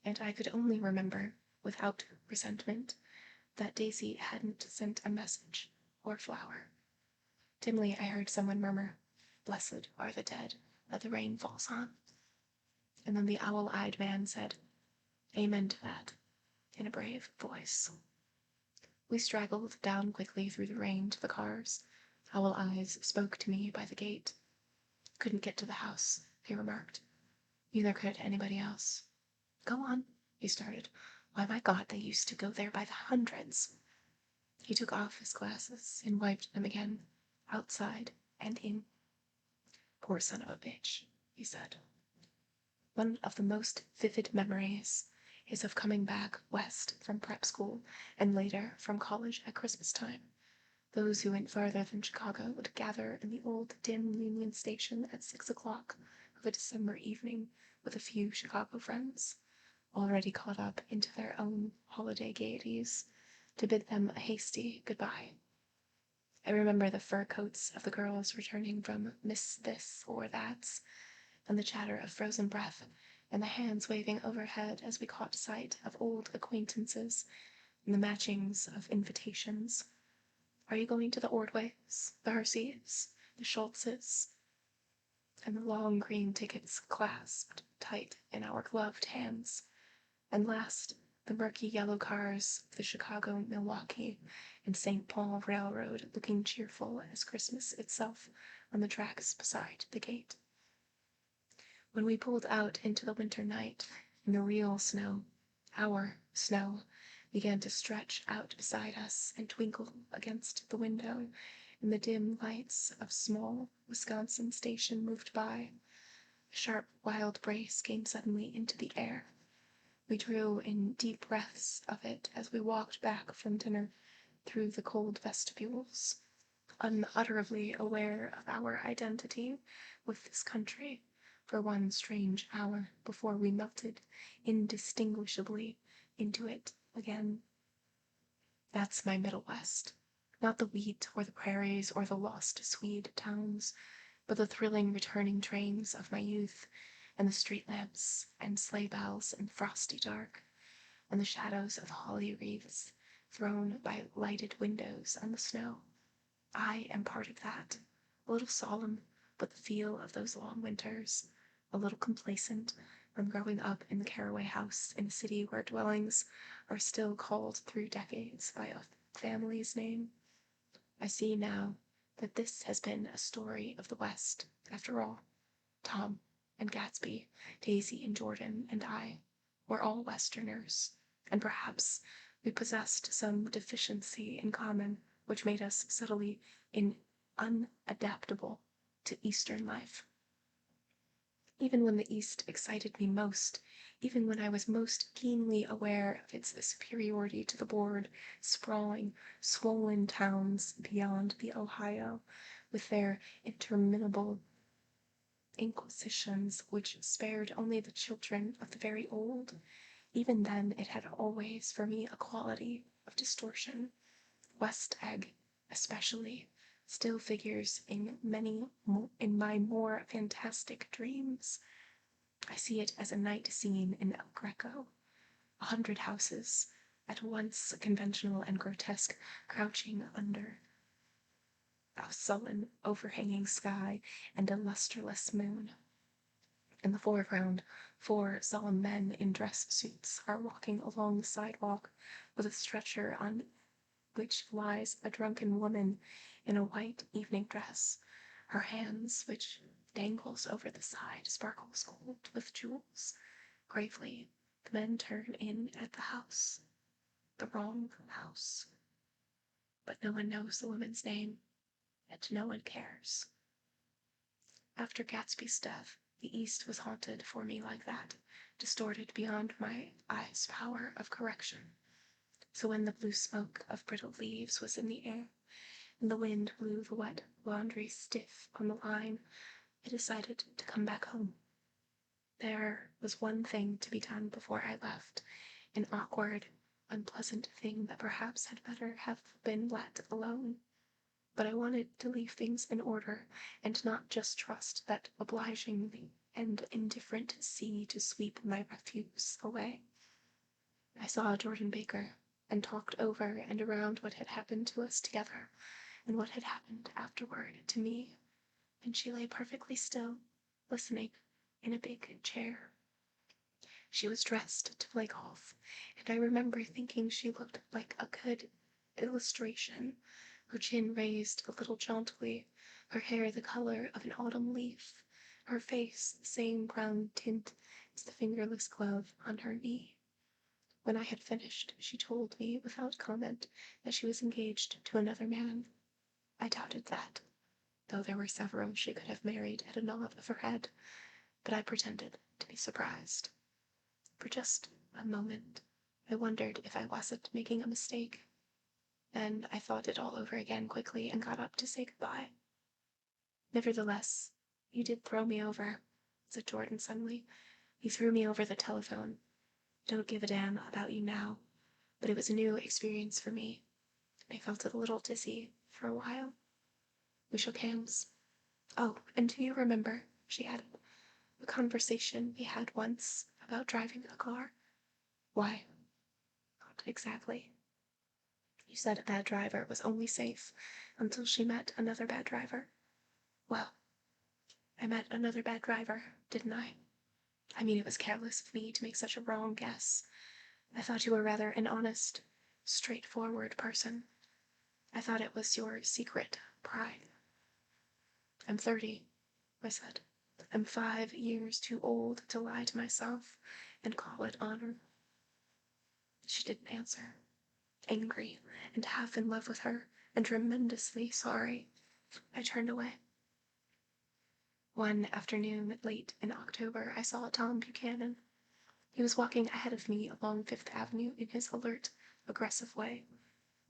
and I could only remember, without resentment, that Daisy hadn't sent a message or flower. Dimly I heard someone murmur, "Blessed are the dead that the rain falls on." And then the owl-eyed man said, "Amen to that," in a brave voice. We straggled down quickly through the rain to the cars. Owl Eyes spoke to me by the gate. "Couldn't get to the house," he remarked. Neither could anybody else. "Go on," he started. "Why, my God, they used to go there by the hundreds." He took off his glasses and wiped them again, outside and in. "Poor son of a bitch," he said. One of the most vivid memories is of coming back west from prep school and later from college at Christmas time. Those who went farther than Chicago would gather in the old dim Union Station at 6 o'clock of a December evening with a few Chicago friends, already caught up into their own holiday gaieties, to bid them a hasty goodbye. I remember the fur coats of the girls returning from Miss This or That's, and the chatter of frozen breath, and the hands waving overhead as we caught sight of old acquaintances, and the matchings of invitations. "Are you going to the Ordways, the Herseys, the Schultzes?" And the long green tickets clasped tight in our gloved hands. And last, the murky yellow cars of the Chicago, Milwaukee, and St. Paul Railroad looking cheerful as Christmas itself on the tracks beside the gate. When we pulled out into the winter night, and the real snow, our snow, began to stretch out beside us and twinkle against the window, and the dim lights of small Wisconsin station moved by, a sharp wild breeze came suddenly into the air. We drew in deep breaths of it as we walked back from dinner through the cold vestibules, unutterably aware of our identity with this country for one strange hour before we melted indistinguishably into it again. That's my Middle West. Not the wheat or the prairies or the lost Swede towns, but the thrilling returning trains of my youth, and the street lamps and sleigh bells in frosty dark, and the shadows of holly wreaths thrown by lighted windows on the snow. I am part of that, a little solemn, but the feel of those long winters, a little complacent from growing up in the Caraway house in a city where dwellings are still called through decades by a family's name. I see now that this has been a story of the West, after all. Tom and Gatsby, Daisy and Jordan and I were all Westerners, and perhaps we possessed some deficiency in common which made us subtly unadaptable to Eastern life. Even when the East excited me most, even when I was most keenly aware of its superiority to the bored, sprawling, swollen towns beyond the Ohio, with their interminable inquisitions which spared only the children of the very old, even then it had always for me a quality of distortion. West Egg, especially, still figures in my more fantastic dreams. I see it as a night scene in El Greco, 100 houses, at once conventional and grotesque, crouching under a sullen, overhanging sky, and a lustreless moon. In the foreground, 4 solemn men in dress suits are walking along the sidewalk with a stretcher on which lies a drunken woman in a white evening dress. Her hands, which dangles over the side, sparkles gold with jewels. Gravely, the men turn in at the house. The wrong house. But no one knows the woman's name, and no one cares. After Gatsby's death, the East was haunted for me like that, distorted beyond my eyes' power of correction. So when the blue smoke of brittle leaves was in the air, and the wind blew the wet laundry stiff on the line, I decided to come back home. There was one thing to be done before I left, an awkward, unpleasant thing that perhaps had better have been let alone. But I wanted to leave things in order, and not just trust that obliging and indifferent sea to sweep my refuse away. I saw Jordan Baker, and talked over and around what had happened to us together, and what had happened afterward to me, and she lay perfectly still, listening, in a big chair. She was dressed to play golf, and I remember thinking she looked like a good illustration, her chin raised a little jauntily, her hair the color of an autumn leaf, her face the same brown tint as the fingerless glove on her knee. When I had finished, she told me without comment that she was engaged to another man. I doubted that, though there were several she could have married at a nod of her head, but I pretended to be surprised. For just a moment, I wondered if I wasn't making a mistake. Then I thought it all over again quickly and got up to say goodbye. Nevertheless, you did throw me over, said Jordan suddenly. You threw me over the telephone. Don't give a damn about you now, but it was a new experience for me. I felt a little dizzy for a while. We shook hands. Oh, and do you remember, she added, the conversation we had once about driving a car? Why? Not exactly. You said a bad driver was only safe until she met another bad driver. Well, I met another bad driver, didn't I? I mean, it was careless of me to make such a wrong guess. I thought you were rather an honest, straightforward person. I thought it was your secret pride. I'm 30, I said. I'm 5 years too old to lie to myself and call it honor. She didn't answer. Angry and half in love with her and tremendously sorry, I turned away. One afternoon late in October, I saw Tom Buchanan. He was walking ahead of me along Fifth Avenue in his alert, aggressive way,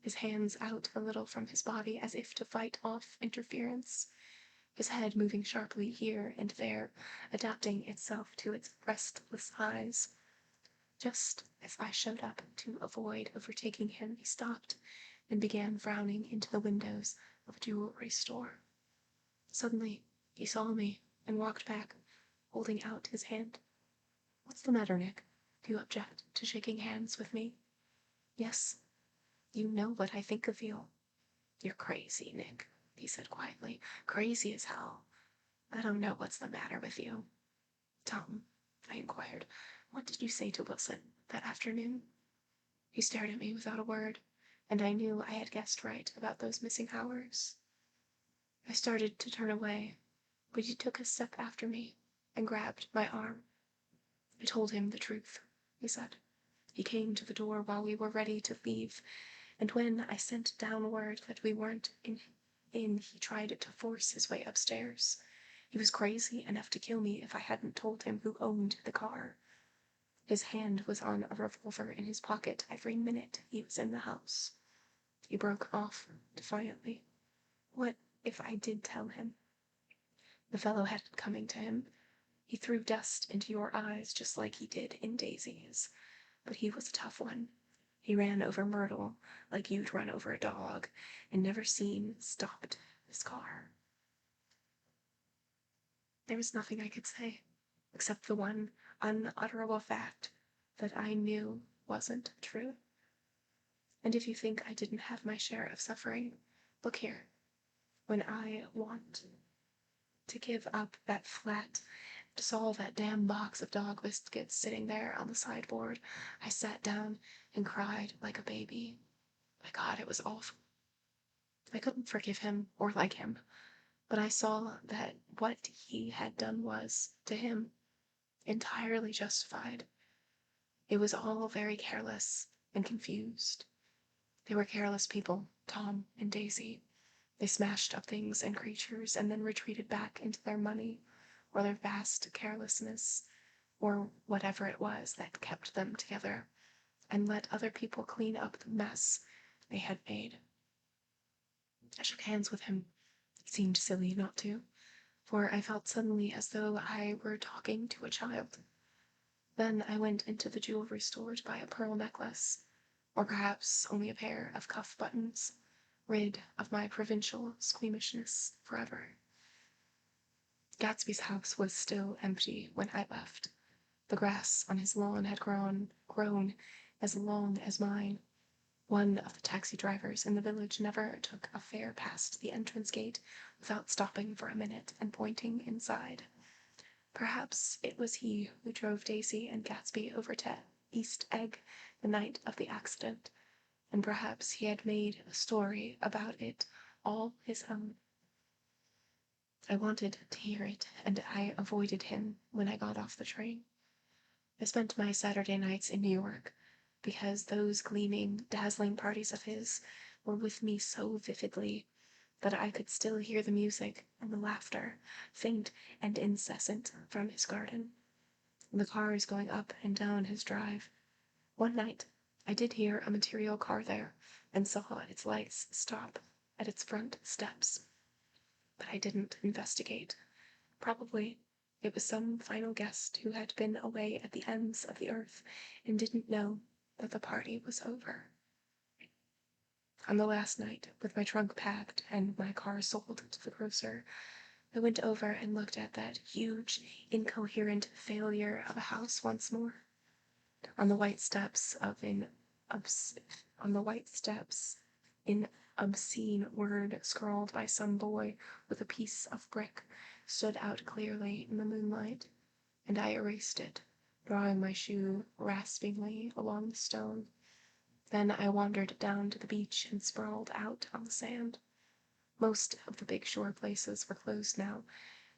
his hands out a little from his body as if to fight off interference, his head moving sharply here and there, adapting itself to its restless eyes. Just as I showed up to avoid overtaking him, he stopped and began frowning into the windows of a jewelry store. Suddenly, he saw me and walked back, holding out his hand. What's the matter, Nick? Do you object to shaking hands with me? Yes. You know what I think of you. You're crazy, Nick, he said quietly. Crazy as hell. I don't know what's the matter with you. Tom, I inquired, what did you say to Wilson that afternoon? He stared at me without a word, and I knew I had guessed right about those missing hours. I started to turn away, but he took a step after me and grabbed my arm. I told him the truth, he said. He came to the door while we were ready to leave, and when I sent down word that we weren't in, he tried to force his way upstairs. He was crazy enough to kill me if I hadn't told him who owned the car. His hand was on a revolver in his pocket every minute he was in the house. He broke off defiantly. What if I did tell him? The fellow had it coming to him. He threw dust into your eyes just like he did in Daisy's. But he was a tough one. He ran over Myrtle like you'd run over a dog, and never seen stopped his car. There was nothing I could say, except the one unutterable fact that I knew wasn't true. And if you think I didn't have my share of suffering, look here. when I want to give up that flat, saw that damn box of dog biscuits sitting there on the sideboard, I sat down and cried like a baby. My God, it was awful. I couldn't forgive him or like him, but I saw that what he had done was, to him, entirely justified. It was all very careless and confused. They were careless people, Tom and Daisy. They smashed up things and creatures and then retreated back into their money or their vast carelessness or whatever it was that kept them together and let other people clean up the mess they had made. I shook hands with him. It seemed silly not to, for I felt suddenly as though I were talking to a child. Then I went into the jewelry store to buy a pearl necklace, or perhaps only a pair of cuff buttons, rid of my provincial squeamishness forever. Gatsby's house was still empty when I left. The grass on his lawn had grown as long as mine. One of the taxi drivers in the village never took a fare past the entrance gate without stopping for a minute and pointing inside. Perhaps it was he who drove Daisy and Gatsby over to East Egg the night of the accident, and perhaps he had made a story about it all his own. I wanted to hear it, and I avoided him when I got off the train. I spent my Saturday nights in New York, because those gleaming, dazzling parties of his were with me so vividly that I could still hear the music and the laughter, faint and incessant, from his garden, and the cars going up and down his drive. One night I did hear a material car there, and saw its lights stop at its front steps. But I didn't investigate. Probably it was some final guest who had been away at the ends of the earth and didn't know that the party was over. On the last night, with my trunk packed and my car sold to the grocer, I went over and looked at that huge, incoherent failure of a house once more. On the white steps, in obscene word scrawled by some boy with a piece of brick, stood out clearly in the moonlight, and I erased it, drawing my shoe raspingly along the stone. Then I wandered down to the beach and sprawled out on the sand. Most of the big shore places were closed now,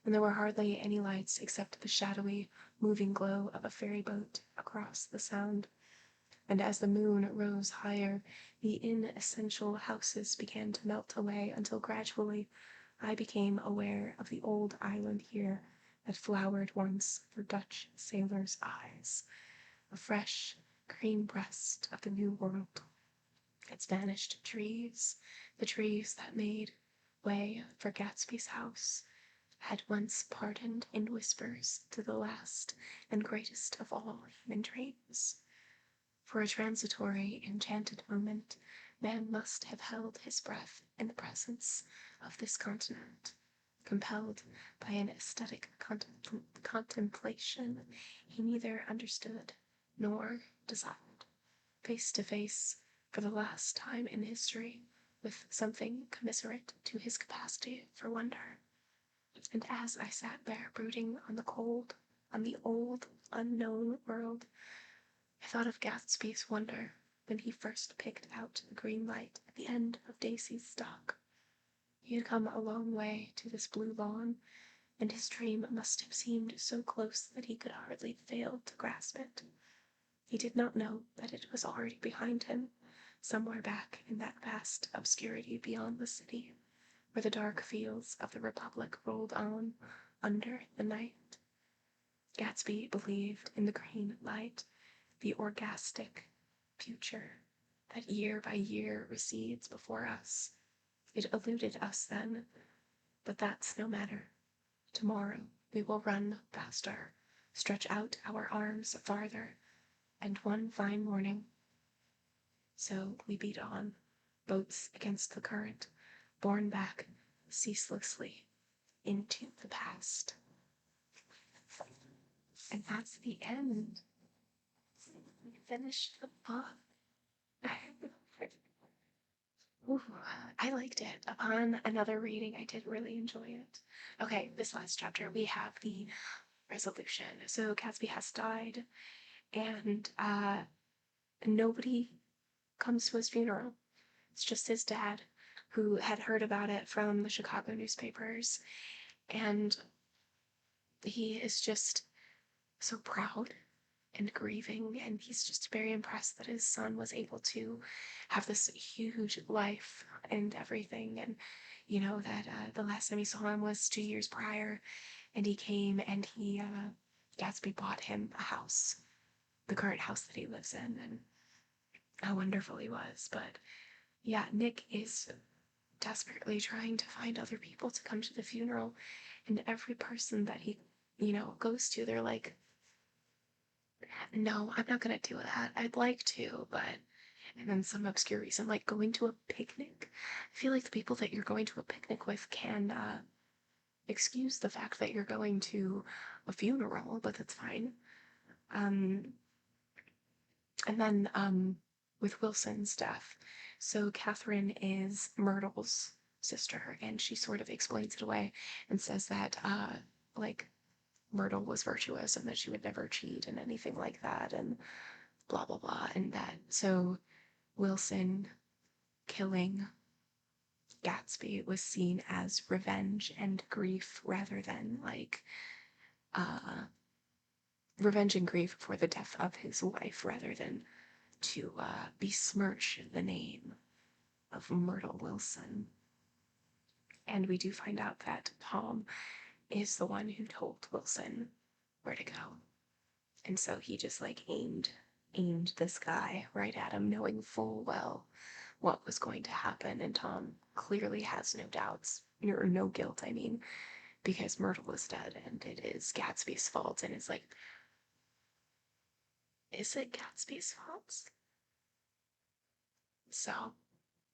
and there were hardly any lights except the shadowy, moving glow of a ferry boat across the Sound. And as the moon rose higher, the inessential houses began to melt away until gradually I became aware of the old island here that flowered once for Dutch sailors' eyes, a fresh, green breast of the New World. Its vanished trees, the trees that made way for Gatsby's house, had once pardoned in whispers to the last and greatest of all human dreams. For a transitory, enchanted moment, man must have held his breath in the presence of this continent, compelled by an aesthetic contemplation he neither understood nor desired, face to face, for the last time in history, with something commiserate to his capacity for wonder. And as I sat there brooding on the old, unknown world, I thought of Gatsby's wonder when he first picked out the green light at the end of Daisy's stalk. He had come a long way to this blue lawn, and his dream must have seemed so close that he could hardly fail to grasp it. He did not know that it was already behind him, somewhere back in that vast obscurity beyond the city, where the dark fields of the Republic rolled on under the night. Gatsby believed in the green light, the orgastic future that year by year recedes before us. It eluded us then, but that's no matter. Tomorrow we will run faster, stretch out our arms farther, and one fine morning. So we beat on, boats against the current, borne back ceaselessly into the past. And that's the end. We finished the book. Ooh, I liked it. Upon another reading, I did really enjoy it. Okay, this last chapter, we have the resolution. So Gatsby has died, and nobody comes to his funeral. It's just his dad, who had heard about it from the Chicago newspapers, and he is just so proud and grieving, and he's just very impressed that his son was able to have this huge life and everything. And you know that the last time he saw him was 2 years prior, and he came and he Gatsby bought him a house, the current house that he lives in, and how wonderful he was. But yeah, Nick is desperately trying to find other people to come to the funeral, and every person that he goes to, they're like, no, I'm not gonna do that. I'd like to, but. And then some obscure reason, like going to a picnic. I feel like the people that you're going to a picnic with can excuse the fact that you're going to a funeral, but that's fine. Um, and then with Wilson's death, so Catherine is Myrtle's sister, and she sort of explains it away and says that like Myrtle was virtuous and that she would never cheat and anything like that, and blah blah blah, and that so Wilson killing Gatsby was seen as revenge and grief rather than like uh revenge and grief for the death of his wife rather than to besmirch the name of Myrtle Wilson. And we do find out that Tom is the one who told Wilson where to go. And so he just like aimed this guy right at him, knowing full well what was going to happen. And Tom clearly has no doubts, or no guilt, I mean, because Myrtle is dead and it is Gatsby's fault. And it's like, is it Gatsby's fault? So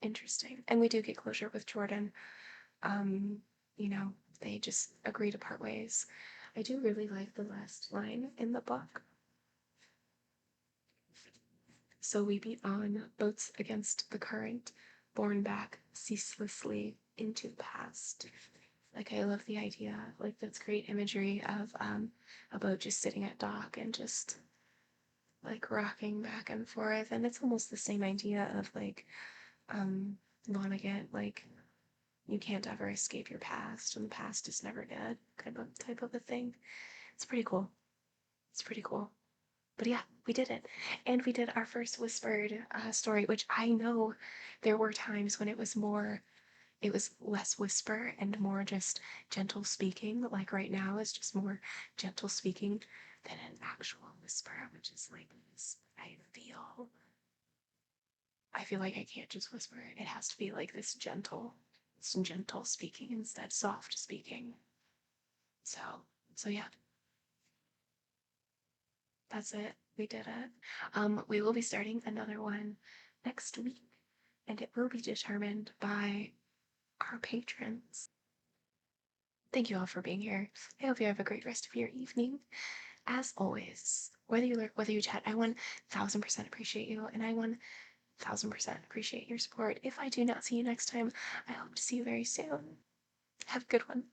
interesting. And we do get closure with Jordan. Um, you know, they just agree to part ways. I do really like the last line in the book. So we beat on, boats against the current, borne back ceaselessly into the past. Like, I love the idea. Like, that's great imagery of a boat just sitting at dock and just like rocking back and forth. And it's almost the same idea of like Vonnegut, like you can't ever escape your past and the past is never dead type of a thing. It's pretty cool. It's pretty cool. But yeah, we did it. And we did our first whispered story, which I know there were times when it was less whisper and more just gentle speaking. Like right now is just more gentle speaking than an actual whisper, which is like this. I feel like I can't just whisper. It has to be like this gentle speaking instead, soft speaking. So, so yeah, that's it. We did it. We will be starting another one next week, and it will be determined by our patrons. Thank you all for being here. I hope you have a great rest of your evening. As always, whether you lurk, whether you chat, I 1000% appreciate you, and I 1000% appreciate your support. If I do not see you next time, I hope to see you very soon. Have a good one.